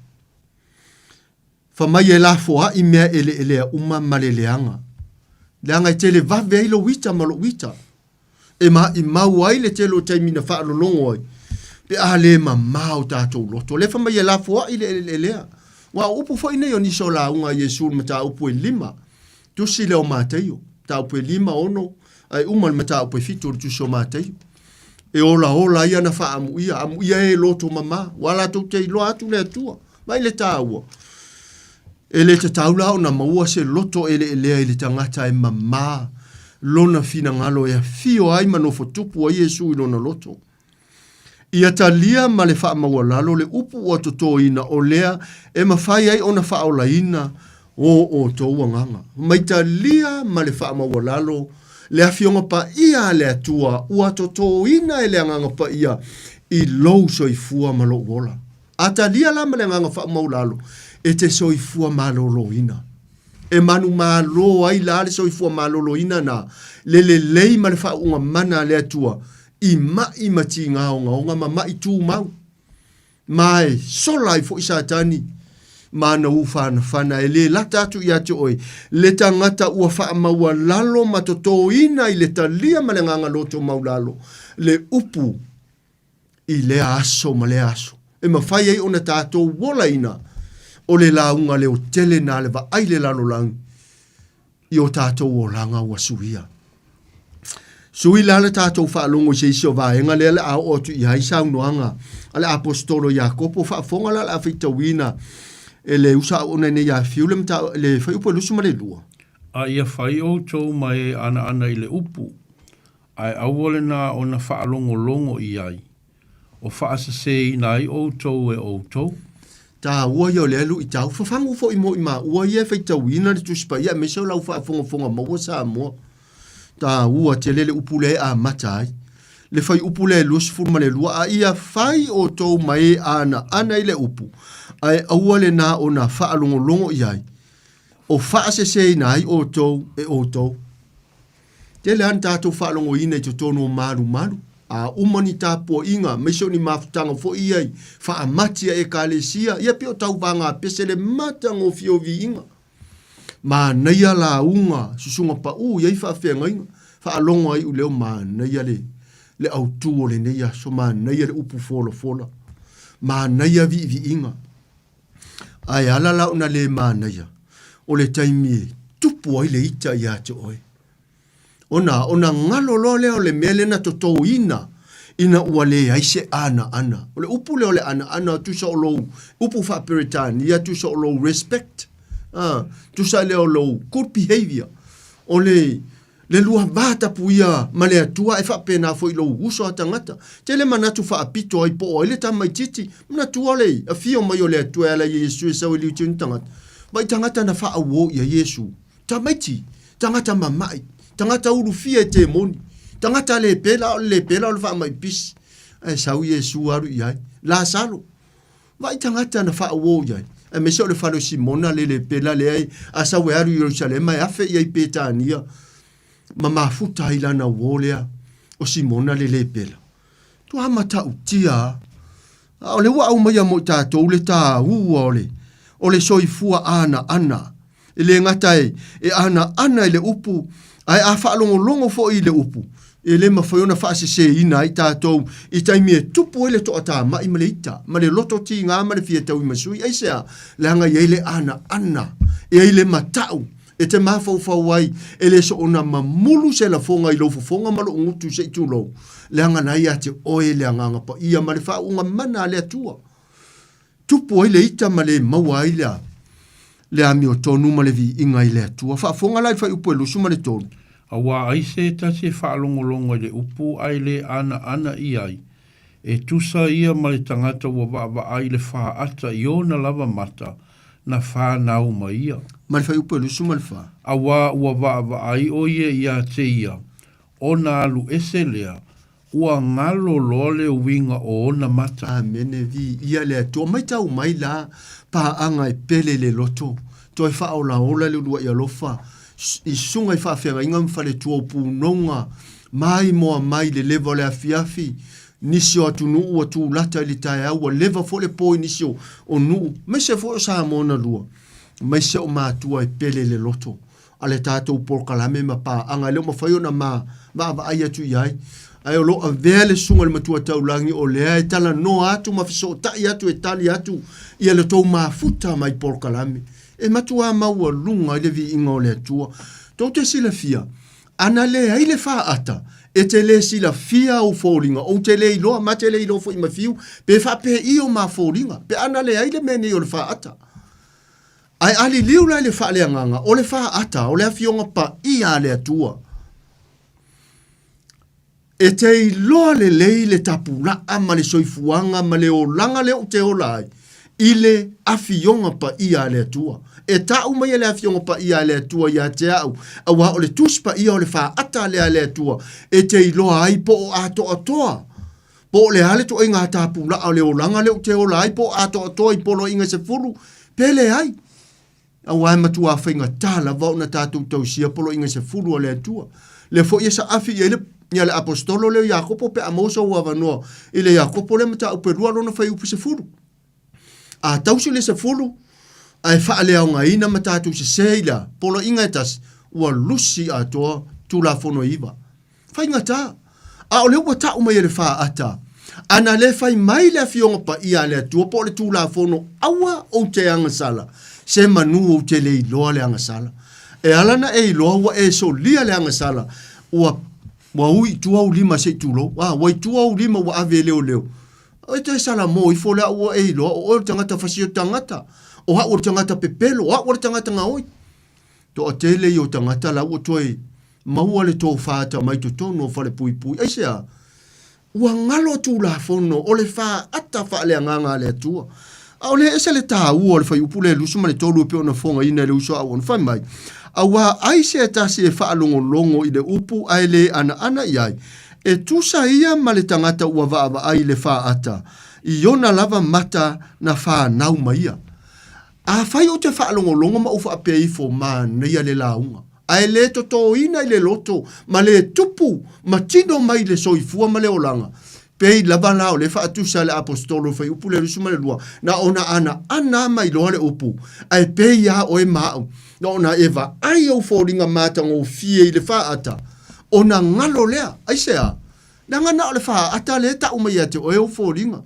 Wha mai e la foa i mea ele uma ma le leanga. Leanga i te le vave ai lo wita ma lo wita. E ma i mau ai le te lo taimina wha alolongo ai. Pe a le ma mau tātou loto. Le wha mai e la foa i le lea. Wa upu fo ine o niso la unga Yesu ma tā upu e 5. Tusi leo māteio. Tā upu e 5 ono. Ai umal mata o pe fitur tu so matai e ola ia na fa amu ia e loto mama wala to te lo atu le tua mai le taua e le taula ona maua se loto ele le tangata e mama lona fina ngalo e fio ai mano fotupu o Yesu lona loto ia talia ma le fa mawalalo le upu o toto ina o lea e mafai ai ona fa ola ina o to nganga mai talia ma le fa mawalalo le afionga pa ia le atua ua toto ina e le anganga pa ia i lou soifua ma lo wola. Ata lia lama le anganga wha maulalo e te soifua ma lo ina. e manu malo ai la le soifua malolo ina na le lei ma le whaunga mana le atua i mati ngā onga ma i tū mau mai solai fo isa tani mana ufana fana e le lata atu i atu oi le tangata ua wha maua lalo matoto ina i le talia ma le nganga loto mau lalo le upu i le aso ma le aso e mawhai ei ona tātou wola ina o le launga le o tele na le va ai le lalo lang i o tātou o langa ua suia sui lala tātou whaalongo se iso vaenga le ala au otu i haisa unoanga ale apostolo Jakopo whaafonga la a whita wina e le usa ona ne ya fiule mta le whai upo lusu ma le lua A ia whai o tau mai ana i le upu. Ai awole na o na whaalongo longo i ai. O whaasase i nai o tau e o tau. Ta ua ia le alu i tau whafangu fo i mo i ma ua ia whita wina le tuspa ia me sau lau whaafonga maua sa mua. Ta ua te lele upule a matai. Le whai upule lusu furma le lua a ia whai o tau mai ana i le upu. Ai awale na o na whaalongo longo i ai. O whaasese nai o tau e o tau. Te le an tātou whaalongo ina i to tono maru. A umani tāpua inga, meso ni mafutanga fo i ai. Whaamatia e kālesia, ia pio tau vanga pese le matango fiovi inga. Ma neia la unga, susunga pa iai whaafenga inga. Whaalongo ai u leo ma neia le autu o le neia, so ma neia le upu fola. Ma neia vi inga. Ai ala lau na le ma neia. O le taimi tupu ai le ita i ate oi. Ona ngalo lo leo le mele na toto ina ua le aise ana. O le upu leo le ana tu sa lo upu fa peritani, ia tu sa lo respect. Tu sa leo lo good behavior. O le lua vata puia ma le atua e fa pena fo i lo uso atangata. Te le manatu fa apito ai po le tamai titi. Mna le a fio mai o le atua la Yesu e sa i liu tangata. Vai tangata na wha awo ia Yesu. Tamaiti, tangata mamai, tangata uru fia te moni, tangata le pela o le wha mai pis. E sau Yesu aru iai, la salo. Vai tangata na wha awo iai. E me le whalo Simona le pela le ai, a sau e aru Jerusalem, ai afe iai petania. Ma mafuta ilana wolea, o Simona le pela. Tu hamata utia. O le wa au mai mo tātou le tā ua o le soifua ana. E le ngatai e ana i le upu. Ai a whaalongo fo i le upu. E le mawhaiona whaasese ina i tātou. I taimi e tupu e le toata ma i maleita. Ma le loto ti ngā ma le fia tau i masui. Ai sea, le hanga i le ana. E ai le matau. E te mawhau ai. E le so ona mamulu se la fonga i lo fonga malo ngutu se i tulo. Le hanga nai a te oe le hanga pa. Ia ma le whaunga mana le atua. Tupu ai le ita ma le maua ai le ami o tonu ma le vi inga i le atua. Whaafonga lai whai upu e lusu ma le tonu. Awa aise tase whaalongolongo i le upu ai le ana i ai. E tusa ia ma le tangata ua wa ai le whaata i ona lava mata na whanau ma ia. Ma le whai upu e lusu ma le wha. Awa ua wa ai o ia te ia. Ona alu ese lea. Ua ngalo lole winga o ona mata. Amene vi ia le atua. Mai tau mai la pa anga e pele le loto. Toi wha o la ola le ua i alofa. I sunga i whaafenga inga mwhale tua upu nonga. Mai moa mai le lewa le afiafi. Nisio atu nuu ua tu lata ili tae au. Ua lewa fo le poi nisio o nuu. Mai se fo o saa mona lua. Mai se o mātua e pele le loto. Ale tātou porkalame ma pa anga leo mawhaiona ma ai atu iai. Ai o loa vele sunga le matua taulangi o lea e tala no atu mafiso tai atu e tali atu ia le tau mafuta mai porkalame. E matua maua lunga i le vi inga o le atua. Tau te sila fia. Ana lea i le wha ata. E te le sila fia o fōringa. O te le iloa, ma te le iloa fo i mafiu. Pe wha pe i o ma fōringa. Pe ana lea i le mene o le wha ata. Ai ali liu la le wha le anganga. O le wha ata. O le afionga pa i a le atua. E te iloa le lei le tapula ama le soifuanga ma le o langa le o te o lai. I le afionga pa i a le atua. E tau mai le afionga pa i a le atua i a te au. Awa o le tuspa i o le wha ata le a le atua. E te iloa ai po o ato atoa. Po le ale to inga tapula o le o langa le o te o lai po ato atoa i polo inga se furu. Pele ai. Awai matua whainga tala vau na tātou tau sia polo inga se furu o le atua. Le fo ia sa afi ia le apostolo le Iakopo pe amosa ua wanoa. I le Iakopo le mata upe rua lona whai upu se furu. A tausi le se furu. Ai wha lea o ngaina ma tātou se seila. Polo inga etas ua lusi a toa tula fono iwa. Whainga tā. A o le ua ta umai le wha ata. Ana le whai mai le fionga pa ia le atua po le tula fono awa o te anga sala. Se manu o te le iloa le anga sala. E alana e iloa ua e so lia le anga sala. Ua ui tua u lima se tulo. Ua tua u lima ua ave leo leo. O te sala mo i fo lea ua e iloa. O le tangata fasio tangata. O ha o le tangata pepelo. O ha o le tangata ngaoi. To a tele i o tangata la ua toi. Maua le tō whāta mai to tono whale pui pui. Eisea. Ua ngalo tu la fono. O le wha ata wha le nganga le atua. A ole ese le tā ua le whai upule lusu ma le tolu pe ona fonga ina le uso a on whai mai. A wa aise e tasi e wha longo longo i le upu ai le ana iai. E tusa ia ma le tangata ua vaava ai le wha ata. I ona lava mata na wha nau maia. A whai o te wha longo longo ma ufa ape ifo ma neia le launga. Ai le to ina i le loto ma le tupu ma tino mai le soifua ma le olanga. Pei lava lao le wha atusa le apostolo whai upu le rusuma le lua. Na ona ana mai loa le upu. Ai pei ia o e mau. Na ona eva ai au fōringa mātanga o fie i le wha ata. Ona ngalo lea. Ai sea. Na ngana o le wha ata le ta umai ate o e au fōringa.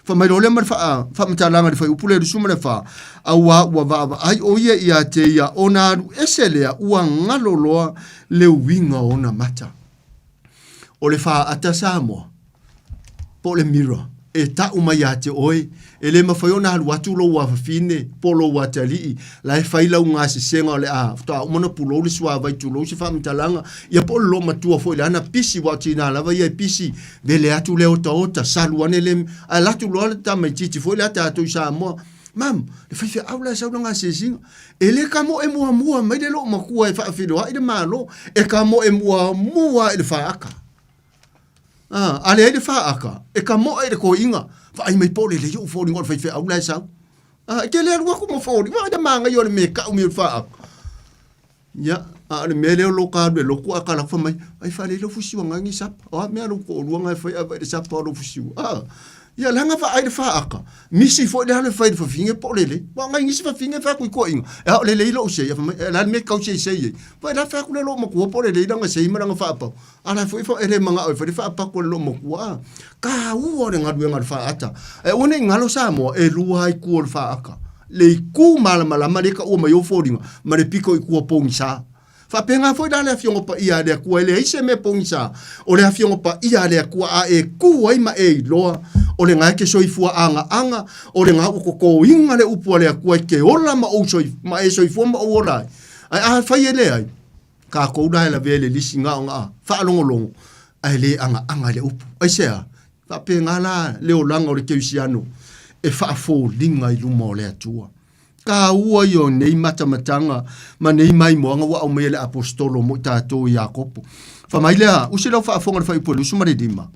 Wha mai lo le mar wha matalanga le whai upu le rusuma le wha. Awa ua vaava ai o ia ia te ia. Ona aru ese lea ua ngalo loa le winga ona mata. O le wha ata Samoa. Po le mira e ta umai ate oi e le mawhaiona halu atu lo wa fine polo wa tali la e whaila unga se senga le a ta umana pulo le swa vai tu lo se fa mtalanga ia po lo matua fo le ana pisi wa tina la vai pisi vele atu le ota saluane le ala tu lo ta mai titi fo le ata tu sa mo mam le fa aula sa unga se singa e le kamo e mua mai le lo makua e fa filo ai de malo e kamo e mua e le fa aka ale ai de fa aka e ka mo ai de ko inga fa ai mai pole le yo fo ngol fa au lai sa ke le wa ko mo fo wa de manga yo le me ka mi fa ya ale me le lo ka de lo ko aka la fa mai ai fa le lo fusi wa ngi sap o me lo ko lo nga fa ai de sap lo fusi ya langa fa ai de fa aka misi fo de hale fa de fa finge pole le wa ngi si fa finge fa ko inga le le lo se ya fa la me ka se ye fa la fa ko le lo mo ko pole le nga se ma nga fa pa ala fo ele manga o fa pa ko lo mo kwa ka u o nga du fa ata e one ngalo sa mo e lu ai ku fa aka le ku mala ma le ka o ma yo fodinga ma le piko i ku po ngisa fa penga foi dale afiongo pa ia le ku ele ise me po ngisa o le afiongo pa ia le ku a e ku ai ma e loa o le nga ke soifua anga o le nga ko inga le upu le ku ke ola ma o soif ma e soifua ma o ora ai fa ele ai ka ko dai la vele lisinga nga fa longo ai le anga le upu ai sea fa penga la le o langa o le keusiano e fa fo linga i lumo le atua ka ua yo nei matamatanga ma nei mai moanga wa o mele apostolo mo tato Iakopo fa mai lea usila fa fonga fa ipo lusu mare dima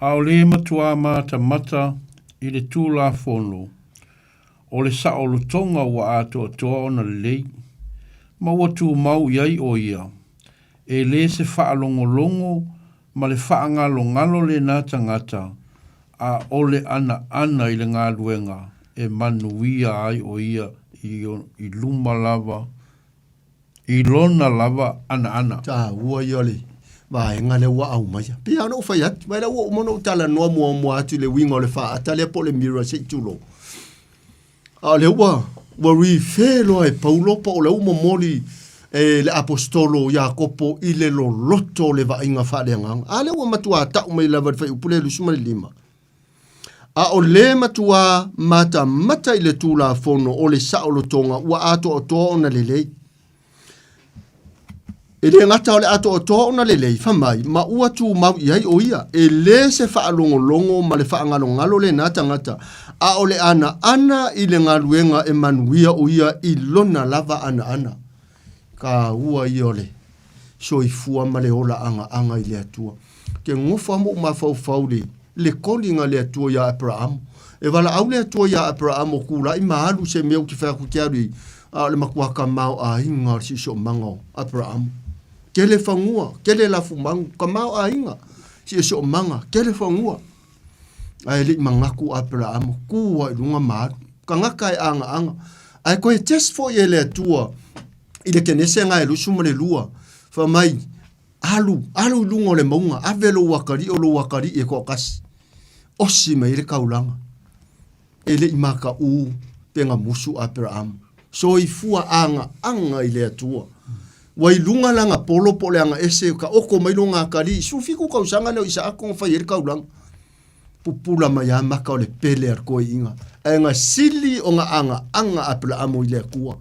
a o le matua mata i le tūla fono o le sa o lutonga wa ato toa ona lei ma ua tū mau iai o ia e le se whaalongolongo ma le whaangalo le nā tangata a ole ana i le ngā luenga e manuia ai o ia i luma lava i lona lava ana ta ua iole vai ngale wa au mai pia no fa yat vai la o mono tala no mo atu le wingo le fa atale po le mira se tulo ale wa ri felo e paulo po le mo moli le apostolo Iakopo i le loto le va inga fa le ngang ale wa matua ta mai la va fa upule lu suma lima a o le matua mata i le tula fono o le sa o lo tonga wa ato o to ona le lei e le ngata o le ato o to ona le lei fa mai ma ua tu mau iai o ia e le se fa longo ma le fa ngalo le nata ngata a o le ana i le ngaluenga e manuia o ia i lona lava ana ka ua i ole soifua ma le ola anga i le atua ke ngofa mo ma fau le kolinga le atua ya Abraham e wala au le atua ya Abraham o kula i maalu se meu ki whaku te arui a le makua ka mau a inga si so mango Abraham ke le fangua ke le lafu mangu ka mau a inga si so manga ke le fangua ai li mangaku Abraham ku wa lunga ma ka ngakai anga ai ko just for ye le tua i le kenese nga e lusu mo le lua fa mai alu lungo le maunga avelo wakari o lo wakari e ko kas osi mai le kaulanga ele imaka u penga musu Abraham so i fua anga i le atua wai lunga langa polo anga ese ka oko mai lunga kari su fiku ka usanga le isa ako fa yer kaulanga pupula mai maka o le pele ar ko inga nga sili o nga anga Abraham i le kua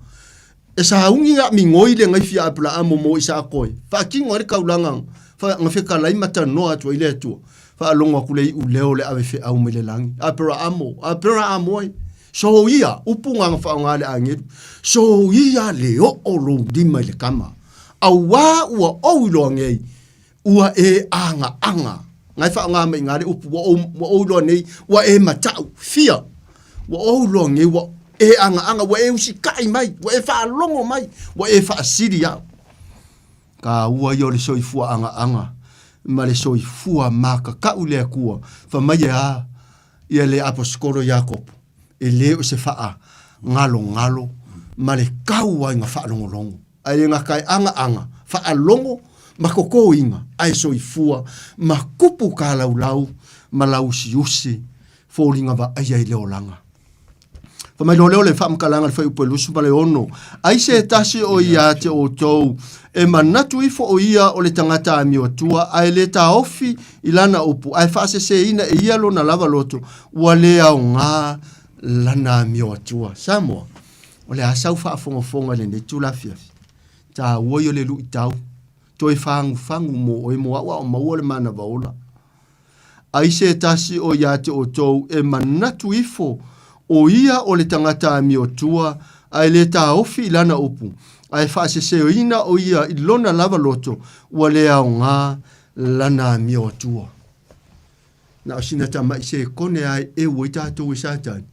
e sa haungi nga mingoi le ngai fia Abraham mo isa ako fa kingo le kaulanga fa nga fe kala i mata no atu i le atua fa alonga kule u leo le ave fe au mele langi Abraham oi so ia upunga nga fa ngale angiru so ia le o lo di mai le kama awa ua o lo ngei ua e anga ngai fa nga mai ngale upu o lo nei ua e matau fia ua o lo ngei ua e anga ua e usikai mai ua e fa longo mai ua e fa siria ka ua yo le soifua anga ma le soifua maka ka ule kua fa mai ia le aposkolo Jakob e le o se faa ngalo ma le kaua inga faa longo ai nga kai anga faa longo ma koko inga ai soifua ma kupu ka lau ma lau siusi fōringa va ai le olanga fa mai leo le fa mkalanga le fa upo lusu pale ono ai se tasi o ia te o tou e manatu ifo o ia o le tangata ami o tua ai le ta ofi ilana upu ai fa se ina e ia lo na lava loto wale au nga lana ami o tua Samoa o le asau fa fonga le ne tula fiafi ta woyo le lu itau toi fangu mo o mo wa o mo le mana vaola ai se tasi o ia te o tou e manatu ifo o ia o le tangata mi o tua ai le ta ofi lana upu ai fa se ina o ia i lona lava loto ua le au nga lana mi o tua na sina tama se kone ai e wita to wisatan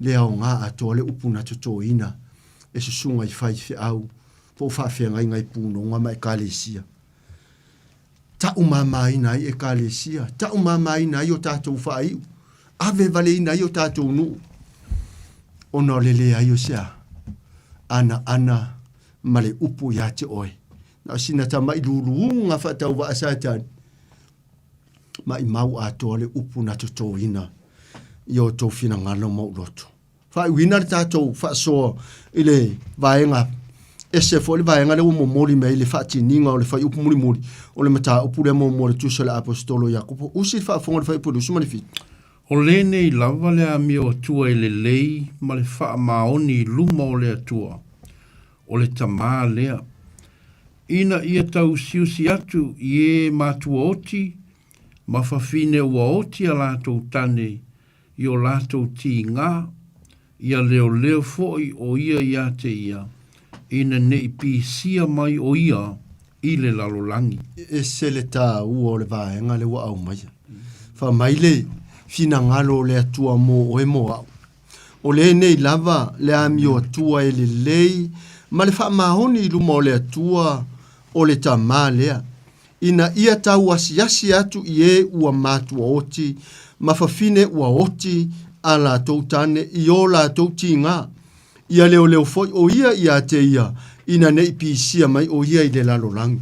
le au nga ato le upu na to ina e se sunga i fai fe au po fa fe ngai puno nga mai kalesia ta umama ina e kalesia ta umama ina yo tato fai ave vale ina yo tato nu ono lele ayo sia ana male upu ya te oi na sina tama i lulu nga fa tau wa satan mai mau ato le upu na to ina yo to fina ngalo mo loto fa wina tato fa so ile vaenga ese fo le vaenga le mo mori me le fa tininga o le fa upu muri o le mata upu le mo mori tu sala apostolo Jakob usi fa fonga fa upu su magnifique o lene i lava le ami o tua i le lei ma le wha maoni luma o le atua o le tamā lea. Ina ia tau siusi atu i e mātua oti ma whawhine ua oti a lātou tane i o lātou ti ngā ia leo foi o ia te ia ina ne i pisia mai o ia i le lalolangi. E se le tā ua o le vaenga le wa au mai. Fa mai le fina ngalo le atua mo o e mo au. O le nei lava le ami o atua e le lei, ma le wha mahoni luma o le atua o le tamā lea. Ina ia tau asiasi atu i e ua mātua oti, ma whawhine ua oti a la tautane i o la tauti ngā. Ia leo foi o ia te ia, ina nei pisia mai o ia i le lalolangi.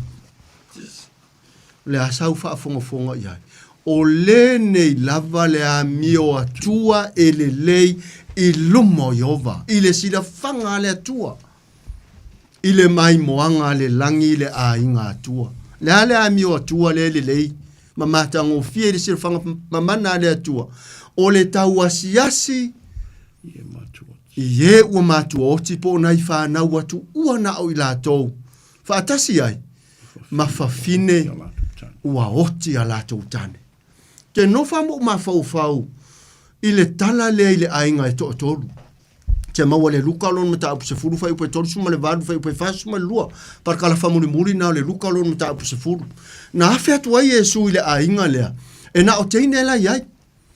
Le asau wha fonga ia. O le nei lava le a mio atua e le lei i lumo Iova. I le sila whanga le atua. I le mai moanga le langi le a inga atua. Le ale a mio atua le lei. Ma matango fie le sila whanga mamana le atua. O le tau asiasi. Ie ua matua oti po nai whanau atu ua na o i la tau. Whaatasi ai. Ma whawhine ua oti a la tau tane. Ke no famu ma fau i le tala le i le ainga e toru. Te maua le luka lon mata apu se furu fai upe toru suma le vadu fai upe fasu ma lua. Parka la famuri muri na le luka lon mata apu se furu. Na afe atu ai e su i le ainga lea. E na o teine la iai.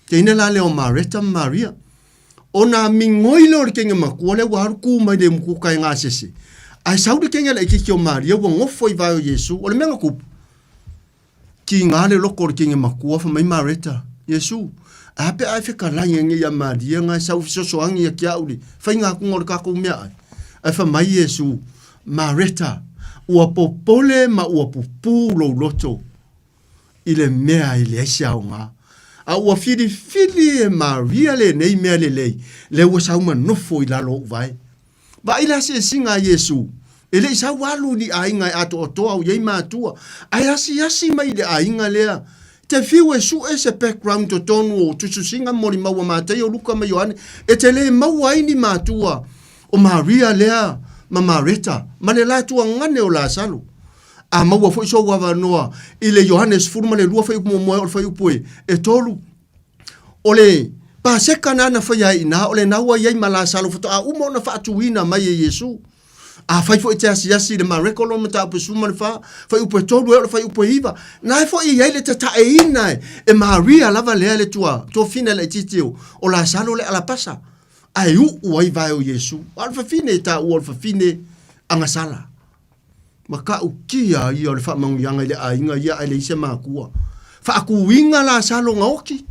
Teine la le o Mareta Maria. ona mingoile o le kenga makua le waru ku mai le muku kai ngā sese. Ai sau le kenga le iki o Maria wa ngofo i vai o Yesu, o le menga kupu. Ki ngā le loko le kenga makua fa mai Mareta, Yesu, ape ai whika langi ngi a Maria ngā sau fisoso angi a kia uli, whai ngā kunga o le kako mea ai. Ai fa mai Yesu, Mareta, ua popole ma ua pupu lo loto, i le mea i le asia o ngā. A ua fili e Maria le nei mea le ua sauma nofo i lalo vai. Ba ila se singa Yesu, ele isa walu ni ainga ato otoa o yei mātua, ai asi mai le ainga lea, te fiu e su e se background to tonu o tusu singa mori maua mātai o luka mai Ioane, e te le maua ini mātua o Maria lea, ma Mareta, ma le lātua ngane o la salo. A maua foi so wa noa ile Johannes furma le lua foi mo o foi poi e tolu ole pa sekana na foi ai na ole na wa yai mala salo foto a umo na fa tuina mai Yesu a fai foi te asi de marekolo mata po suma fa foi po tolu ole foi po iva na foi yai le tata e ina e Maria lava le tua to fina le titio o la salo le ala pasa ai u vai vai o Yesu alfa fine ta u alfa fine anga sala maka ukia ia le fa mangianga le ainga ia ele se makua fa akuinga la salo ngaoki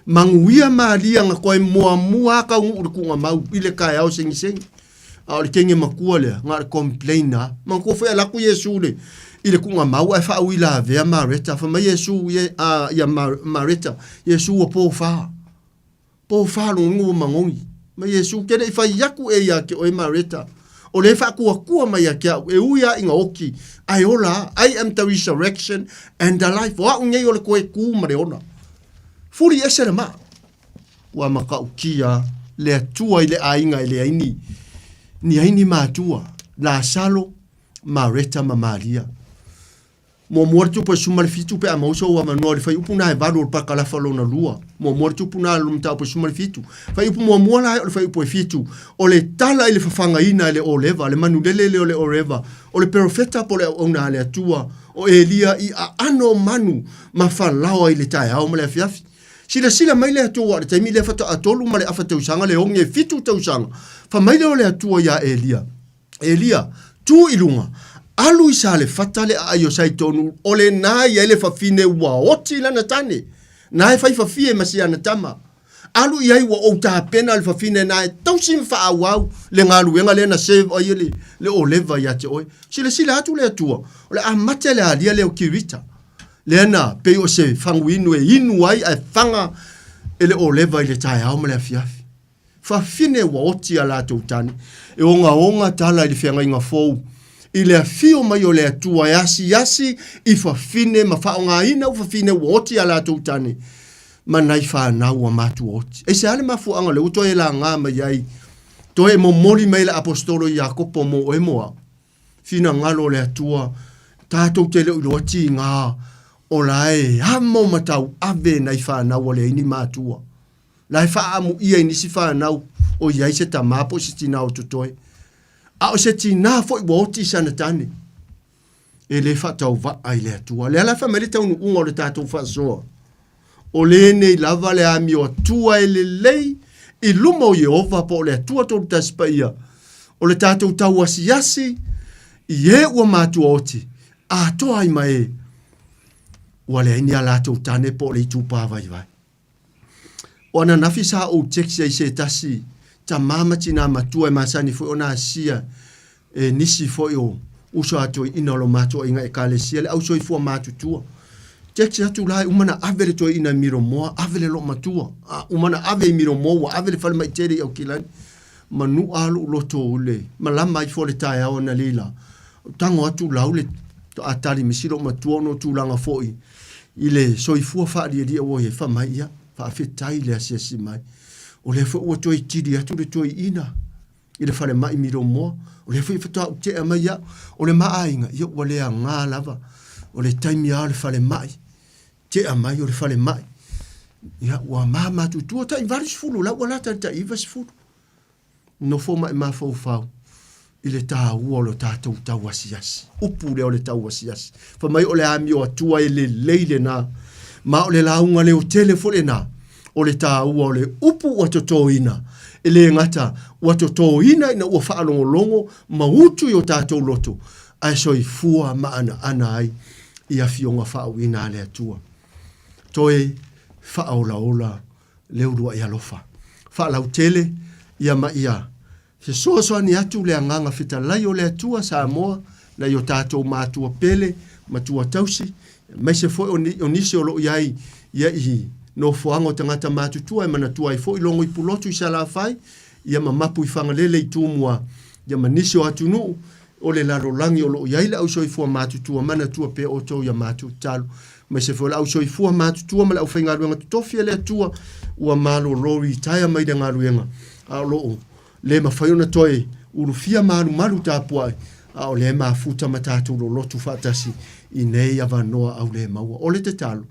manguia malia nga koe mua ka ngu ku mau ile kai au sing a le kenge makua le nga complaina man ko fa la ku Yesu le ile ku mau e fa uila ve Mareta fa ma Yesu ia Mareta Yesu o po fa lo ngu mangongi ma Yesu kene fa yaku e ya ke o Mareta o le fa kua mai kia e uia inga oki ai ola I am the resurrection and the life wa unge o le koe ku mare ona furi ese ma wa maka ukia le atua ile ainga ile aini ni aini matua la salo Mareta ma Maria mo mortu pe sumar fitu pe amauso wa manori fa upuna e valor pa kala falo na lua mo mortu puna lumta pe sumar fitu fa upu mo mola fa upu fitu o le tala ile fafanga ina ile o leva le manu le o reva o le profeta po le ona le atua o Elia i ano manu ma fa lawa ile tai au mele fiafi sila mai le atua le taimi le fata atolu male afata usanga le onge fitu ta usanga fa mai le atua ya Elia tu ilunga alu isa le fatale ayo saitonu ole na yele fa fine wa oti lana tane na fa fa fie masia na tama alu yai wa o ta pena le fa fine na tausim fa wa le ngalu nga le na save oyele le oleva ya te oi sila atu le atua ole amatele alia le okirita le na pe o se fanguinu e inu ai a fanga ele oleva ile tai au mele fiafi fa fine wa oti ala to tani e onga tala ile fianga inga fou ile fio mai o le atua yasi i fa fine ma fa nga ina u fa fine woti ala tutani manai fa na wa matu oti e se ale mafu anga le uto e la nga mai ai to e momori mai le apostolo Jacopo mo e moa fina ngalo le atua tato tele uti nga o lai hamo matau ave nai fa na wa le ni matua lai fa amu ia ni si fa na o yai se tamapo si tina o tutoi a o se tina fo i woti sana tane e le fatau va ai le atua le ala famele taunu ungo le tatou fa soa o le nei lava le ami o tua e le lei i luma o Yehova po le atua tolu taspaia o le tatou tau asiasi i e ua matua oti a toa ai mai ua le aini ala tau tane po le itupa vai o ana nafi sa o teksia i se tasi ta mama tina matua e masani foi ona asia e nisi foi o uso atu ina lo matua inga e kalesia le au soi fua matutua teksia tu lai umana avele to ina miro moa avele lo matua umana ave miro moa avele fal mai tere o kilani manu alu loto ule malama i fole tai au na lila tango atu laule to atali misilo matua no tu langa foi ile soi fua fa dia o he fa mai ia fa fetai le asia si mai o le fo o toi tiri atu le toi ina i le fale mai miro mo o le fo fata o te ama ia o le maainga ia o le anga lava o le taimi a le fale mai te ama o le fale mai ia wa mama tu tu ta vari sfulu la wala ta iva sfulu no fo mai ma fo fa i le ta o lo ta ta wasias upu le o le ta wasias fa mai o le ami o tua i le leile na ma o le launga le o tele fo le na o le tā ua o le upu ua totoina. E le ngata ua totoina ina ua whaalongolongo ma utu i o tātou loto. Ai soi fua maana ana ai i a fionga whaawina le atua. Toe whaolaola le urua i alofa. Whaalau tele ia ma ia. Se soa ni atu le anganga fita lai o le atua Samoa na i o tātou mātua pele, matua tausi. Mai se foi o nisi o lo iai ia i no foango tangata mātutua e mana tua i foi longo i pulotu i sala fai. Ia ma mapu i whangalele i tūmua. Ia ma nisi o atunu o le laro langi o lo iai la au soifua mātutua mana tua pe o tau ia mātu talu. Mai se foi la au soifua mātutua ma la au whaingaruenga tutofia le atua ua malo lori i taia mai de ngaruenga. A lo le mawhaiona toe urufia maru tāpuai. A o le mafuta matatu lo lotu whaatasi i nei avanoa au le maua. O le te talo,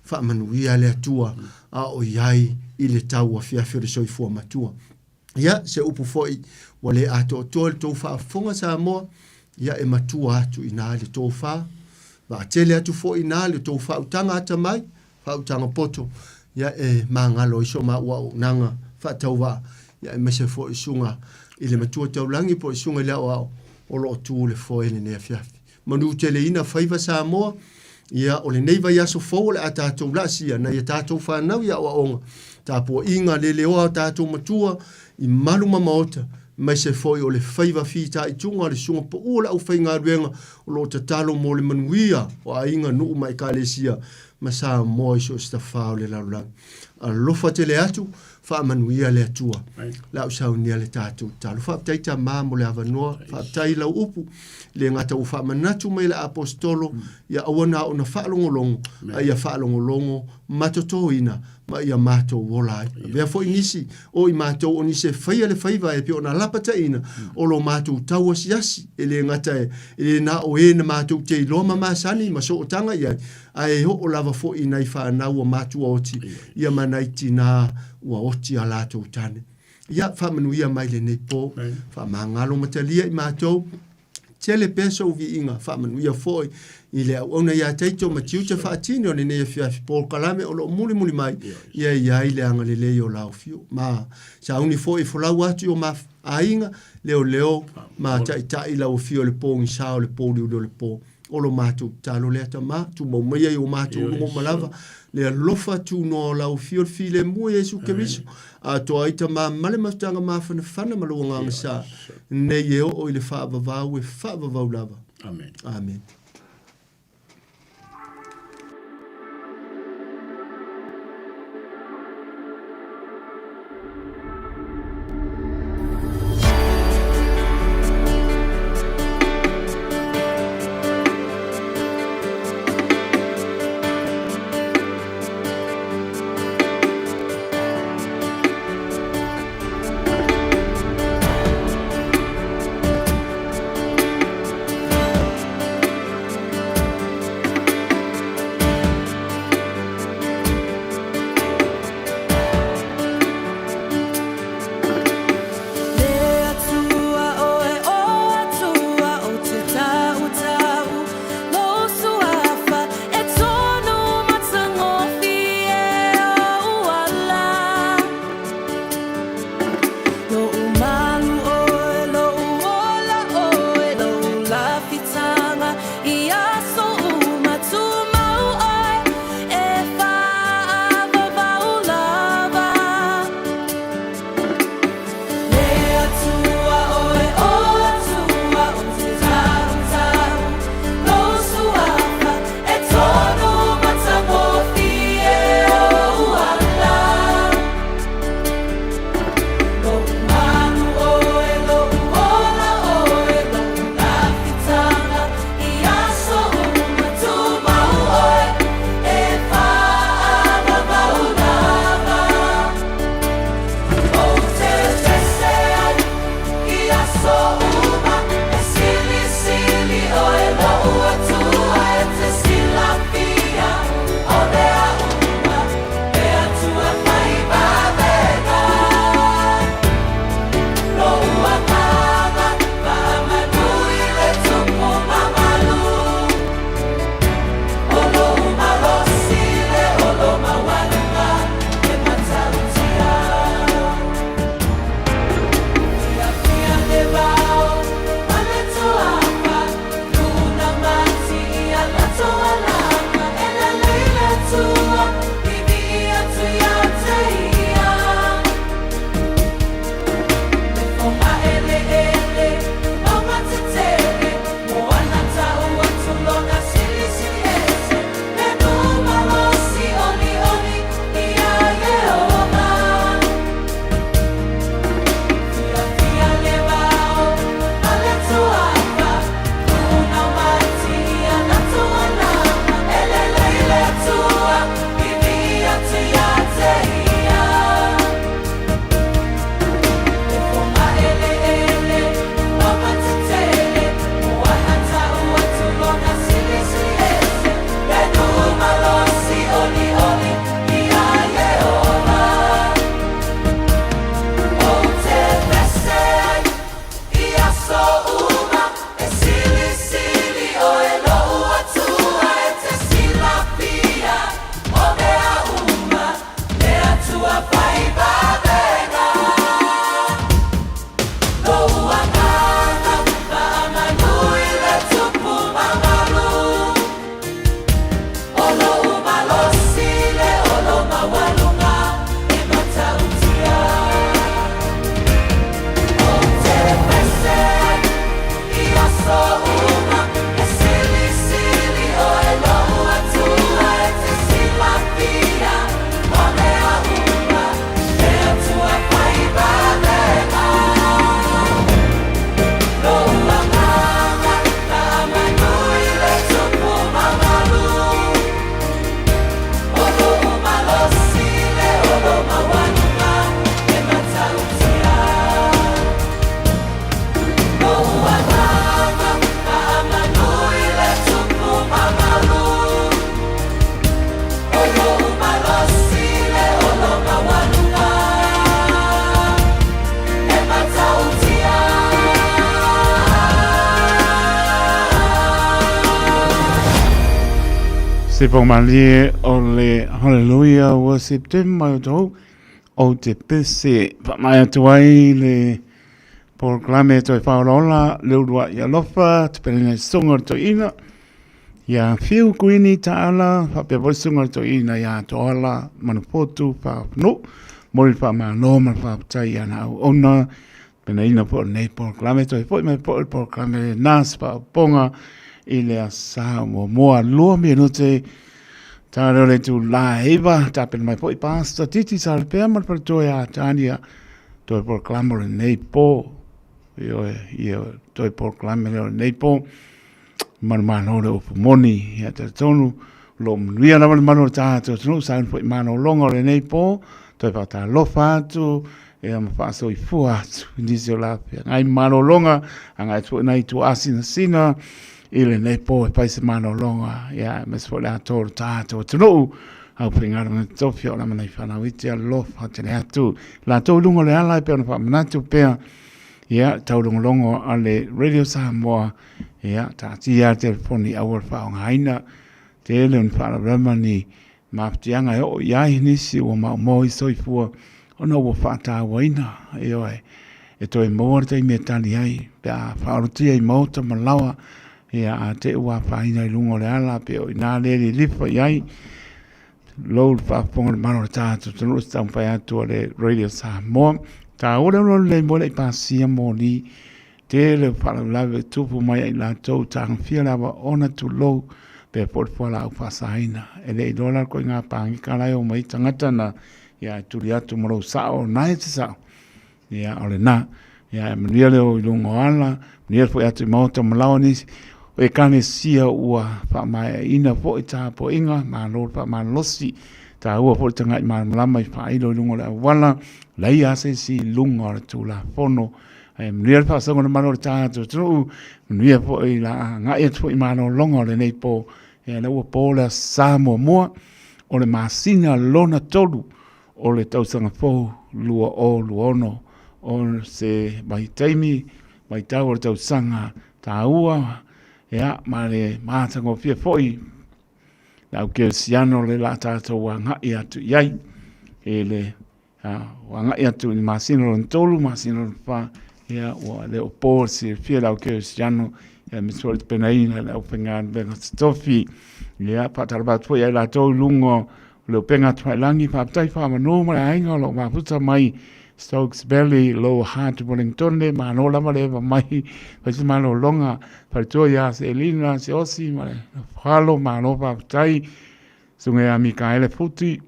whaamanuia le atua a o iai i le tau a whiawhiri soifua matua. Ia, se upu foi, wa le ato toa le tau whaafonga Samoa, ia e matua atu i nā le tau wha, wa tele atu foi nā le tau whautanga ata mai, whautanga poto, ia e mangalo iso ma ua o nanga whaatau wa, ia e mese foi sunga i le matua tau langi po i sunga lea o au. O lo tu le foi le ne fiafi. Manu tele ina faiva Samoa, ia o le neiva ia so fo le atatou lasia na ia tatou fa nau ia o onga. Tapo inga le leo tatou matua i malu mamaota mai se foi o le faiva fita i tunga le sunga po ula au fainga ruenga o lo tatalo mo le manuia o a inga nuu mai ka le sia ma Samoa iso stafao le laulang. A lofa tele atu fa manuia le atua. La usau ni le tatu talo fa taita ma mo le avanoa fa tai la upu le ngata u fa manatu mai la apostolo ya ona ona fa longolongo ia fa longolongo matotoina ma ia mato wola. Ve fo inisi o i mato oni se faia le faiva e pe ona lapata ina o lo mato tau siasi ele ngata ele na o e na mato te loma masani ma so tanga ia ai ho o lava fo ina i fa na o mato oti ia manaiti na ua oti a lātou tane. Ia whamanuia mai le nei pō, whamangalo matalia i mātou, tele peso uvi inga, whamanuia foi, i le au ona ia teito matiu te whaatini o ne nei fiafi pō kalame o lo muli mai, ia i le anga le leo lau fiu. Ma, sa uni foi folau atu o ma ainga, leo, ma tai lau fiu le pō ngisao le pō liu le pō. O lo mātou talo le ata ma, tu mau mai ai o mātou lungo malava, le alofa tu no lau fio file mua Yesu Keriso, a toa ita ma male mastanga ma whana malua nganga sa, nei eo o ile whaavavau e whaavavau lava. Amen. Amen. Se pong malie o le hallelujah worship te mai tau o te pese pa mai atuai le proclame to whaorola le urua i alofa te perene sunga to ina ia fiu kuini taala pa pe voi sunga to ina ia to ala manupotu pa no mori pa ma no ma pa tai ana ona pena ina po nei proclame to foi me po proclame nas pa ponga ile asa mo lo mi no te taro le tu la eva tapen mai poi pasta titi sal pe mar per to ya tania to proclamo le nei po io to proclamo le nei po man le opomoni ya te tonu lo mia na mano ta to no san poi mano longo le nei po to pa ta lo fa tu e am fa so I fuat di zola ai mano longa anga tu nai tu asina sina ile nei po e paise mano longa ya mes fo la tor tato tno au pingar na tofio la mana fana witi a lof hatene atu la to lungo le ala pe na na tu pe ya tau longo ale radio Samoa ya ta ti ya telefoni awar fa ngaina te le fa la mani ma tianga o ya inisi o ma mo so fu ona wo fa ta waina e to e mo te metani ai pa fa ruti ai mo to malawa ia a te ua whaina I lungo le ala pe o ina le li lifa iai lou wha ponga le mano tātu tanu stau whai atu le radio Samoa tā ora le mo le pasia mo ni te le whala lawe tupu mai ai la tau tāng fia lawa ona tu lou pe portfo la au whasaina e le idola ko ngā pāngi kalai o mai tangata na ia turi atu maro sao nai te sao ia ole na ia mnia le o ilungo ala mnia fo atu mauta malawa nisi e kane sia ua pa mai ina fo ita po inga ma lo pa ma losi ta ua fo tanga ma lama I fa ilo lungo la wala la ia se si lungo tu la fono e mnia fa so ma lo ta tu tu mnia fo I la nga e fo ma no longo le nei po e la ua po la Samoa mo o le masina lona tolu o le tausanga fo lua o luono o se mai taimi mai tau o tausanga ta ua ya male matango fia foi na ke siano le la tato wanga ia tu yai ele wanga ia tu ni masino tolu masino fa ya wa le opor si fia la ke siano ya misol penaina la opengan ben stofi ya patarba tu ya la to lungo le penga tu langi fa tai fa no ma ainga lo ma puta mai Stokes Belly, low heart, Wellington, Manola, Maleva, Mai, Mano Longa, Partoya, Elina, Siosi, Halo, Manova, Tai, Sunga Michael Futi,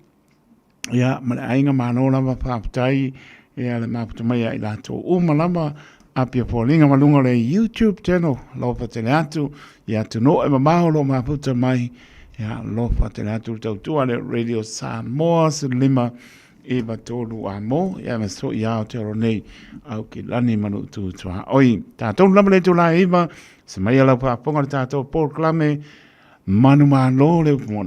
ya, Malainga, Manola, Tai, ya, the map to Maya Ilato, Umalama, up your Paulinga Malunga, YouTube channel, Lova Teleatu, ya, to know Emma Maholo, Maputa Mai, ya, Lova Teleatu, to Radio Samoa, Lima. E ba tolu a mo ya me so ya te ro nei au ki lani manu tu tua oi ta ton lamle tu la iba se mai ala pa ponga ta to proclame manu ma lo le mo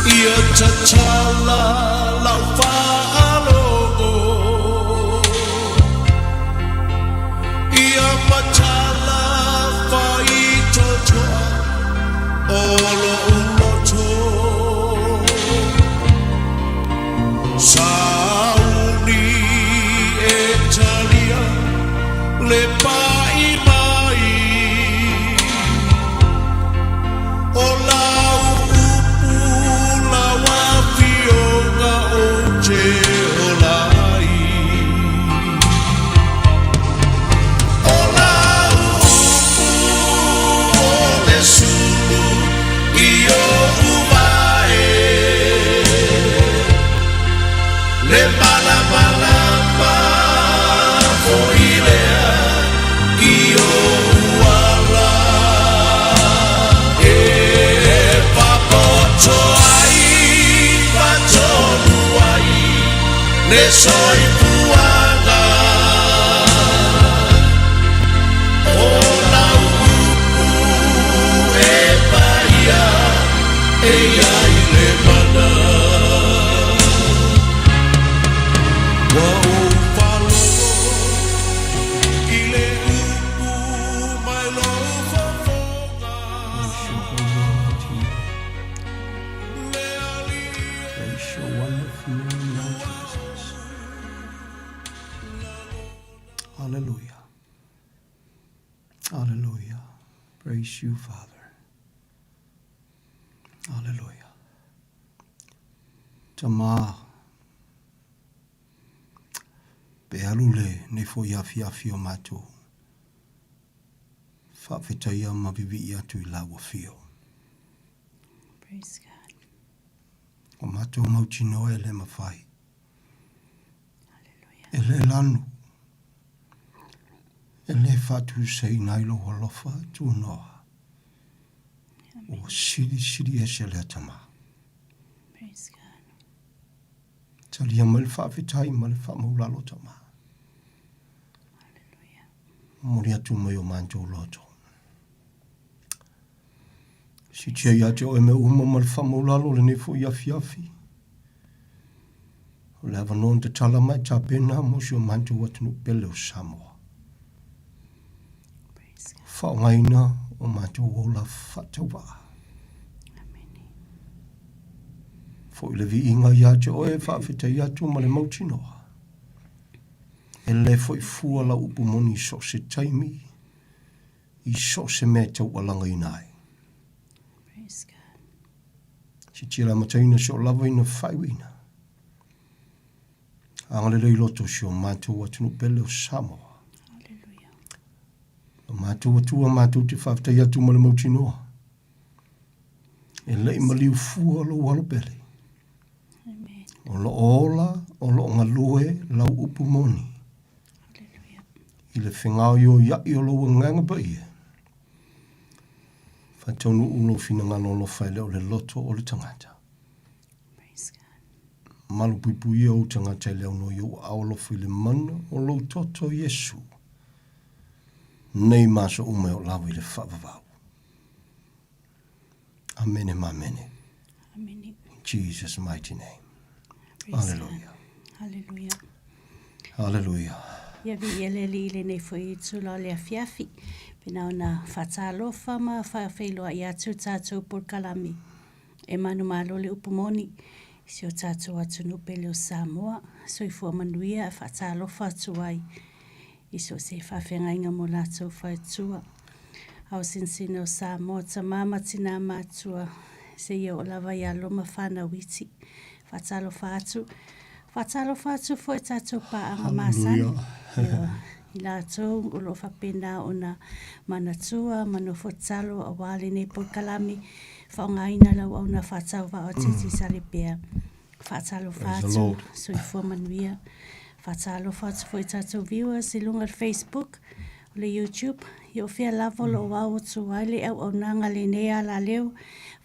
ia tachala la fa Olo uloto Sauni Italia Le pai mai Ola upu la wafionga oche olai Ola upu ole sulu Io uvae Le bala bala ba Foilea Io uala E papoto ai Patonu ai Ne soi puanga Ola upu e paia E ai le mana Jesus. Hallelujah. Hallelujah. Praise you, Father. Hallelujah. Tama. Bealule ne fo ya fia mato. Fa fitaya mabibi ya tu la wo fio. Praise God. O mato mauchino ele mafai. Hallelujah. Ele lanu. Ele fatu sei nailo holofa tu noa. O siri esele tama. Praise God. Talia mal fa fitai mal fa maulalo tama. Hallelujah. Moria tu mayo manjo loto. Si tia ya te oe me uma mal fa maulalo le ne fu yafi. O lava non te tala mai ta pena mo si o manjo watunu pele o Samoa. Praise God. Fa ngaina o manjo wola fatawa. Amen. Fo ile vi inga ya te oe fa fitai ya tu male mautinoa. Ele foi fua la upu moni so se taimi. I so se me te walanga inai. Praise God. Si tira mataina so lava ina whaiwina. Angale rei loto si o mātou atunu pele o Samoa. Hallelujah. O mātou atua mātou te whaftai atu male mautinoa. E lei maliu fua lo walo pele. Amen. O lo ola, o lo ngaloe lau upu moni. Hallelujah. I le whengao yo ia i o lo nganga pa ia. Whaitonu ulo fina ngano lo whaile o le loto o le tangata. Praise God. Malu pui o tangata leo no yo aolo file mana o lo toto Yesu. Nei maso ume o lawa i le whavavau. Amene mamene. Amen. In Jesus' mighty name. Praise Hallelujah. God. Hallelujah. Hallelujah. Ia vi ele li le nei foi tula le afiafi. Pena ona whatalofa ma whawhailoa i atu tātou por kalami. E manu malo le upumoni. Si o tātou atu nupe le o Samoa. So i fua manuia e whatalofa atu ai. I so se whawhenga inga mo lātou whaitua. Au sinsina o Samoa ta mama tina mātua. Se ia o lava i aloma whana witi. Whatalofa atu. Whatalofa atu fo e tātou paanga māsani. I lātou o lo whapena o na manatua, mano whotalo a wale nei por kalami. Whaongaina lau au na whatau wa o titi salipea. Whatalo whatu, so i fua manuia. Whatalo whatu fo i tātou viewers i lunga Facebook, o le YouTube. I o whia lavo lo wau tu waile au nanga le nea la leo.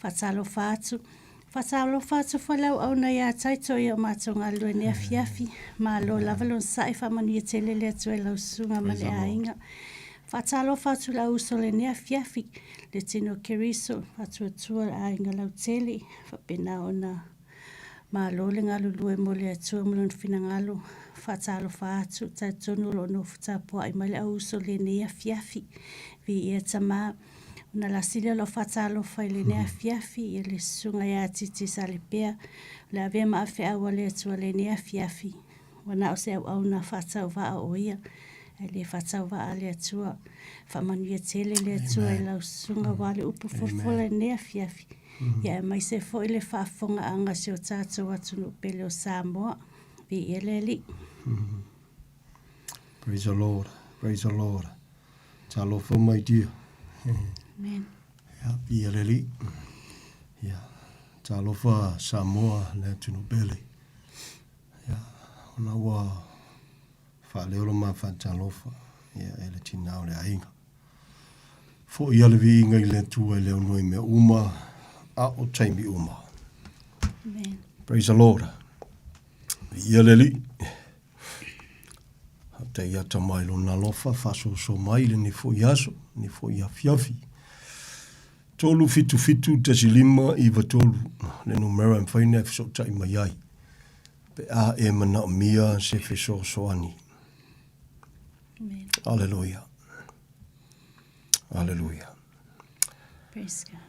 Whatalo whatu. Whatalo whatu whalau au na ia taito i o mātonga lue nea fiafi. Ma lo lavalon sai whamanu i tele le atu e lau sunga ma le ainga. Whatalo whatu lau uso le nea fiafi. Le tino keriso, whatu atua a inga lau tele. Whapena o na ma lo le ngalu lue mo le atua mulon fina ngalu. Whatalo whatu, taitonu lo no futapua i ma le au uso le nea fiafi. Vi ia tamaa. Na la sile lo whatalo whaile nea fiafi i le sunga ia titi salipea. Le avea maa whea wale atua le nea fiafi. Wana o se au na whatau waa o ia. E le whatau waa le atua. Whamanu ia tele le atua i lau sunga wale upu furfula nea fiafi. Ia mai se fo i le whaafonga anga si o tātou atunu pele o Samoa. Vi ia le li. Praise the Lord. Praise the Lord. Talo for my dear. Amen. Ja, bieleli. Ja, talofa Samoa le tunu bele. Ja, ona wa fa le ma fa talofa. Ja, ele tina le ainga. Fo ia le vinga le tu le no me uma a o taimi uma. Amen. Praise the Lord. Bieleli. Te ia tamai lo na lofa fa so mai le ni fo yaso, ni fo ia fiafi. Tolu fitu te silima i vatolu. Le numera mwhaine e so tai mai ai. Pe a e mana o mia se fiso soani. Amen. Hallelujah. Hallelujah. Praise God.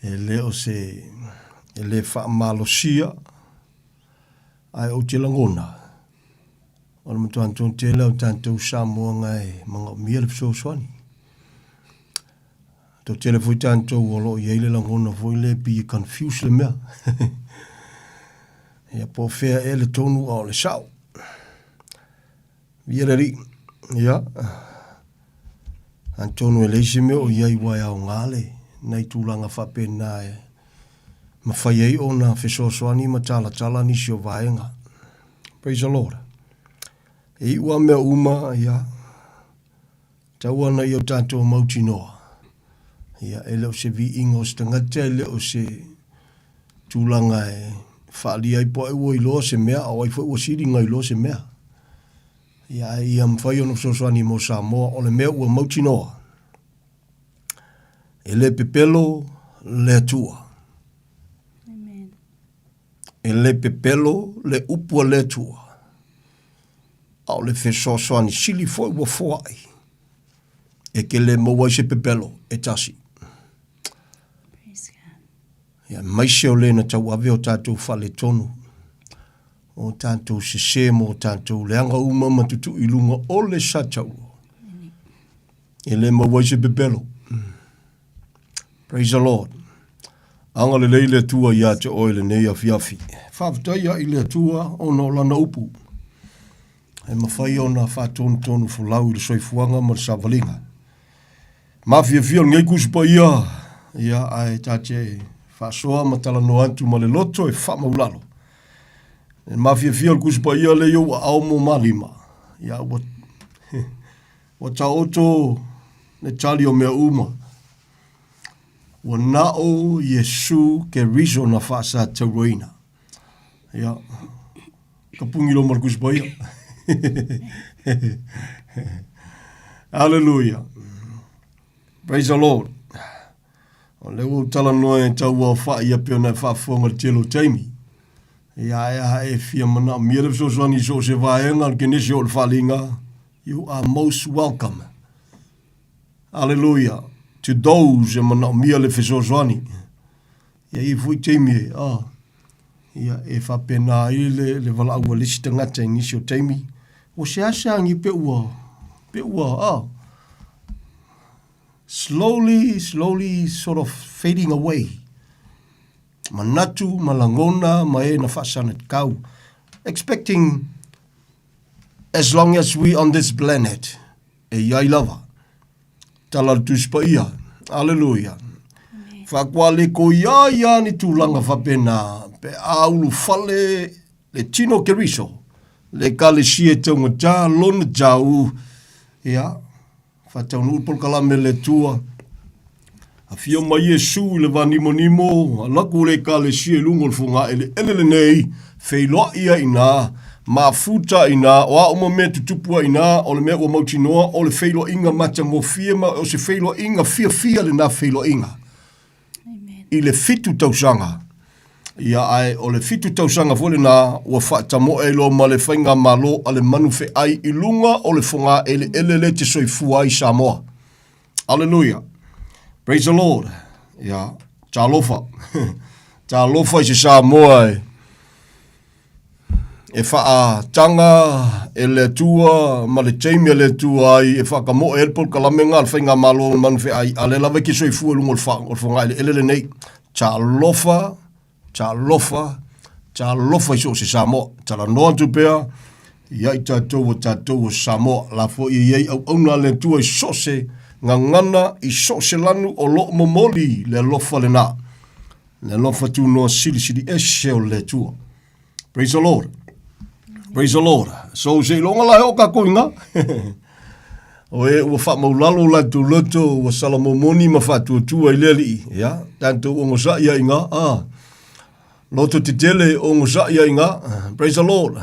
E leo se e le whaamalosia, ai o te langona. O le matuan tōn tele o tātou Samoa ngai mga mia le fisoswani. Tō tele fui tātou o lo iei le langona fui le be confused le mea. Ia po fea e le tonu o le sao. Ia le ri, ia. Antonu e leise me o iei wai au ngale, nei tūlanga whapena e. Ma whai ei o na fisoswani ma tala nisi o vaenga. Praise the Lord. E ua mea uma, ia. Taua na i o tātou mauti noa. Ia, e leo se vi ingo se tangata, e leo se tūlanga e whaali ai po e ua i loa se mea, au ai ua siri ngai loa se mea. Ia, i am whai ono fisoswani mo Samoa, o le mea ua mauti noa. E le pepelo, le atua. E le pepelo, le upua le atua. Au le fesoasoani sili foi ua foai. E ke le maua se pepelo, e tasi. Ia maise o le na tau ave o tātou whale tonu. O tātou sesemo, o tātou leanga uma matutu ilunga o le satau. E le maua se pepelo. Praise the Lord. Anga le leile tua ia te oile nei a fiafi. Whawtaia i le tua o no lana upu. E mawhai o na whatonu fulau i le soifuanga ma le savalinga. Mafia fia ngai kuspa ia. Ia ai tate whasoa ma tala no antu ma le loto e whamaulalo. E mafia fia kuspa ia le iau a aumo malima. Ia wa ta oto ne tali o mea uma. Wa nao Yesu ke riso na whaasa tauroina. Ia. Ka pungi lo markus baia. Hallelujah. Praise the Lord. O leo tala noa e tau au wha ia peo na whaafonga telo taimi. Ia e fia mana mire so swani so se vaenga ke nisi o le whalinga. You are most welcome. Hallelujah. To those e mana mia le fesoswani. Ia i fui taimi e. Ia e whapena i le wala aua lisi tangata i nisi o taimi. O se asangi pe ua, slowly sort of fading away. Manatu, malangona, mae na whasana kau. Expecting, as long as we on this planet, e iai lava. Tala tuspa ia. Hallelujah. Whakwale ko ia ni tūlanga whapena, pe aulu fale le tino keriso. Le kale sie taunga tā, lona jau, ia, whataunu upol kalame le tua, a fia mai Yesu le vanimo, a laku le kale sie lungo le funga, ele nei, feiloa ia ina, ma futa ina, o a uma mea tutupua ina, o le mea ua mautinoa, o le feiloa inga matango fia, ma o se feiloa inga fia le na feiloa inga. I le fitu tausanga. Ia ai o le fitu tausanga vole na ua whaatamo e lo ma le whainga malo a le manu fe ai i lunga o le whunga e le te soifua i Samoa. Hallelujah. Praise the Lord. Ia, tālofa. Tālofa i se Samoa e. E wha tanga e le tua, ma le teimi e le tua ai, e whakamo e elpol kalamenga le whainga malo o le manu fe ai, a le lawe ki soifua i lunga o le whunga e le nei. Tālofa. Tālofa i so se Samoa. Tala noa tu pea, iai tātou o Samoa. La fo i iei au auna le tua i so se ngangana i so se lanu o lo momoli le lofa le na. Le lofa tu noa sili e se o le tua. Praise the Lord. Praise the Lord. So se longa la hoka koinga. O e ua wha maulalo la tu loto ua salamomoni ma wha tua i leli. Ya, tanto o ngosa ia inga. Loto te tele o ngosa ia inga. Praise the Lord.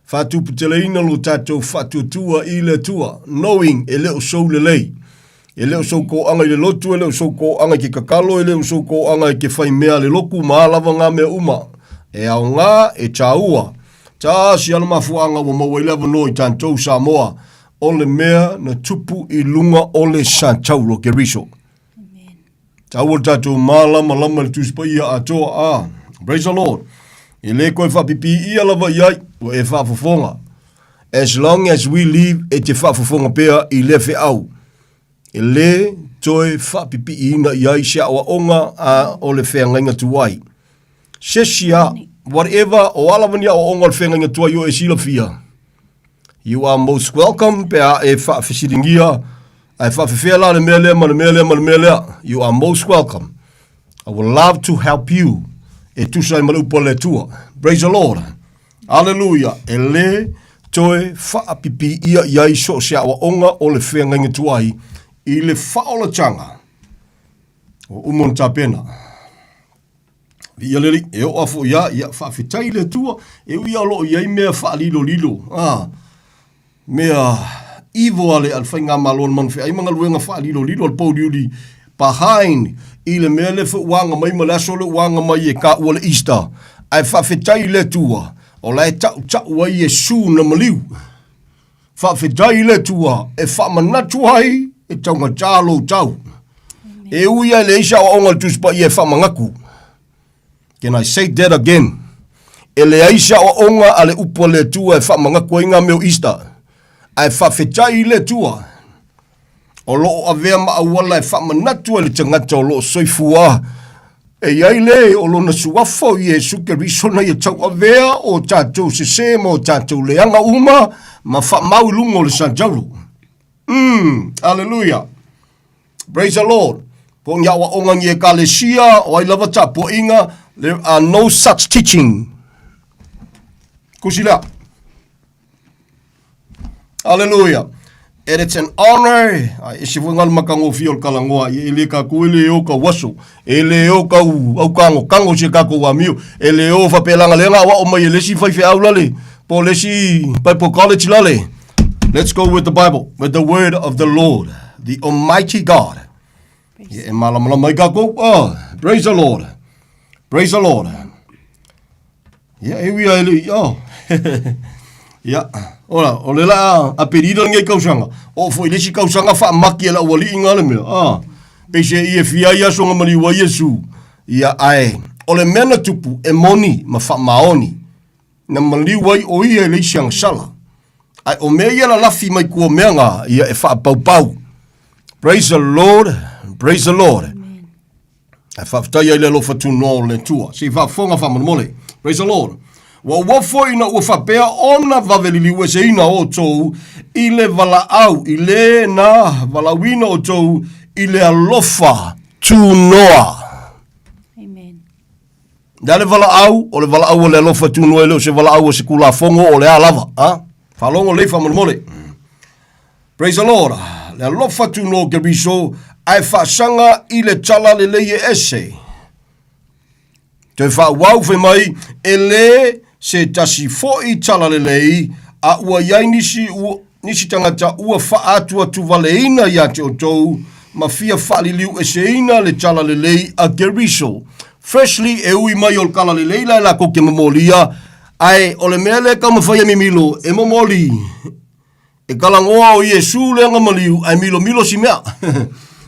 Fatu putele ina lo tatou fatu tua i le tua. Knowing e leo sou le lei. E leo sou ko anga i le lotu, e leo sou ko anga ki kakalo, e leo sou ko anga i ke whai mea le loku maalawa ngā mea uma. E au ngā e tāua. Tā si ana mafuanga wa maua ilawa no i tātou Samoa. O le mea na tupu i lunga o le Santauro ke riso. Tāua tātou maalama lama le tuspa ia atoa Praise the Lord. E le koe whapipi ia lava iai, o e whafofonga. As long as we live, e te whafofonga pea i le whi au. E le toi whapipi ina iai sia o onga a o le whengainga tuai. Sesia, whatever, o alamania o onga le whengainga tuai o e sila fia. You are most welcome, pea e whawhisiringia, e whawhewhela le mele, ma le mele. You are most welcome. I would love to help you. E tusai malupo le tua. Praise the Lord. Hallelujah. E le toe whaapipi ia iai so sia wa onga o le whengainga tuai i le whaolatanga. O umon tapena. Ia leli, e o afu ia whawhitai le tua, e uia lo iai mea whaalilo. Mea ivo ale al whainga malon man whi, ai manga luenga whaalilo al paudiuli behind i le mea le wanga mai ma laso le wanga mai e ka ua le Easter. Ai whawhitai le tua, o lai tau ai e su na maliu. Whawhitai le tua, e whamanatu hai, e taunga talo tau. E uia le isa o onga tuspa i e whamangaku. Can I say that again? E le aisa o onga ale upo le tua e whamangaku inga meo Easter. Ai whawhitai le tua, o loo avea maawala e whamanatu le tangata o loo soifua. E iai le o lona suafo i e suke risona i tau avea o tātou sesema o tātou leanga uma ma whamau lungo le sanjauru. Hallelujah. Praise the Lord. Po nyawa onga ngie kalesia o ai lava tapo inga, there are no such teaching. Kusila. Hallelujah. And it's an honor. E se wungal makango fiol kalangoa. E le ka kuele o ka waso. E le o ka au kango se kako wa miu. E le o fa pelanga lenga wa o mai lesi fai fe au lale. Po lesi Bible college lale. Let's go with the Bible, with the word of the Lord, the Almighty God. E malamala mai kako. Praise the Lord. Praise the Lord. Yeah, here we are. Yeah. Ora, o le la a perida ngai kausanga. O foi lesi kausanga fa maki la wali inga le mea. Pese I e fia ia songa mali wa Yesu. Ia ai. O le mena tupu e moni ma fa maoni. Na mali wai o ia le siang sala. Ai o mea ia la lafi mai kua meanga ia e fa pau. Praise the Lord. Praise the Lord. Ai fa ftai le lo fatu no le tua. Si fa fonga fa mole. Praise the Lord. Wa wafo ina ua whapea ona wavelili ue se ina o tou I le vala au, I le na valawina o tou I le alofa tu noa. Amen. Da le vala au, o le vala au o le alofa tu noa leo se vala au o se kula fongo o le alava. Whalongo le whamole. Praise the Lord. Le alofa tu noa ke riso ai whaasanga I le tala le leie ese. Te whawau whi mai e le se tasi fo I tala le lei a ua iai nisi tangata ua whaatua tu valeina ia te o tou ma fia whaaliliu e se ina le tala le lei a Geriso. Freshly e ui mai o le kala le lei lai lako ke mamolia ai o le mea le ka mawhai milo e mamoli e kalangoa o Iesu le anga maliu ai milo si mea.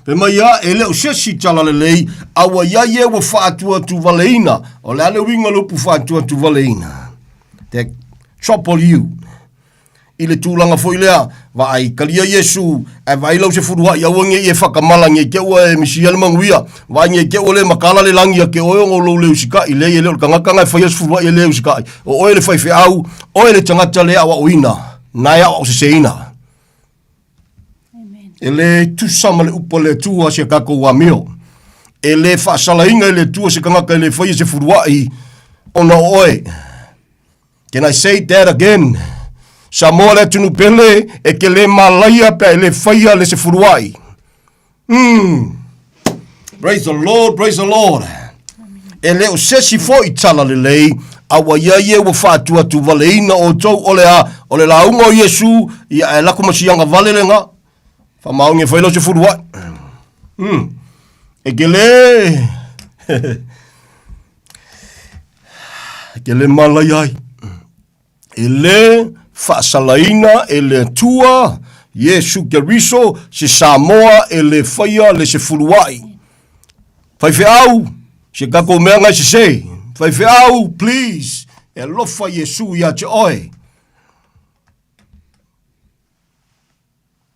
Pe mai ia e leo sesi tala le lei awa ia ie wa whaatua tu valeina o le ale winga lupu whaatua tu valeina. Te tropol you. I le tūlanga fo ilea wa ai kalia Yesu ai vai lau se furua ia wange e whakamala nge ke ua e misi ele manguia wa nge ke ole makala le langi a ke oe o lo leu sika I le leo kangakanga e whai as furua i leu sika o oe le whaife au oe le tangata le awa oina nai awa o se seina. E le tusama le upa le tua se kako wa meo. E le whaasalainga e le tua se kangaka e le whaia se furuai ona oe. Can I say that again? Samoa le tunu pele e ke le malaia pe le whaia le se furuai. Praise the Lord, praise the Lord. E le o sesi fo I tala le lei awa ia ie wa whaatua tu valeina o tau o le launga o Yesu ia e lako masianga vale le nga. Whamaunge whailo se furua. E ke le malai ai. E le whaasalaina e le tua Yesu Keriso se Samoa e le whaia le se furuai. Whaife au se kako mea ngai se se. Fai au, please. E lofa Yesu ia te oe.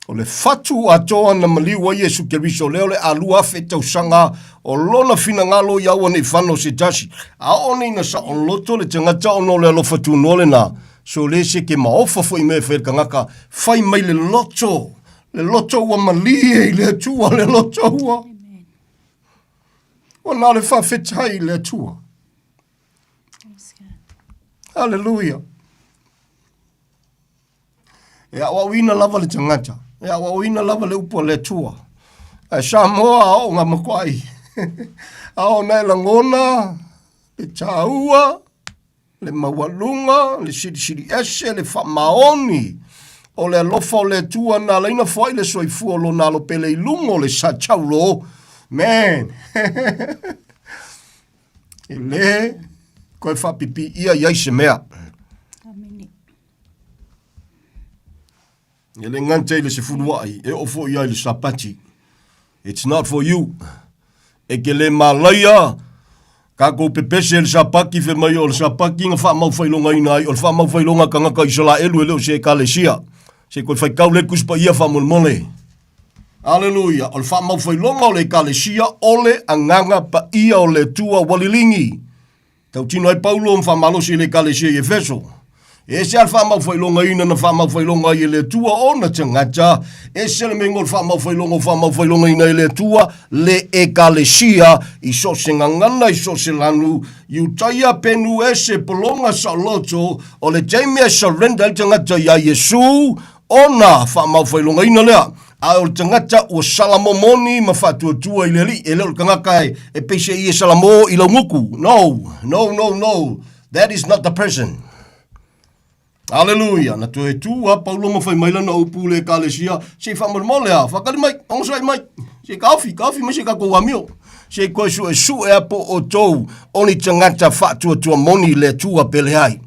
O le fatu atoa na maliwa Yesu Keriso leo le alua fe tausanga o lona fina ngalo ia wane whano se tasi. A one ina sa on loto le tangata ono le alofa tu nole na. So le se ke maofa fo i me wherka ngaka. Fai mai le loto. Le loto wa malie le tua le loto wa. O na le whawhetai le tua. Hallelujah. E awa wina lava le tangata. E awa wina lava le upo le tua. E Samoa ao ngā makwai. Ao nei langona, le taua, le mawalunga, le siri ese, le whamaoni. O le alofa o le tua na leina fwai le soifu o lo nalo pele i lungo le sa chaulo. Man. E le, koe whapipi ia iai se mea. E le ngante le se furuai, e ofo iai le sapati. It's not for you. E ke le malaya, ka ko pepese le sapaki fe mai o le sapaki nga wha mau whailonga ina ai, o le wha mau whailonga ka ngaka isala elu e leo se kalesia. Se koe whaikau le kuspa ia wha mulmole. Alleluia. O le wha mau whailonga o le kalesia, ole anganga pa ia o le tua walilingi. Tau tino ai Paulo mfa malosi le kalesia i Efeso. E se al wha mau whailonga ina na wha mau whailonga i le tua o na tangata. E se le mengo wha mau whailonga ina i le tua le ekalesia i so se ngangana i so se lanu. Iu taia penu e se polonga sa loto o le jaimea surrender i tangata ia Yesu o na wha mau whailonga ina lea. A o tangata o salamomoni ma whatua tua i le li. E leo kangakai e peise i e salamo i lau nguku. No. That is not the person. Hallelujah. Na tu e tua, Paulo ma whai maila na upu le kalesia. Se whamormole a, whakari mai, ongosai mai. Se kawhi mai se kako wamio. Se koe su e apo o tou, oni tangata whatua tua moni le tua pele ai.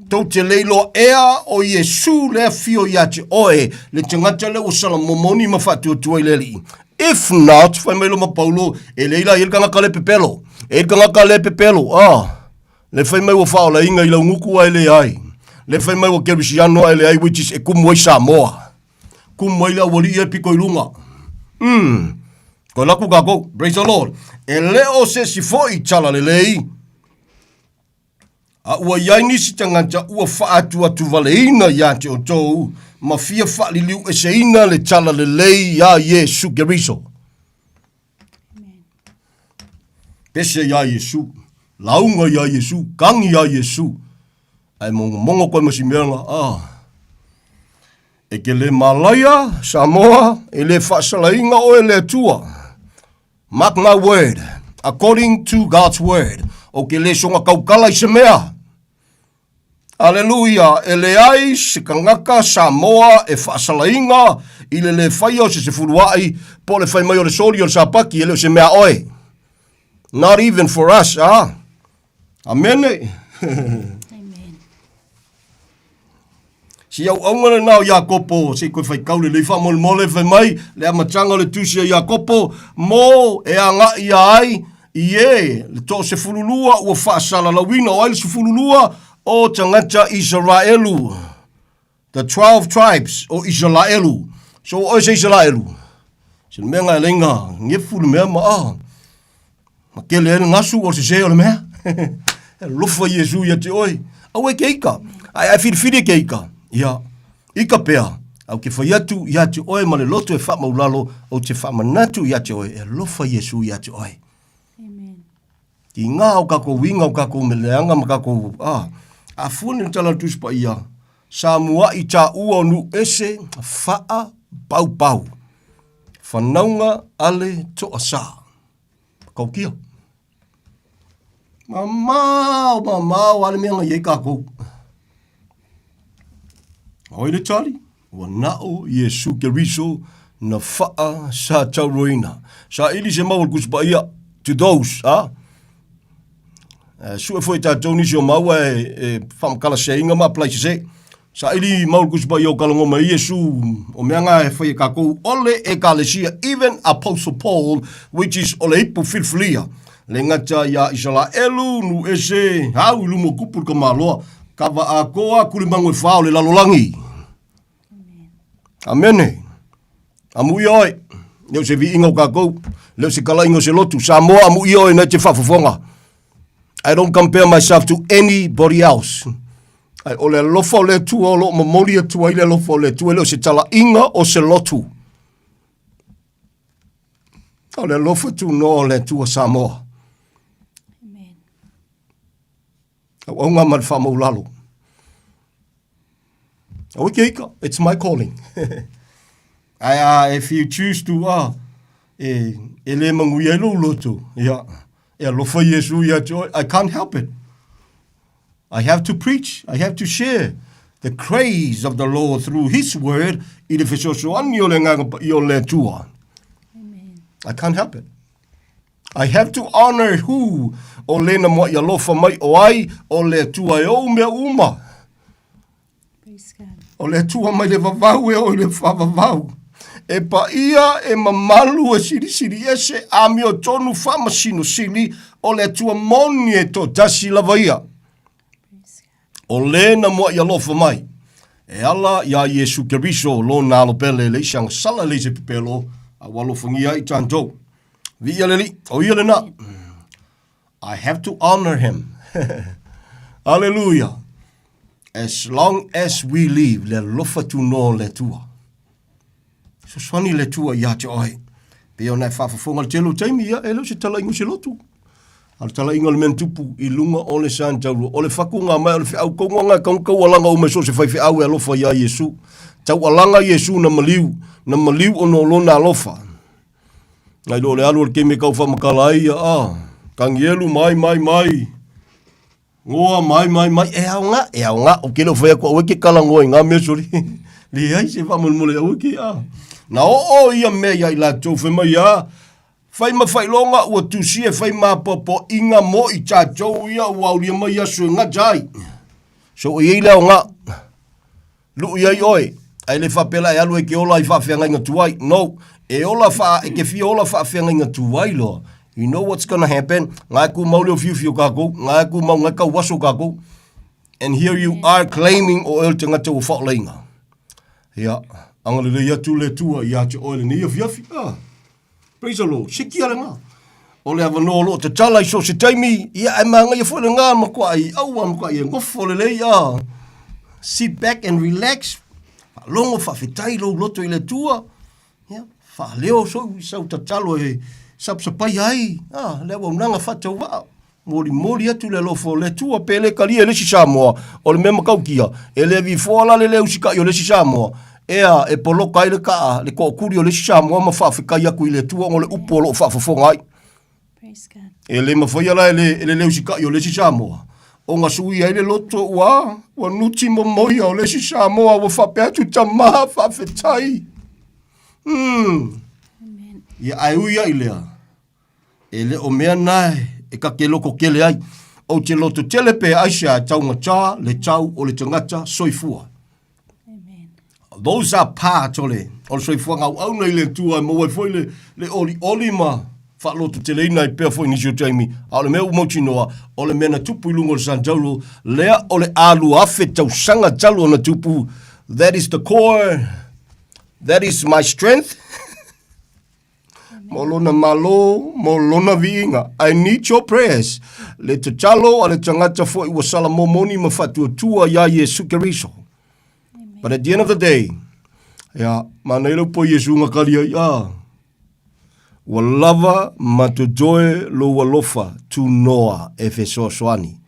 Tau te leilo ea o Yesu le fio ia te oe, le tangata le usala momoni ma whatua tua i le li. If not, whai mailo ma Paulo, e leila il kangaka le pepelo. Le whai mai wa whaola inga i lau nguku ai le ai. Le whai mai wa kerisiano ai le ai, which is e kumwai Samoa. Kumwai la wali e piko i lunga. Ko laku kako, praise the Lord. E leo se si fo i tala le lei. A ua yaini si tanganta ua whaatu atu valeina ia te o tou. Ma fia whaaliliu e se ina le tala le lei ia Yesu Keriso. Pese ia Yesu. Launga ia Yesu. Kangi ia Yesu. Ai mongo koe masimeanga. E ke le malaya, Samoa, e le whaasalainga o e le tua. Mark my word. According to God's word. O ke le songa kaukala i se mea. Alleluia. E le ai se kangaka Samoa e whaasalainga i le whaia o se furuai po le whai mai o le sori o le sapaki e le o se mea oe. Not even for us, Amen. Si au aungana nao Iakopo, se koe whai kaule le wha mole whai mai, le amatanga le tusia Iakopo, mo e anga i ai, le to se fululua ua whaasala lawina o aile se fululua o tangata Israelu. The 12 tribes o Israelu. So o se Israelu. Se le mea ngai lenga, nge fulu mea ma kele ene ngasu o se se o le mea. Lofa Yesu ia te oi. Au e keika. Ai whiri keika. Ia, ika pea, au ke whai atu ia te oe ma le loto e wha maulalo o te wha manatu ia te oe, e lofa Yesu ia te oe. Amen. Ki ngā o kako winga o kako meleanga ma kako, a fuani tala tuspa ia, Samoa i tā ua nu ese whaa pau. Whanaunga ale to asa. Kau kia. Mamau, ale meanga iei kako. Oile tali, wa nao Yesu Keriso na faa sa tauroina. Sa ili se maul kuspa ia to those, Sua foi tātou nisi o maua e whamkala se inga ma plai se. Sa ili maul kuspa ia o kalango ma Yesu o meanga e whai kakou ole e kalesia, even Apostle Paul, which is ole ipu filfilia. le ngata ia isala elu nu ese hau ilu mo kupur ka maloa kava a koa kulimango e whao le lalolangi. Amene. Amu ioi. Leo se vi ingo kako. Leo se kala ingo se lotu. Samoa amu ioi na te whafafonga. I don't compare myself to anybody else. Ai o le lofa o le tua o lo mamori atua i le lofa o le tua leo se tala inga o se lotu. O le lofa tu no o le tua Samoa. Amen. Au ngā mara whamau lalo. Okay, it's my calling. If you choose to, ele mangui e lo loto. Yeah. E lofa Yesu ia joy. I can't help it. I have to preach. I have to share the praise of the Lord through His word. I can't help it. I have to honor who o lena mo ia lofa mai o ai o le tua e o mea uma. O le tua mai le vavau e o le whavavau. E pa ia e mamalu e siri ese a mi o tonu whamasino sili o le tua moni e to tasi lava ia. O lena mo ia lofa mai. E ala ia Yesu Keriso lo nalo pele le isang sala le se pepelo a walo fangia i tanto. Vi ia leli, o ia le na. I have to honor him. Hallelujah. As long as we live, le lofa tu no le tua. So swani le tua ia te oi. Pe ona whafafonga le telo taimi ia, e leo se tala ingo se lotu. Al tala ingo le mentupu i lunga o le santauru. O le whakunga mai o le whiau kongonga kaukau alanga o meso se whaiwhi au e alofa ia Yesu. Tau alanga Yesu na maliu o no lona alofa. Ngai lo le alu le keme kau whamakala ia, kangielu mai. Ngoa mai, e au nga, o kele o whaia kua weke kalangoa i ngā mesori. Li ai se whamulmule au ki, Na o ia mea ia i la tau whema ia, whai longa ua tusi e whai popo inga mo i tātou ia ua uria mai asu ngā jai. So i leo ngā, lu ia i oi, ai le whapela e alu e ke ola i whawhianga inga tuai. No, e ola e ke fia ola whawhianga inga tuai loa. You know what's going to happen? Ngai ku mau leo fiu kako, ngai ku mau ngai kau waso kako. And here you are claiming o el te ngata o whaoleinga. Ia, angalele ia tu le tua ia te oile ni ia fiafi. Praise the Lord. Siki ala ngā. O le avano lo te tala i so se taimi, ia e maanga ia fwele ngā makua i aua makua i ngofo le lei. Sit back and relax. Longo whawhetai lo loto i le tua. Ia, whaleo so i sau tatalo e sapsapai ai. Lewa unanga whatau wao. Mori atu le lofo le tua pele kalia le si Samoa. O le mema kaukia. E le vi foala le usika i o le si Samoa. Ea e poloka i le kaa. Le kōkuri o le si Samoa ma whawhikai aku i le tua o le upolo o whawhafonga ai. E le mawhaiala e le usika i o le si Samoa. O ngā sui ai le loto ua. Wa nuti mo moia o le si Samoa. Wa whapeatu tamaha whawhetai. Ia ai uia i lea. E le o mea nai. E ka ke loko kele ai. O te loto telepe aisha tau ngata, le tau o le tangata soifua. Those are part o le soifua ngau au nei le tua mo e foi le oli ma fa loto tele ina i pea foi ni jo taimi. A le meu mochi noa o le mena tupu i lungo le santaulu lea o le alu afe tau sanga talu na tupu. That is the core. That is my strength. Molona malo, molona viinga. I need your prayers. Le te talo a le tangata fo i wasala momoni ma fatua tua ya Yesu Keriso. But at the end of the day, manelo po Yesu ngakalia wa lava matojoe lo walofa tu noa efeso swani.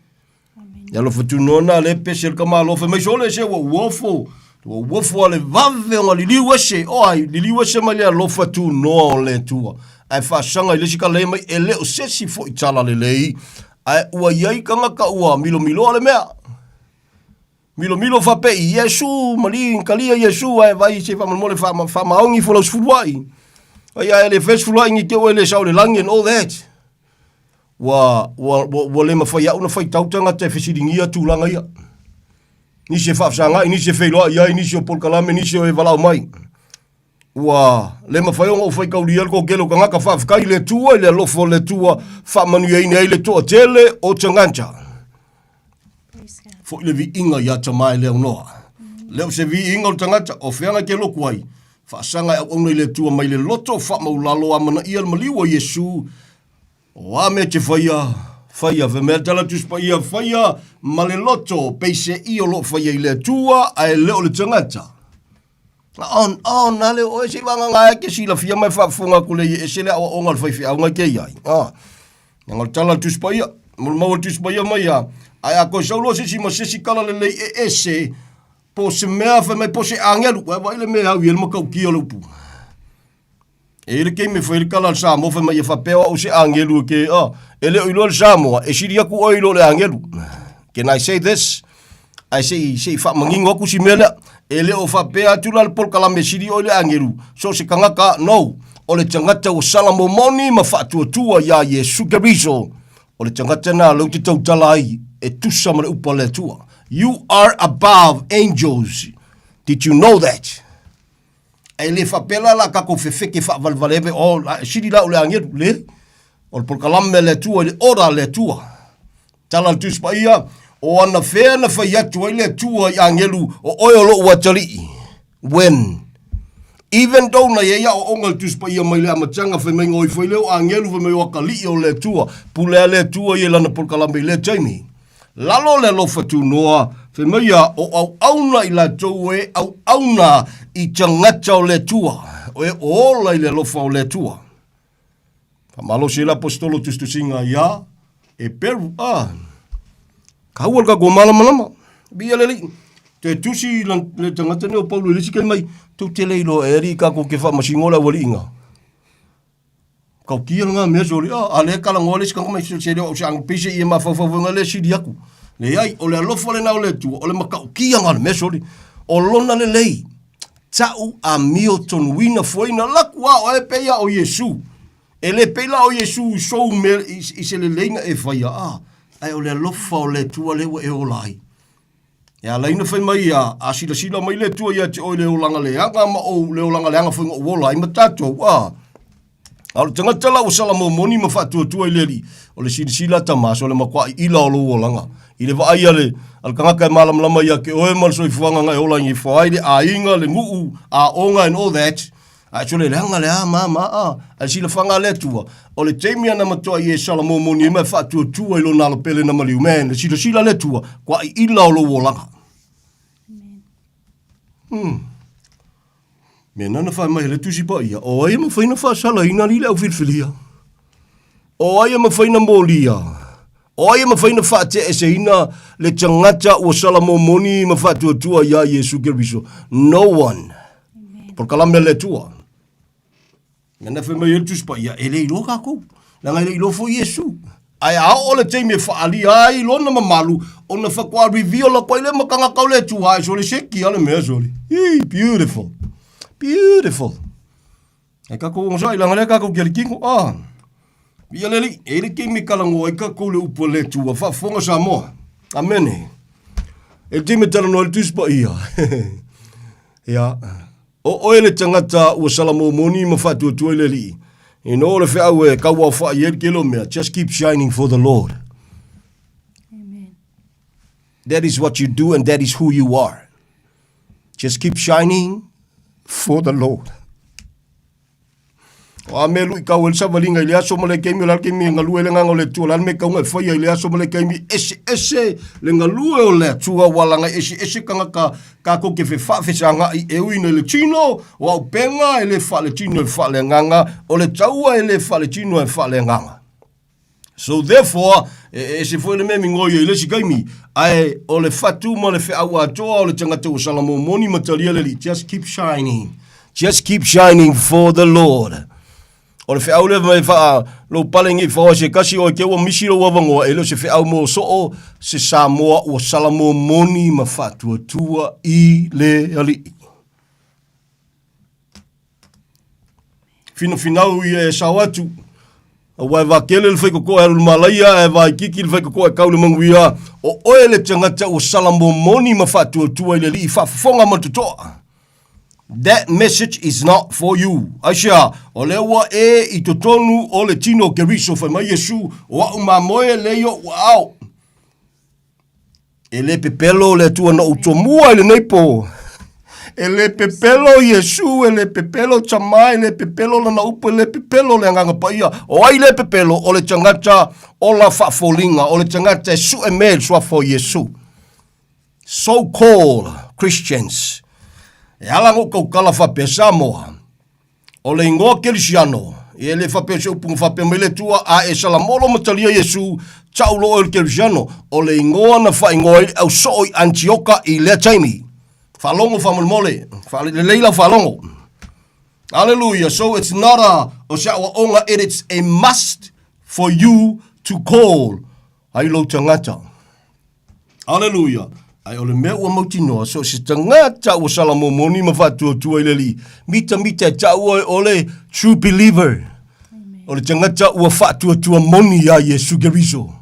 Ya lofa tu nona le pesel kama lofa mai sole se wa wofo. Wa wofo ale vave nga liliwese liliwese malia lofa tu no le tua ai fa sanga ile sika le mai ele o sesi fo itala le lei ai ua yai kanga ka ua milo ale mea milo fa pe Yesu mali kalia Yesu ai vai se fa mole fa maongi fo los fuai ai ele fes fuai ngi te ele sa le langi and all that wa le ma fa ya una fa tautanga te fesiringia tu langa ia. Ni se whafsanga, ni se wheloa ia, ni se o polkalame, ni se o e walau mai. Ua, le mawhaionga o whai kauria ko kelo ka ngaka whawhikai le tua, le lofo le tua, whamanu ei nei le toa tele o Tangancha. Fo le vi inga ia tamai leo noa. Leo se vi inga o Tangancha, o whianga ke loku ai. Whaasanga au nei le tua mai le loto, whamaulalo amana ia le maliwa Yesu. O ame te whaia, vemea tala tuspa ia whaia, ma le loto, peise i o lo whaia i le tua, ai leo le Tangancha. Na le o se wanga nga ke sila fia mai whafunga kule e se le o ongal whaifi au ngai ke iai. Ngal tala tuspaia, mulmaua tuspaia mai a. Ai a ko saulo se si masesi kala le e ese, po se mea wha mai po se angelu, wa ile mea au i elma kau kia lupu. E ile kei me whairi kala al Samoa wha mai e whapea o se angelu ke, ele o ilo al Samoa, e siri aku o ilo le angelu. Can I say this? I say whamangingo aku si mele, ele o whapea tula le pol kalame siri o le angeru. So se kangaka, no. O le tangata o salamo moni ma whaatua tua ia Yesu Keriso. O le tangata na lau te tau talai e tusa ma le upa le tua. You are above angels. Did you know that? E le whapela la kako whewheke whavalvaleve o siri la o le angeru le. O le pol kalame le tua le ora le tua. Tala tuspa ia. O ana whea na whai atu ai le tua i angelu o oiolo uatari. When? Even though na ia o ongal tuspa ia mai le amatanga whai mai ngoi whai leo angelu whai mai wakali o le tua. Pulea le tua i lana polkalame le taimi. Lalo le lofa tu noa whai mai o au auna i la tau e au auna i tangata o le tua. O e ola i le lofa o le tua. Pamalo se la apostolo tustusinga ia e peru Kaual ka go malama. Bia leli. Te tusi le tangata ne o Paulo le sike mai. Tu te leilo eri ka ko ke fa masingola wali inga. Kau kia nga me sori. Ale kala ngole sika mai se o sang pise i ma fa le sidi aku. Le ai o le alofa le na o le tu. O le makau kia nga me sori. O lona le lei. Tau a Milton wina foina lakua o e peia o Yesu. E le peila o Yesu so me i se le leina e faia ai o le alofa o le tua lewa e olai. Ia laina whai mai a sila mai le tua ia te oi le olanga leanga ma o le olanga leanga whainga o olai ma tatou. Au tangata la o salamo moni ma whatua tua i leri. O le sila tamas o le makwa i ila o lo olanga. I le vaai ale al kangaka e malam lama ia ke oe mal soi fuanga ngai olai i whaai le a inga le nguu a onga and all that. Ai so le leanga le ai sila whanga le tua. O le teimia na matoa i e salamo moni e mai whaatua tua i lo nalo pele na maliu men. Le sila le tua, kwa i ila o lo wolanga. Me nana whai mai le tusi pa ia. O aia ma whaina whaasala ina li le au filfilia. O aia ma whaina molia. O aia ma whaina whaate e se ina le tangata o salamo moni ma whaatua tua ia Yesu Keriso. No one. Por kalame le tua. Nana whai mai le tusi pa ia. E le ilo kako. Langa le ilo fo Yesu. Ai ao o le teimi e whaali ai lona mamalu. O na whakua reveal la koe le makanga kau le tua. So le seki ale mea sori. Beautiful. Beautiful. E kako o sai langa le kako kia le kingo. Ia leli. E le keimi kalango e kako le upo le tua. Whafonga Samoa. Amene. E teimi tala no le tusi pa ia. Ia. O ele tangata ua salamo moni ma whatua tua i leli. In all of our kawa fa yer kilometer, just keep shining for the Lord. Amen. That is what you do and that is who you are. Just keep shining for the Lord. O me lu ka wel sa valinga ile aso mole kemi la kemi ngalu le nganga le tu la me ka ngai foi ile aso mole kemi ese le ngalu o le tu wala nga ese kanga ka ko ke fa sanga e wina le chino o penga ele fa le chino e fa le nganga o le taua ele fa le chino e fa le nganga. So therefore ese foi le memi ngoyo ile si kemi ai o le fatu mo le fa wa to o le tangata o salamo moni matalia le just keep shining for the Lord. O le whiau le mai wha lo palengi whaua se kasi o ke ua misi lo wavangoa e lo se whiau mo so o se Samoa o salamo moni ma whatua tua i le ali. Finau i e sawatu. A wai wakele le whaikoko e malaia e wai kiki le whaikoko e kaule manguia o oe le tangata o salamo moni ma whatua tua i le ali i whafonga matutoa. that message is not for you. Aisha, o le ua I to tonu o le tino keriso whai mai Yesu, wa umamoe leo au. E le pepelo le tua na utomua le neipo. E le pepelo Yesu, e le pepelo tamai, le pepelo na upo, le pepelo le nganga paia. O ai le pepelo o le tangata o la whaafolinga, o le tangata su e mele sua fo Yesu. So-called Christians. E alango kau kala whape Samoa. O le ingoa kelisiano. E le whape se upunga whape mele tua a e salamolo matalia Yesu. Taulo o le kelisiano. O le ingoa na whaingoa au sooi Antioka I lea taimi. Whalongo whamolmole. Le leila whalongo. Hallelujah. So it's not a oshawa onga. It's a must for you to call. Hailo tangata. Hallelujah. Ai ole mea ua mautinoa, so se tangata ua salamo moni mawhatua tua ileli. Mita ta ua ole true believer. Ole tangata ua whatua tua moni ya Yesu Keriso.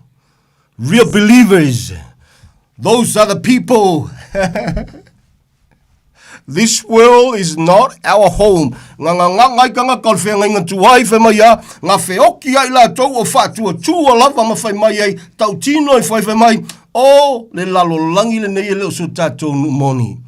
Real believers. Those are the people. This world is not our home. Ngai kanga kalwhenga inga tuai whai ya. Ngā wheoki ai la tau o whatua tua lava ma whai mai ai. Tau tino I whai mai. O le lalo langi le nei leo so tatou moni.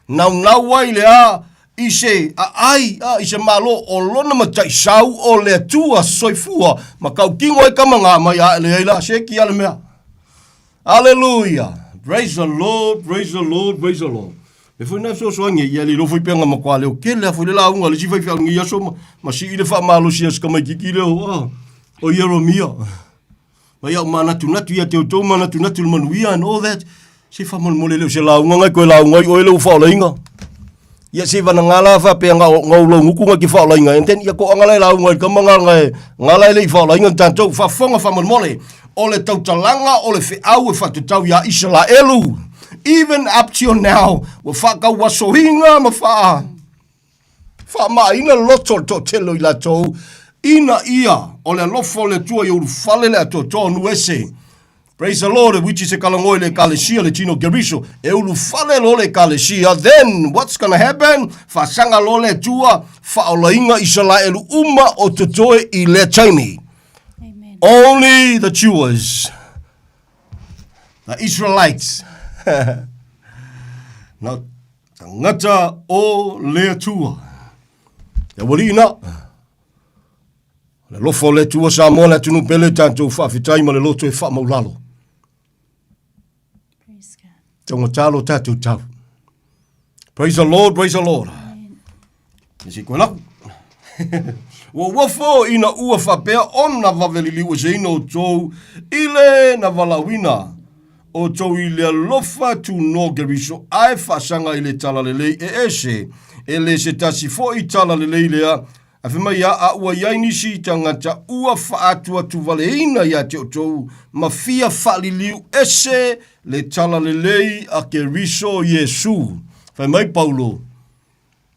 Nau wai le a I se I se malo o lona matai sau o le tua soifua. Ma kau kingo e kamanga mai a le eila se ki ale mea. Hallelujah. Praise the Lord, praise the Lord, praise the Lord. E foi na so soange ia le lofoi penga makwa le ke le foi le la unga le si fai fa ngia so ma si ile fa malo si as kama kiki le o Yeremia. Ma ia mana tu ia te to mana tu le manuia and all that. Si fa mo le se la unga ngai ko la unga o le fa la inga. Ia si va ngala fa pe nga ngolo nguku nga ki fa la inga enten ia ko ngala la unga ka manga ngai ngala le fa la inga tanto fa fonga fa mo le o le tautalanga o le fe au e fa tau ya Israelu. Even up till now, wa whaka wasohinga ma wha. Wha ma ina loto to telo I la tau. Ina ia, o le lofo le tua I uru whale le ato tonu ese. Praise the Lord, which is a kalangoi le kalesia le tino geriso. E uru whale lo le kalesia. Then, what's gonna happen? Whasanga lo le tua, whaolainga Israelu uma o totoe I le taimi. Only the Jews, the Israelites. Na tangata o le tua. E wali ina. Le lofo le tua Samoa le tunu pele tanto whawhitai ma le loto e wha maulalo. Tonga talo tatu tau. Praise the Lord, praise the Lord. Isi koe lau. Wa wafo ina ua whapea ona wawelili ua se ino tau ile na walawina. O tau I le lofa tu no geriso ai whasanga I le tala lelei e ese. E le se tasi fo I tala lelei lea. A whima ia a ua iainisi tangata ua whaatua tu valeina ia te o tau. Ma fia whaliliu ese le tala lelei a geriso Yesu. Whai Paulo.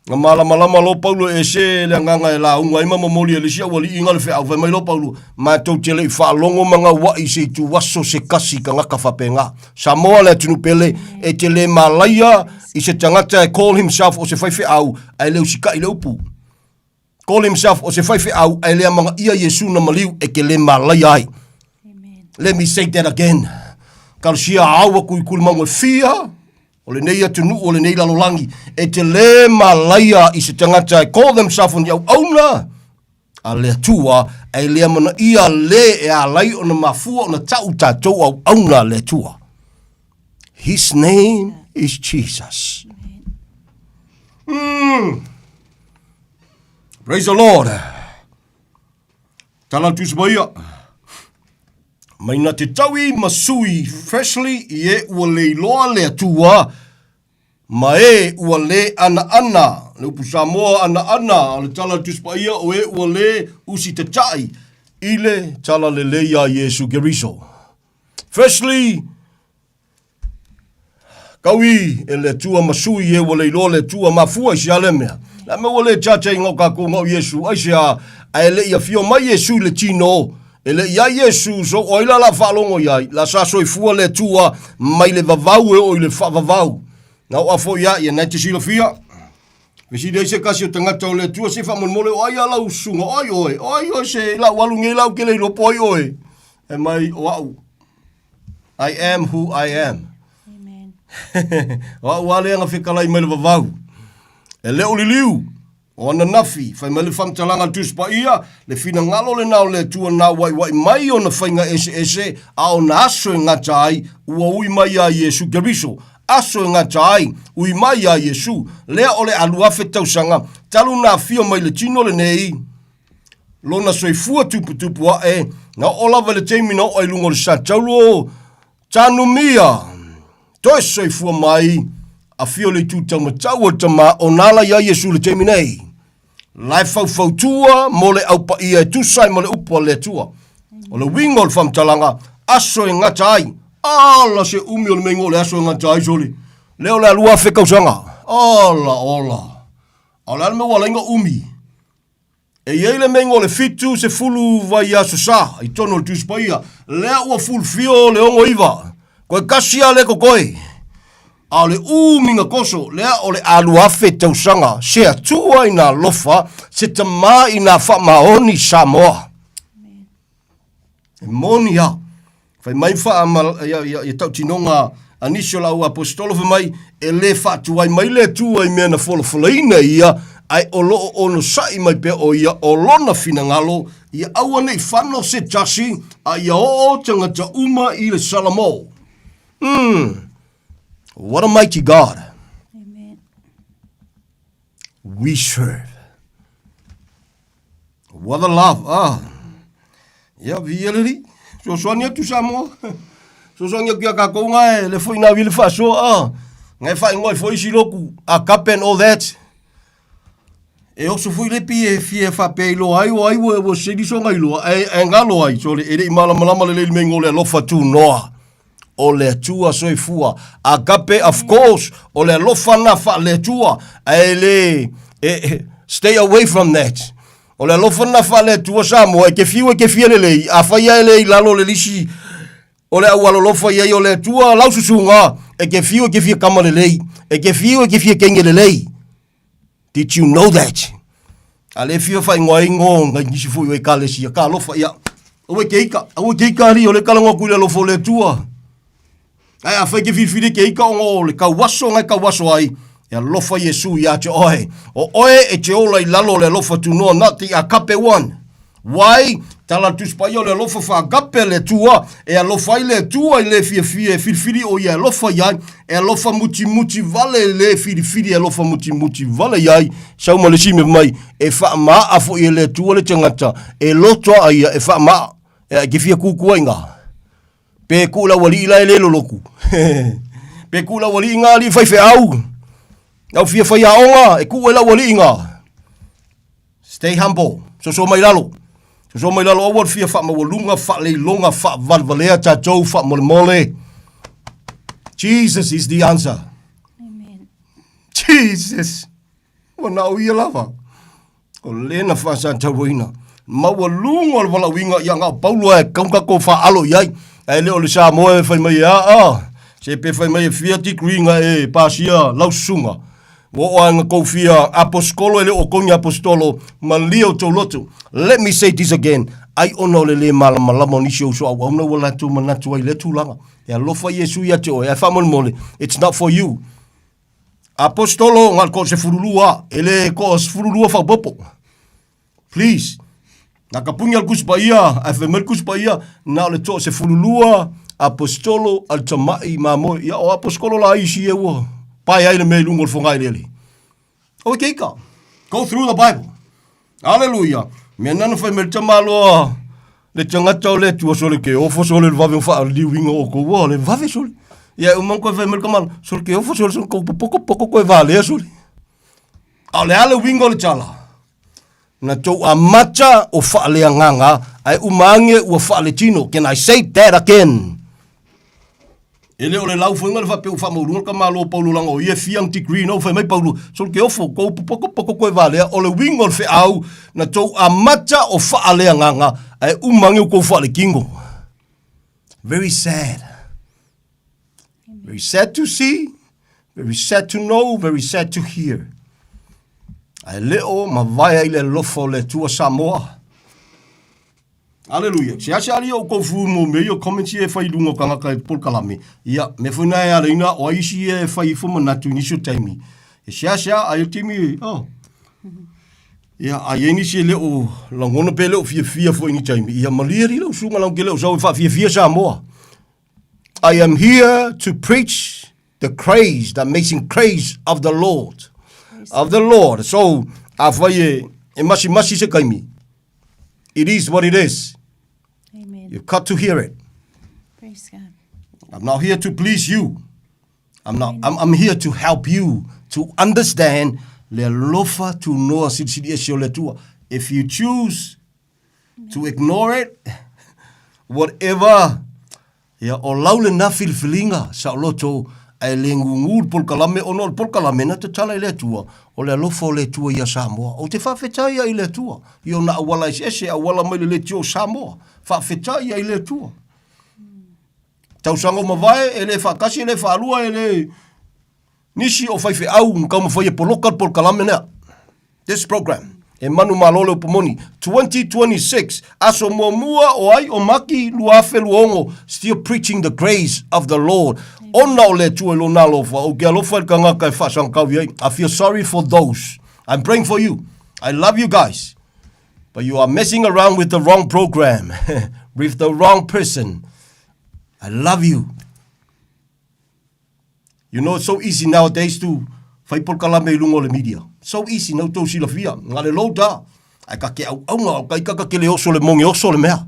Nga malama lo Paulo e se le nganga e la unga ima mamoli e le sia wali inga le whea. Whai mai lo Paulo, ma tau te le I whaalongo manga wai se tu waso se kasi ka ngaka whapenga. Samoa le tunu pele e te le malaya I se tangata e call himself o se whaiwhi au ai leo sika I le upu. Call himself o se whaiwhi au ai lea manga ia Yesu na maliu e ke le malaya ai. Let me say that again. Kalsia awa kui kulumango fia. O le nei atunu o le nei lalolangi. E te le malaya I se tangata e call themselves on yau auna. A lea tua, e lea mana ia le e a lai o na mafua o na tau tatou au auna lea tua. His name is Jesus. Praise the Lord. Tala tusbaia. Maina te taui masui freshly I e ua leiloa lea tua. Ma e ua le ana. Le upu Samoa ana. Le tala tuspaia o e ua le usi te tai. Ile tala le leia Yesu Keriso. Freshly. Kaui e le tua masui e ua leiloa le tua mafua si ale mea. La me ua le chacha ingo kako ngau Yesu. Aisea a le ia fio mai Yesu le tino. Ele ia Yesu so oila la whalongo iai, la saso I fua le tua mai le vavau e o I le whavavau. Nau afo ia, ia nei te sila fia. Vesi dei se kasi o tangata o le tua se whamon o ai ala usunga, oi se la walungi lau ke le lopo oi. E mai o au. I am who I am. Amen. O au wale anga whikalai mai le vavau. E leo li liu. O ana nafi, whai mai le whamtalanga tuspa ia, le fina ngalo le nao le tua na wai mai o na whainga ese, a o na aso e ngata ai, ua ui mai a Yesu Keriso. Aso e ngata ai, ui mai a Yesu, lea o le aluafe tausanga, talu na fio mai le tino le nei, lona soifua tupu a e, na olava le teimi na o ilungo le sa taulo, tanu mia, toi soifua mai, a fio le tutau matau o tama, o nala ia Yesu le teimi nei. Lai fau tua, mo le au pa ia e tusai mo le upo le tua. O le wingo le whamtalanga, aso e ngata ai, ala se umi o le mengo le aso e ngata ai soli. Leo le alua whekausanga, ala. O le alme wala inga umi. E iei le mengo le fitu se fulu vai aso sa, i tono le tuspa ia. Lea ua fulu fio le ongo iwa, koe kasia le kokoe. A le uminga koso, lea o le aluafe tausanga, se atua i nga lofa, se tama i nga whamaoni Samoa. E moni ha. Whai mai wha ia tau tinonga anisio lau apostolo wha mai, e le whatuai mai le tua i mea na wholawhalaina ia, ai o loo ono sai mai pe o ia o lona fina ngalo, ia aua nei whano se tasi, a ia o tangata uma i le Salamo. What a mighty God Amen. we serve. What a love. Ia vieleri. So sonia tu Samoa. So sonia kia ka konga le foi na vile faso. Ngai fa ngoi foi siloku a kapen all that. E oso foi le pie fie fa pe lo ai wo se di so ngai lo e ngalo ai so le ere mala le mengo le lo fa tu noa. O le tua soifua. Agape, of course, o le lofana fa le tua. Stay away from that. O le lofana fa le tua Samoa, e ke fia le lei, a faya le lalo le lisi, o le awalo lofa ia o le tua laususunga, e ke fia kama le lei, e ke fia kenge le lei. Did you know that? A le fia fa ingoa ngai nisi fu e ka le sia, ka lofa ia, o keika ri, o le kalango kui le lofo le tua. Ai a fai ke fifiri ke ika o le kawaso ngai kawaso ai. E lofa Yesu ia te oe. O oe e te ola I lalo le lofa tu noa nati a kape one. Wai, tala tuspa ia le lofa fa agape le tua. E a lofa I le tua I le fia fifiri o ia lofa iai. E a lofa muti vale le fifiri e lofa muti vale iai. Sau ma le sime mai. E wha maa afo I le tua le tangata. E lotoa ia e wha maa. E ke fia kukua inga. Pe kula wali ila ele loloku. Pe kula wali inga li fai fe au. Au fia fai aonga, e ku ela wali inga. Stay humble. So mai lalo. So mai lalo awal fia fa mawalunga, fa leilonga, fa valvalea tatou, fa mole. Jesus is the answer. Amen. Jesus. Wana o ia lava. O lena fa sa tawina. Mawalunga o wala winga yanga Paulo e kaunga ko fa alo iai. E leo le Samoa e whai mai se pe whai mai e fia tikringa e pasia lausunga. Wo anga kou fia apostolo e le o kongi apostolo ma leo tau lotu. Let me say this again. Ai ono le malama nisi o so au au na wala tu manatu ai le tūlanga. E alofa Yesu ia te o e whamon mole. It's not for you. Apostolo ngal ko se furulua. Ele ko se furulua whaupopo. Please. Naka pungi al kuspa ia, a whemel kuspa ia, na le to se fululua, apostolo al tamai mamo, ia o apostolo la isi e ua. Pai aile me lungo le fongai lele. O keika. Go through the Bible. Hallelujah. Mea nana whemel tamaloa, le tangata o le tua sole ke ofo sole le vave wha liwinga o ko wa, le vave sole. Ia umang koe whemel kamalo, sole ke ofo sole ko poko koe vale sole. Ale ale wingo le chala. Na tau a mata o whaalea nganga, ai umange ua whaale tino. Can I say that again? Ele o le lau whainga le whapeu whamaurunga ka malo o Paulo langa o ia fiang degree no whai mai Paulo. Sol ke ofo, ko poko koe valea, o le wingo le whaau, na tau a mata o whaalea nganga, ai umange o kou whaale kingo. Very sad. Very sad to see, very sad to know, very sad to hear. Ai leo ma vai le lofo le tua Samoa. Hallelujah. Sia ali o ko fu mo me yo commenti e fai lungo kanga kai pol kalame. Ia me fu na ya ina o isi e fai fu mo na tu ni su taimi. E sia ai timi oh. Ia ai ni si le o longono pele o fia fo ni taimi. Ia malieri lo sunga lo gele o so fa fia Samoa. I am here to preach the praise, the amazing praise of the Lord. Of the Lord. So, afai e masi se kaimi. It is what it is. Amen. You've got to hear it. Praise God. I'm not here to please you. I'm here to help you to understand le lofa tu noa sidi esio le tua. If you choose to ignore it, whatever, ya o laule na filfilinga sa loto ai le ngungur pol kalame o no pol kalame na te tala le tua o le lofo le tua ia Samoa o te whawhetai ai le tua i o na awala ese awala mai le tio Samoa whawhetai ai le tua tau sango mawai e le whakasi le whalua e le nisi o whaife au nkau mawhai e polokat pol kalame nea this program e manu malole upomoni 2026 aso mua o ai o maki luafe luongo still preaching the grace of the Lord. Ona o le tua lo na lofa o ke lofa ka nga kai fasang kau ai. I feel sorry for those. I'm praying for you. I love you guys. But you are messing around with the wrong program, with the wrong person. I love you. You know, it's so easy nowadays to fai por kalame lungo le media. So easy no to sila fia. Ngale lo da. Ai ka ke au nga kai ka ke le oso le mongi oso le mea.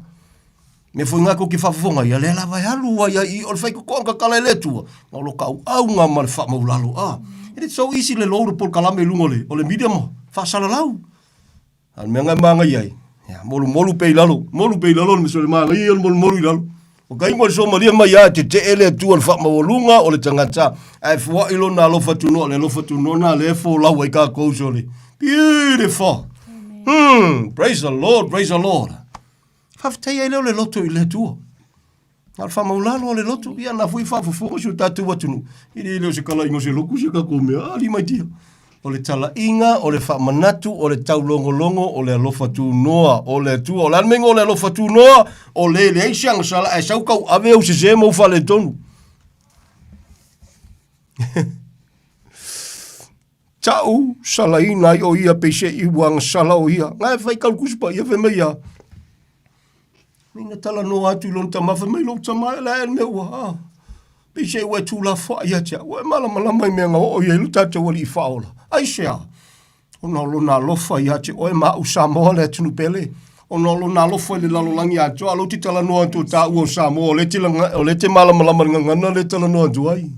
Me foi nga ko ki fafonga ia le la vai alu ia I o fai ko ka kala le tu. Ngalo ka au nga mal fa mo lalo ah. It's so easy le lo por kalame lungo le o le media mo. Fa sala lau. Al me nga manga ia. Ya molu pe lalo me so le manga ia molu lalo. O kai mo so malia mai ya te ele tu al fa mawolunga o le tangata ai fo ilo na lo fa tu no na le fo la we ka ko so le beautiful. Praise the Lord, praise the Lord. Fa te ele le loto ile tu al fa mawolalo le loto ia na fui fa fo so tatu watu no ile le se kala ingo se loku se ka ko me ali mai tia o le tala inga, o le whamanatu, o le tau longo, o le alofa tu noa, o le tu, o le anmengo, o le alofa tu noa, o le eisiang sala, e saukau ave au se se mo fa le tonu. Tau sala ina o ia peise I wang sala o ia. Ngai whai kalkuspa ia whemai ia. Mina tala noa atu lon tama whemai lo tama la en meua. Peise ua tu la wha ia tia. Ua malama mai mea ngā o ia ilu tata wali I whaola. Aisea, o na lona lofa I ate oe ma u Samoa le tunu pele. O na lona lofa le lalolangi ato, alo ti tala noa tu ta ua Samoa, o le te malama ngana le tala noa tu ai.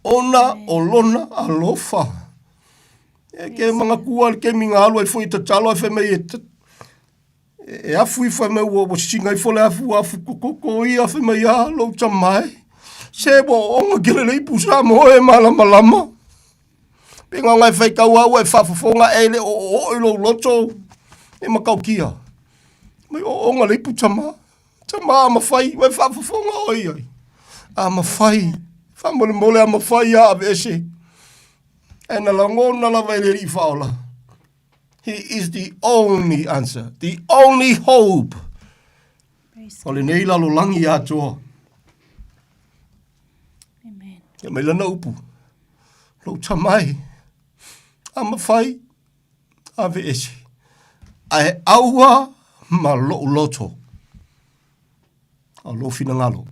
Ona o lona a lofa. E ke mga kua ke minga alu ai foi ta talo ai whemei e afu I whemei o singa I fole afu koko I a whemei a lo tamai. Sebo onga kele le ipu Samoa e malama. Pinga ngai fai kau au e whafafonga ele o ilo loto e makau kia. Mai o onga le ipu tama. Tama ama fai, wai whafafonga oi ai. Ama fai. Whamole ama fai a avese. E na langona la vaile I whaola. He is the only answer. The only hope. Ole nei lalo langi atoa. Amen. E mai lana upu. Lo tamai. Ama fai, ave ese. Ai aua ma loto. A lo fina ngalo.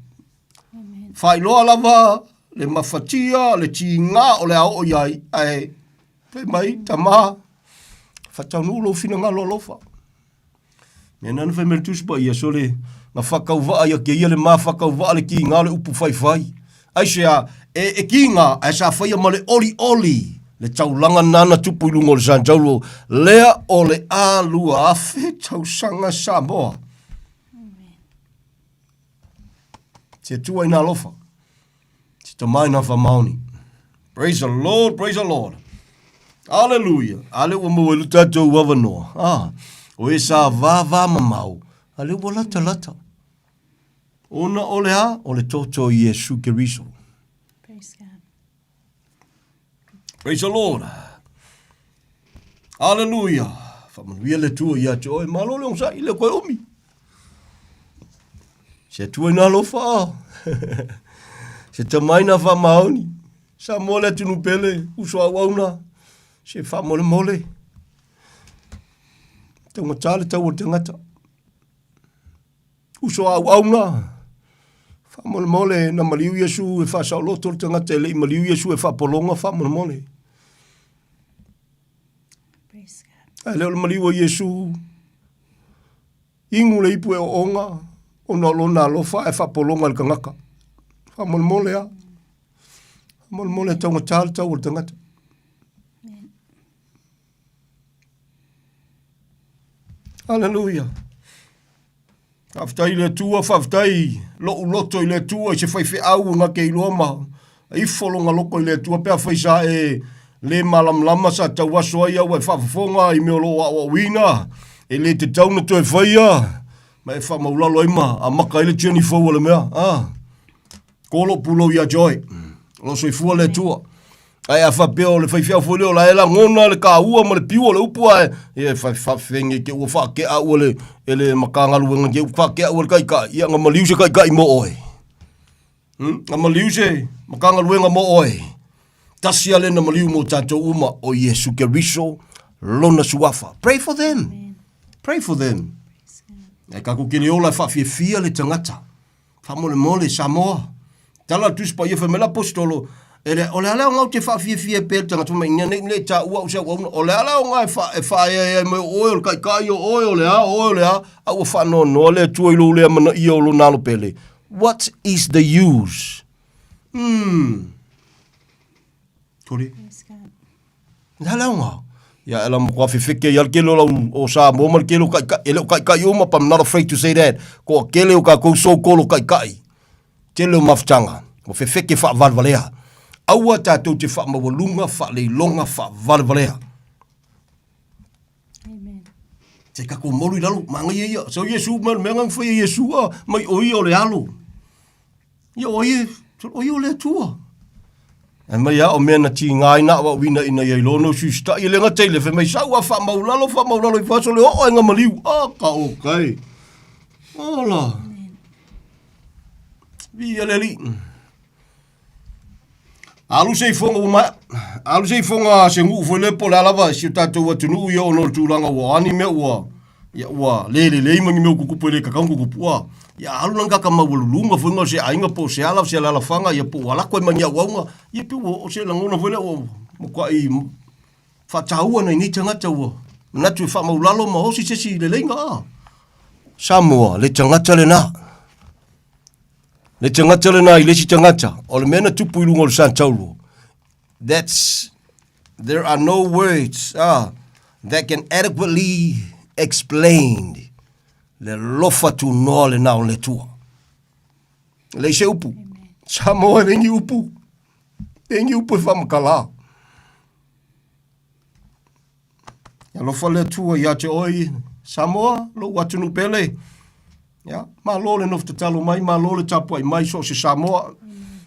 Fai loa lava, le mafatia, le tinga o le ao iai. Ai, pe mai, tama. Fatanu lo fina ngalo lofa. Nena na whemere tuspa ia so le na whakauwaa ia ke ia le ma whakauwaa le ki ngā le upu fai. Ai sea, e ki ngā, ai sa whaia ma le oli. Le taulanga nana tupu I lungo le San Paulo, lea o le alua afe tausanga Samoa. Te tua ina lofa. Te tamai na whamaoni. Praise the Lord, praise the Lord. Hallelujah. Ale ua mo elu tatou wawanoa. O e sa vava mamau. Ale ua lata. Ona o le ha, o le toto Yesu Keriso. Praise God. Praise the Lord. Hallelujah. Whamanuia le tua ia te oe. Malo le onsa i le koe umi. Se tua ina lofa. Se tamaina whamaoni. Sa mole tunu pele. Uso au auna. Se whamole mole. Tonga tale tau o tangata. Uso au auna. Whamole mole na maliu Yesu e whasau loto tangata ele i maliu Yesu e whapolonga whamole mole. Ai leo le maliu o Yesu. Ingu le ipu e o onga. O na lona alofa e whapolonga le kangaka. Whamole mole a. Whamole mole tonga tale tau o tangata. Hallelujah. Whaftai le tua, whaftai lo uloto i le tua, i se whaiwhi au nga ke iluama. I wholonga loko i le tua, pia whaisa e le malamlama sa tau aso ai au e whafafonga i meo lo a wina. E le te tauna to e whaia. Ma e whamaulalo ima, a maka i le tiani fau le mea. Kolo pulo i a joy. Lo soi fua le tua. Ai a whapeo le whaiwhia fwoleo la ela ngona le ka ua ma le piwa le upua e whawhengi ke ua whake a ua le makangalu nga ke whake a ua le kaikai ia nga maliuse kaikai mo oe nga maliuse makangalu nga mo oe tasia le na maliu mo tato uma o Yesu Keriso lona suafa. Pray for them. Pray for them. E ka kukele ola whawhia le tangata whamole mole Samoa tala tuspa ia whamela apostolo ele ole ala ngau te fa fie pe tanga tu mai ne ta ua usa ole ala nga fa e me oil kai ole a au fa no le tu ile le mana i lo nalo pele. What is the use? Tori ala nga ya ala mo fa fike ya kelo o sa mo mal kelo kai uma I'm not afraid to say that ko kele o ka ko so kolo kai tele maftanga o fike fa valvalea. Aua tātou te whamawalunga, whaleilonga, whavalvalea. Amen. Te kako moru i lalo, manga ia. So Yesu, mea ngang whai Yesu, mai oi o le alo. Ia oi o le tua. E mai o mea na ti ngai na wa wina ina iei lono susta. I lenga teile, whi mai sau a whamaulalo, i whaso le o enga maliu. Ka okay. Ola. Via leli. Alu sei fonga se ngu fo le pola lava si tatou wa tunu yo no tulanga wa ani me wa ya wa le mangi me ku pele ka kangu ku pua ya alu nanga ka mawulunga fo ngo se ainga po se ala fanga ya po wala ko mania wa ya pi o se la ngona fo le o mo kwa I fa taua na ni tanga taua na tu fa maulalo ma o si le lenga Samoa le tanga le na le tangata le na I le si tangata. O le mena tupu ilunga o le Santaulu. There are no words that can adequately explain le lofa tu noa le na o le tua. Le se upu. Samoa rengi upu. Rengi upu e whamakala. Ya lofa le tua ia te oi. Samoa lo watunu pele. Ya, ma lo le nof te talo mai, ma lo le tapu ai mai so se Samoa.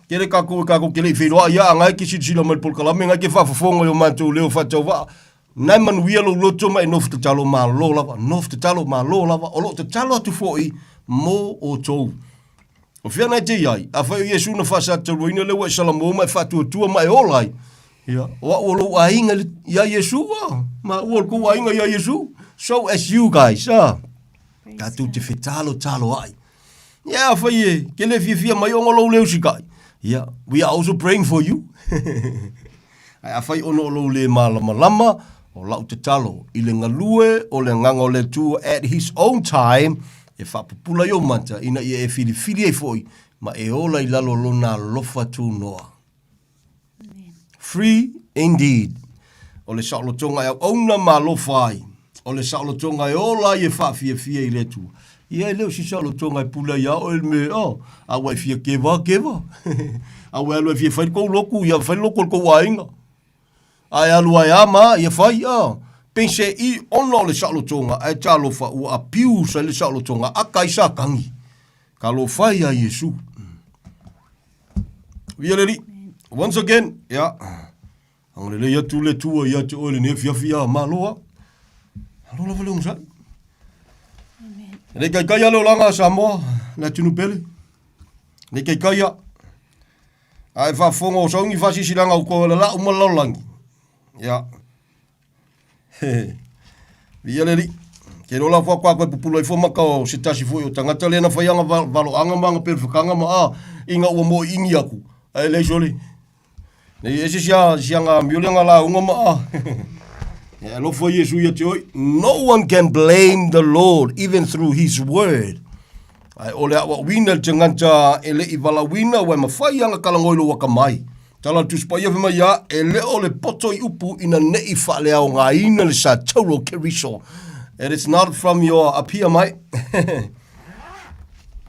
Kere kako kele whiroa ia ngai ki sila mai polkalame ngai ke whafafonga yo mantou leo whatauwa. Nai manuia lo loto mai nof te talo ma lo lava, nof te talo ma lo lava, o lo te talo atu foi mo o tou. O whia nai te iai, a whai Yesu na whasa taruina lewa e salamo mai whatua tua mai olai. Ya, wa o lo ainga ia Yesu ma o ko ainga ia Yesu. So as you guys, Tatu te whetalo talo ai. Yeah, whaie, kele fia mai onga lo leo sikai. Yeah, we are also praying for you. Ai whai ono lo le malama, o lau te talo, I le ngalue, o le nganga le tua at his own time, e whapupula yo manta, ina I e fili e foi, ma e ola I lalo lona lofa tu noa. Free indeed. O le saulotonga e auna ma lofa ai. O le saulotonga e ola I e whawhia I le tu. Ia leo si saulotonga e pula ia o me a wai fia keva. A wai alua fia whai kou loku, ia whai loko kou ainga. Ai alua e ama, ia whai pense I ono le saulotonga, e talo wha ua apiu sa le saulotonga, a kaisa kangi. Ka lo whai a Yesu. Ia leri, once again, ia. Ang le ia tu le tua ia te ole ne fia maloa. Alo lava leung sa. Le kai kai alo langa Samoa na tunu pele. Le kai kai ai fa fongo so ngi fa si langa ko la umalolangi. Ya. Via le ke rola fa kwa ko pupulo i fo makao se tasi fo yo tangata le na fa yanga valo anga manga per fakanga ma inga o mo ingi aku. Ai le joli. Ne ese sia nga miulenga la unga ma. Yeah, lo for Yesu ya tio. No one can blame the Lord even through his word. Ai ole wa wina tanganta ele ivala wina wa mafai anga kalangoilo wa kamai. Tala tu spaya fema ya ele ole poto I upu ina nei fa le au nga ina le sa toro keriso. And it's not from your appear mai.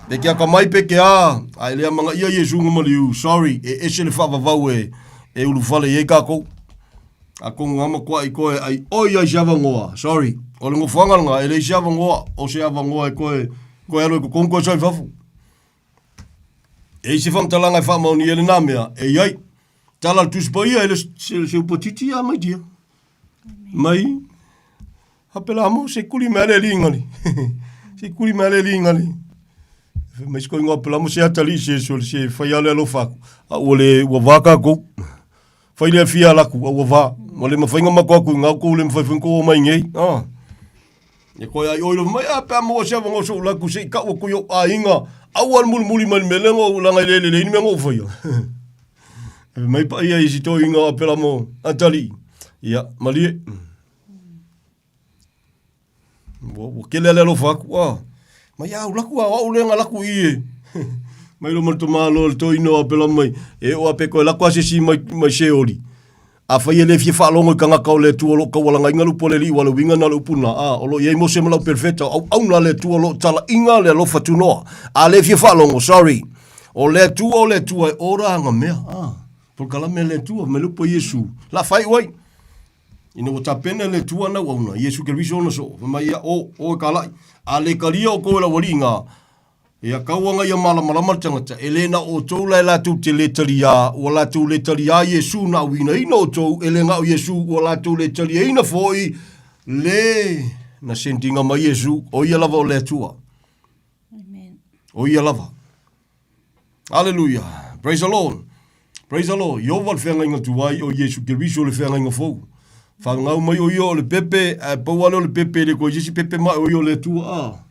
Peke a kamai peke a ai le manga ia Yesu ngomaliu. Sorry, e ese le fa vavau e ulu fale ye kako. Ako ngama kwa I koe ai oia java ngoa. Sorry. Ole ngo fanga nga ele java ngoa o se ava ngoa koe alo ko konko sai fafu. E se fam talanga fa mauni ele namea e yai. Tala tu spoia ele se potiti a mai dia. Mai apela mo se kuli male lingani. Se kuli male lingani. Mas ko ngo apela mo se atali se fa yale lo fa. Ole wa vaka ko. Fa ile fia la ku wa va. Mole ma fainga makwa ku nga ku le ma faifin ko mai ngei. E ko ai oilo mai apa mo se va so la ku se ka ku yo a inga. Awal mul mal melengo la ngai le ni mengo fa yo. Mai pa ia isi to inga apela mo atali. Ya, mali. Wo kelele lo fa ku. Mai ya la ku wa le nga la ku I. Mai lo mo to malo to ino apela mai. E o ape ko la ku se mai se ori. A fa ele fi fa longo kanga ka le tu lo ka wala nga lu pole li wala winga na lu puna o lo ye mo se mala perfecto au na le tu lo tala inga le lo fa tu no a le fi fa longo sorry o le tu ai ora nga me por kala me le tu me lu po Yesu la fai wai ino ta pena le tu na wa Yesu ke viso no so mai o kala a le kalia o ko la walinga ia kauanga ia malama tangata elena o tau la tu te letaria o la tu letaria Yesu na wina ina o tau elenga o Yesu o la tu letaria ina foi le na sentinga mai Yesu o ia lava o le tua. Amen. O ia lava. Hallelujah. Praise the Lord. Praise the Lord. Yo val fenga inga tuai o Yesu ke viso le fenga inga fou. Fangau mai o yo le pepe pawalo le pepe le ko Yesu pepe mai o yo le tua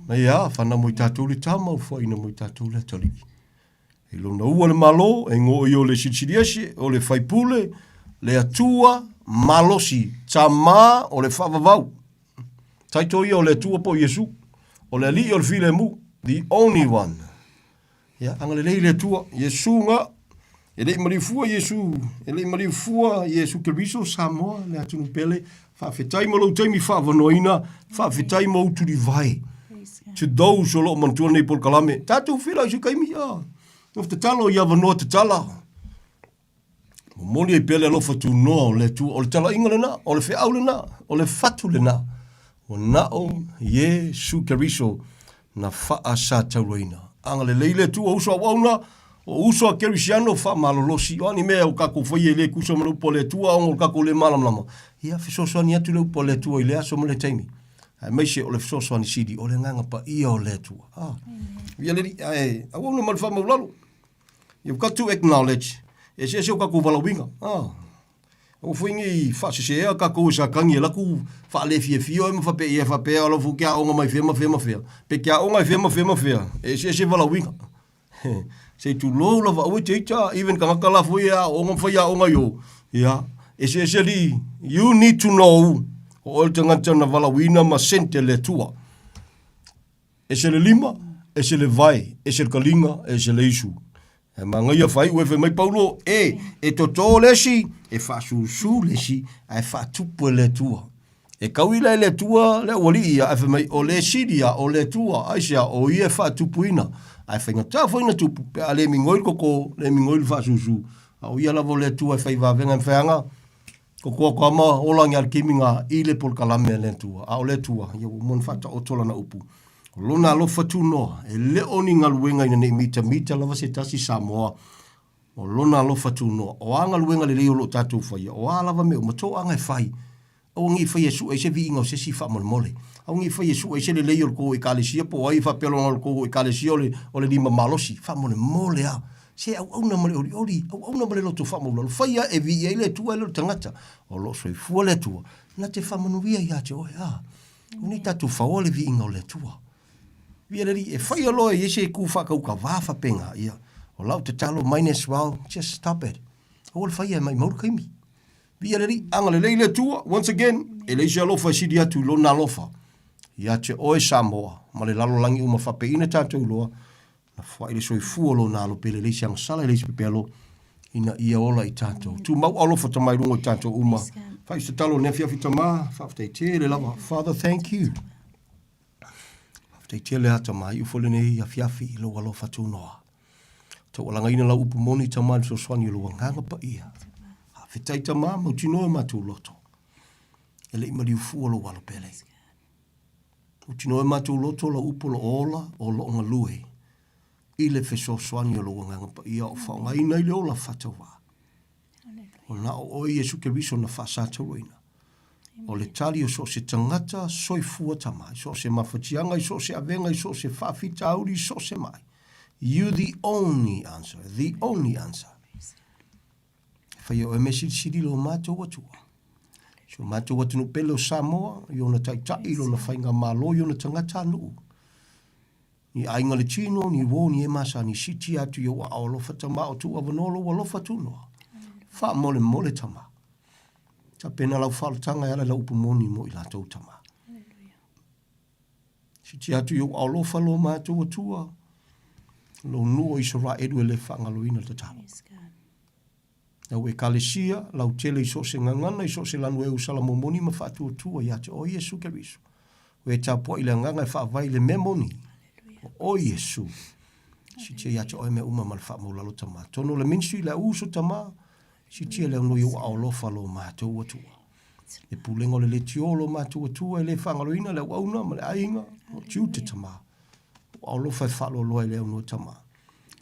Mai ya, whana mo I tātou le tāma o whaina mo I tātou le tali. E lona ua le malo, e ngō I o le sitsiriese, o le whaipule, le atua, malosi, tā mā, o le whavavau. Taito ia o le atua po Yesu, o le ali o le file mu, the only one. Ya, anga le lei le atua, Yesu ngā, e lei marifua Yesu Keriso Samoa, le atunu pele, whawhetai malo taimi whawanoina, whawhetai mo uturi vai. To those who are mantua nei por kalame. Tātou whira isu kaimi Of te talo ia wanoa te tala. Moli e pele lofa tu noa o le tu. O le tala inga le na. O le whiau le na. O le fatu le na. O na o Yesu Keriso na wha sa taureina. Anga le leile tu o uso a wauna. O uso a kerisiano wha malolosi. O ani mea o kako whaie le kusa manu po le tua. O kako le malamlama. Ia fisoso ani atu le upo le tua I le aso mo le taimi. Mai se o le fisoso ani sidi, o le nganga pa ia o le tua. Via leri, a wana malfa maulalo. You've got to acknowledge. E se o kako walawinga. O fuingi whase se ea kako sa kangi e laku whaale fia e mawhape e whape alo fu kia onga mai whema. Pe kia onga whema. E se walawinga. Se tu lo la wa te ita, even kanga la fu ia onga whaia onga yo. Ia, e se li, you need to know o le tangata na walawina ma sente le tua. E se le lima, e se le vai, e se le kalinga, e se le isu. E mangaia whai uefe mai paulo, e toto lesi, e whasusu lesi, e whatupu le tua. E kauila le tua, le wali ia, e mai o le siria, o le tua, aisia, o ia whatupu ina. E whainga whaina tupu, pe a le mingoil koko, le mingoil whasusu. O ia lavo le tua, e whaivavenga mwhanga, ko ko ma olangi al kiminga ile por kalame le tua a le tua ia mon fata o tola na upu lona lo fatu no e le oni ngaluenga ina nei mita lava se tasi Samoa o lona lo fatu no o anga luenga le lo tatu fai o ala va me o mato anga fai Au ngi fa Yesu e se vi ingo se si fa mole. Au ngi fa Yesu e se le leio ko e kalesia po ai fa pelo ko e kalesia o le lima malosi fa mole a. Se au na mole au na mole lo tu fa mole. Fa ia e vi ele tu ele tangata. O lo so fu le tu. Na te fa manuia ia te o a. Uni tatu fa ole vi ingo le tu. Vi ele e fa ia lo e se ku fa ka va fa penga ia. O lau te talo minus well, just stop it. O le fa ia mai mau kaimi. Vialeri angale leile tua once again Elisha lofa sidia tu lo na lofa ya te oe Samoa ma le lalo langi uma fa peina tatu loa na fa ile soi fu lo na lo pele le siang sala le pelo ina ia ola i tatu tu mau alofa ta mai lungo tatu uma fa se talo ne fia fitama fa te te le lava Father thank you fa te te le ata mai u fole nei ya fiafi lo alofa tu noa to langa ina la upu moni tama so swani lo nganga pa ia Fetaita mama utino e matu loto. Ele imari ufuolo walo pele. Utino e matu loto la upolo ola o lo onga lue. Ile feso swani o lo nganga pa ia o whaonga ina ile ola fatawa. O na o Yesu ke riso na fasata roina. O le tali o so se tangata soi fua tamai. So se mawhatianga i so se avenga i so se whawhita auri so se mai. You the only answer. The only answer. Fai o message siri lo mātou atua. So mātou atu no pelo Samoa, i ona taitai, lo na whainga malo, i ona tangata nuu. Ni ainga le tino, ni wō, ni emasa, ni siti atu i o a alofa tama o tu avanolo wa lofa tunoa. Wha mole tama. Ta pena lau whalatanga ala la upumoni mo i latou tama. Siti atu i o a alofa lo mātou atua. Lo nuo i sora edu ele whangaloina te talo. Na ue kalesia, lau tele i so se ngangana, i so se lanu e usala momoni ma whātua tua i ate o Yesu ke riso. Ue tāpua i le nganga e whaavai le memoni. O Yesu. Si tia i ate o e me uma mal whaamulalo tama. Tono le minsu i le uso tama, si tia le ono i o aolofa lo mātua tua. E pulengo le le tiolo mātua tua, e le whangaloina le wauna, ma le ainga, o tiute tama. O aolofa e whaalo loa i le ono tama.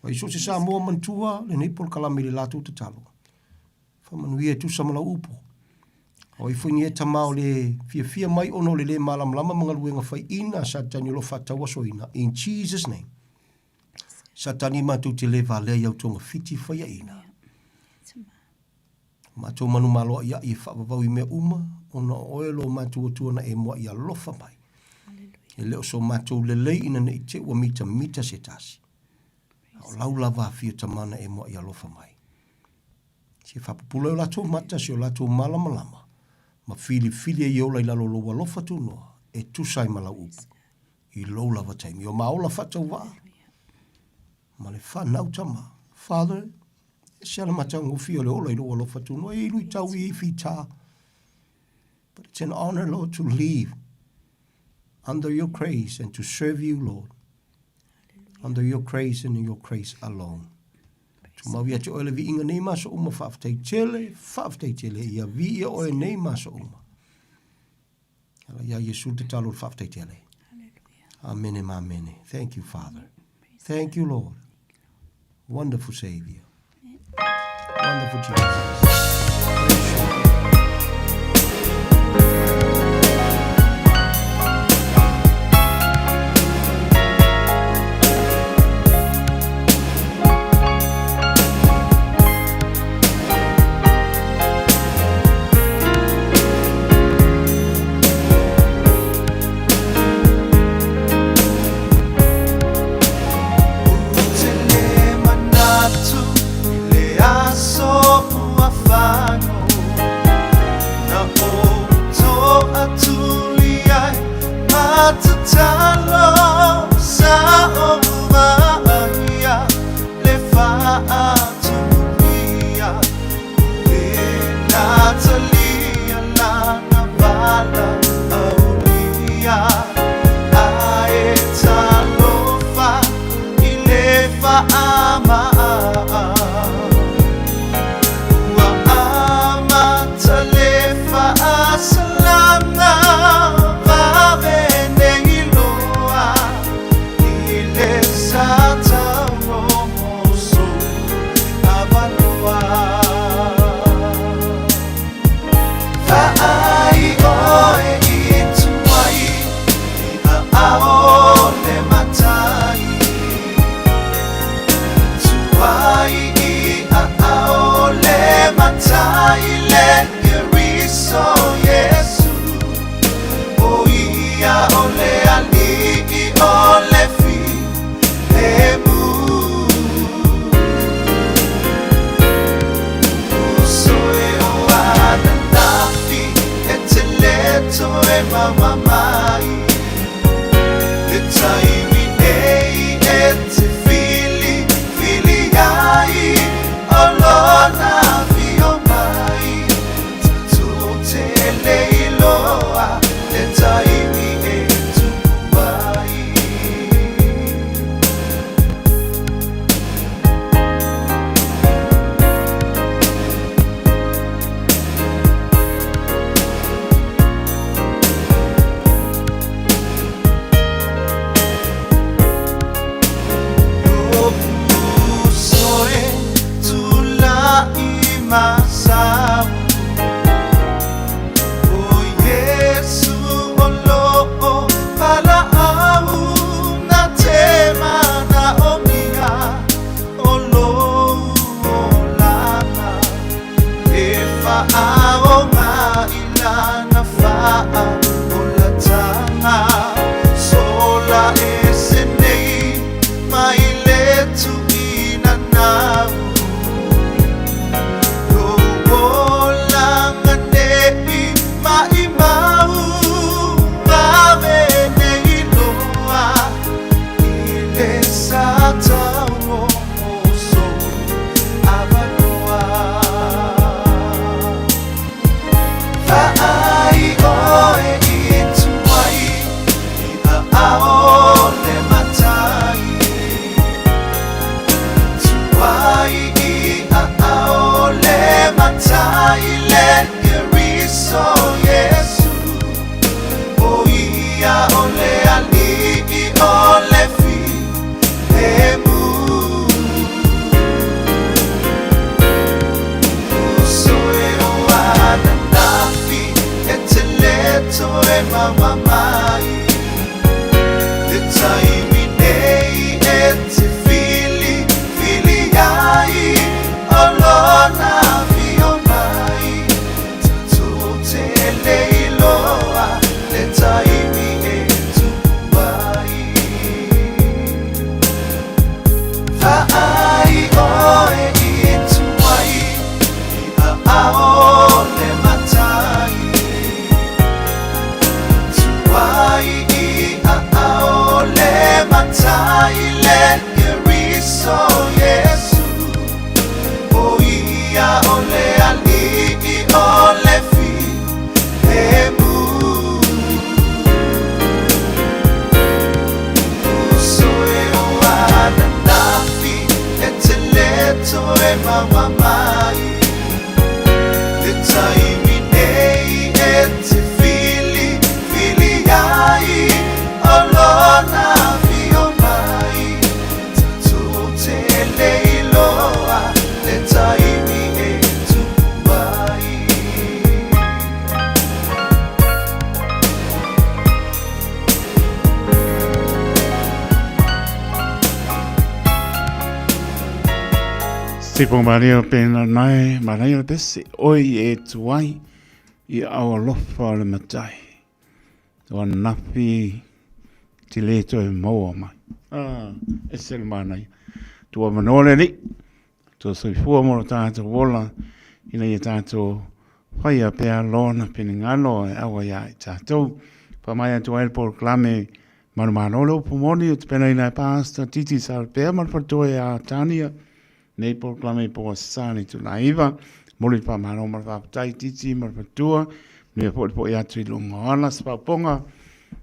Wa i so se Samoa mantua, le neipol kalami le latu te talo. Whamanuia tu samala upo. O i whingi e tamao le fia mai ono le malam lama mga luenga whai ina sa tani lo whatawa so ina. In Jesus' name. Sa tani matu te le vale iau tonga fiti whai ina. Matu manu malo ia i whavavau i mea uma. Ona oelo matu o tuana e mua ia lofa mai. E leo so matu le lei ina ne i te ua mita se tasi. O laulava fia tamana e mua ia lofa mai. Se whapupula o lato mata se o lato malama. Ma fili e ola i lalo loa lofa tu noa. E tusai mala upu. I lo lava taimi. O maola whatau waa. Ma le whanau tama. Father, se ala mata ngufi o le ola i loa lofa tu noa. E lui tau i whita. But it's an honor, Lord, to live under your grace and to serve you, Lord. Under your grace and your grace alone. Mawia te oele vi inga nei maso uma whaaftei tele, ia vi ia oe nei maso uma. Ala ia Yesu te talo whaaftei tele. Amen and amen. Thank you, Father. Thank you, Lord. Wonderful Savior. Wonderful Jesus. e mama mai le taimi nei e te fili ai olona vio mai tu te leiloa le taimi e tu mai Masau oh Yesu olo pala au na tema na omia olo olana e fa ao ma ilana fa olatanga sola esenei mai letu ina nau Mama mai le taimi nei e te fili ai olona vio mai tu te leiloa le taimi e tu mai fa ai oe i tu mai a ole matai le matai le iriso Yesu o ia ole ali ole fi emu so e o ana nafi e te leto e mama mai le taimi nei e te fili ai olona vio mai tu te leiloa le taimi e tu mai Sipo Maria pena nai Maria pesi oi e tuai I awa lofa le matai. Tua nafi ti leto e maua mai. E sel manai. Tua manole ni. Tua soifua mo tātou wola. Ina I tātou whaia pēr lona pini ngalo e awa ia I tātou. Pamai atu el por klame manu manolo pumoni o te pena ina pasta titi sal pēr man fatua e a tania. Nei por klame po sani tu naiva. Moli pa mano mar fa tai titi mar fatua. Nei po ia tu lunga ana spa ponga.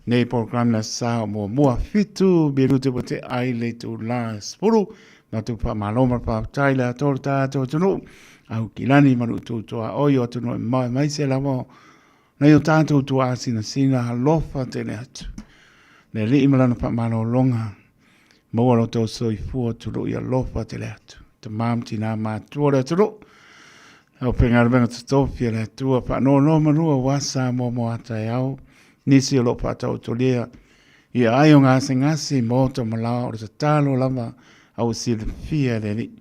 Nei por klame na sa mo mua fitu biru te pote ai le tu la spuru. Na tu pa mano mar fa tai la torta to tunu. Au kilani maru tu toa oio tunu mai se la mo. Na yo tanto tu asina sina halofa tele atu. Ne li imalana pa mano longa. Mo lo to soifua tu ia lofa tele atu. Te mamti na matua le turu. Au pengar benga te tofia le tua pa no manua wasa mo ata e au. Nisi o lo pa tau tolia. Ia ai o ngasi mo to malao o te talo lava au sile fia le li.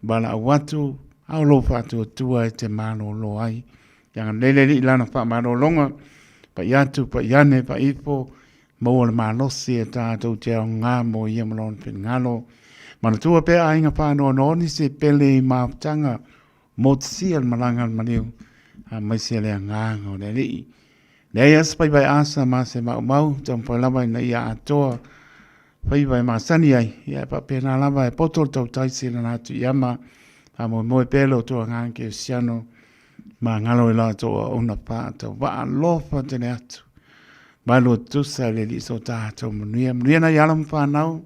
Bala au watu au lo pa tua e te mano lo ai. Yang lele li lana pa mano longa. Pa yatu pa yane pa ipo. Mo le manosi e tātou te au ngā mo ia malon pen ngalo. Mana tua pe ainga whanau noni se pele I maaptanga mo te sia malangan maniu. Mai se lea nganga o le li. Le ia spai vai asa ma se mau tam pa lava na ia atoa pai vai ma sani ai ia pa pena lava e potol tau taisi na atu iama a mo pelo to ngang ke siano ma ngalo la to ona pa to va lofa tene atu ba lo tu sa le li so ta to munia na yalam pa nau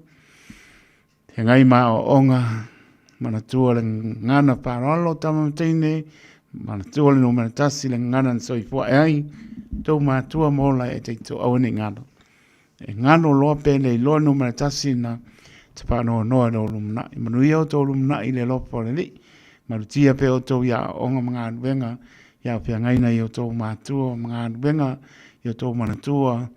he ngai ma o onga mana tua le ngana pa rolo tama tine mana tua le no mana tasi le ngana so i fo ai to ma tua mola e te to au ni ngano e ngano lo pe le lo no mana tasi na te pa no no lumna manuia to lumna i le lo po le li marutia pe o to ya onga mga venga ya pe ngai na yo to ma tua mga venga yo to mana tua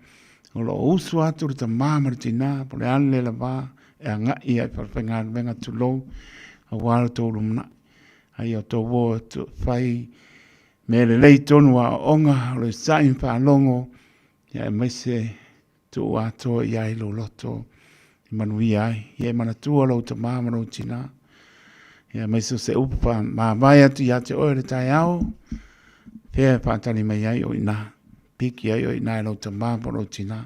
o lo usu atu te mama tina po le ale la ba e nga ia pa penga venga tu lo a wala to lumna ai o to wo to fai me le lei tonu a onga lo sai pa longo ya me se tu a to ia i lo loto manui ai ia mana tu lo te mama no tina ya me se upa ma vai atu ya te ore tai au pe pa tani mai ai o ina piki ai o ina lo te mama no tina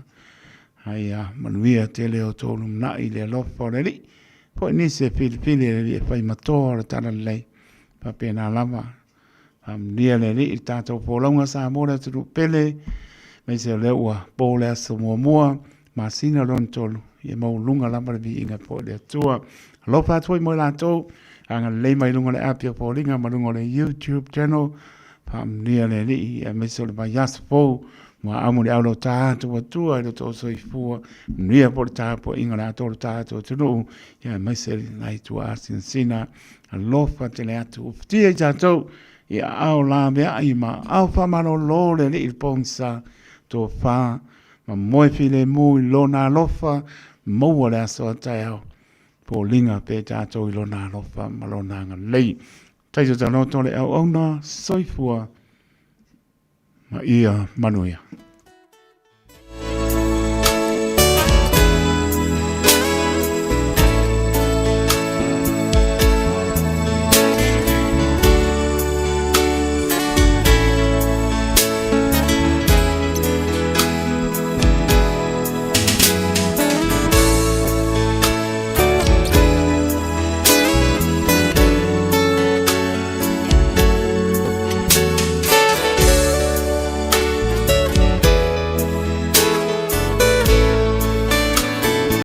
ai a manui a te leo to lumna i le lo for li po ni se fili le fai matora tana lei pa pena lava dia le li tato polonga sa mora tu pele me se le ua pole sa mua masina ron tolu e mo lunga lava vi inga po le tua lo fa toi mo la to anga le mai lunga le apia polinga ma lunga le YouTube channel pa dia le li e me se le yas po ma amo le aulo tato wa tua i to so i fu nia por tapo inga la to tato tu no ya me se lai tu asin sina a lofa te le atu tia tato ia au la mea i ma au fa mano lo le il ponsa to fa ma moi file mui lo na lofa mo le aso tau po linga pe tato i lo na lofa ma lo na ngalei tai to no to le au ona soifua ma ia manuia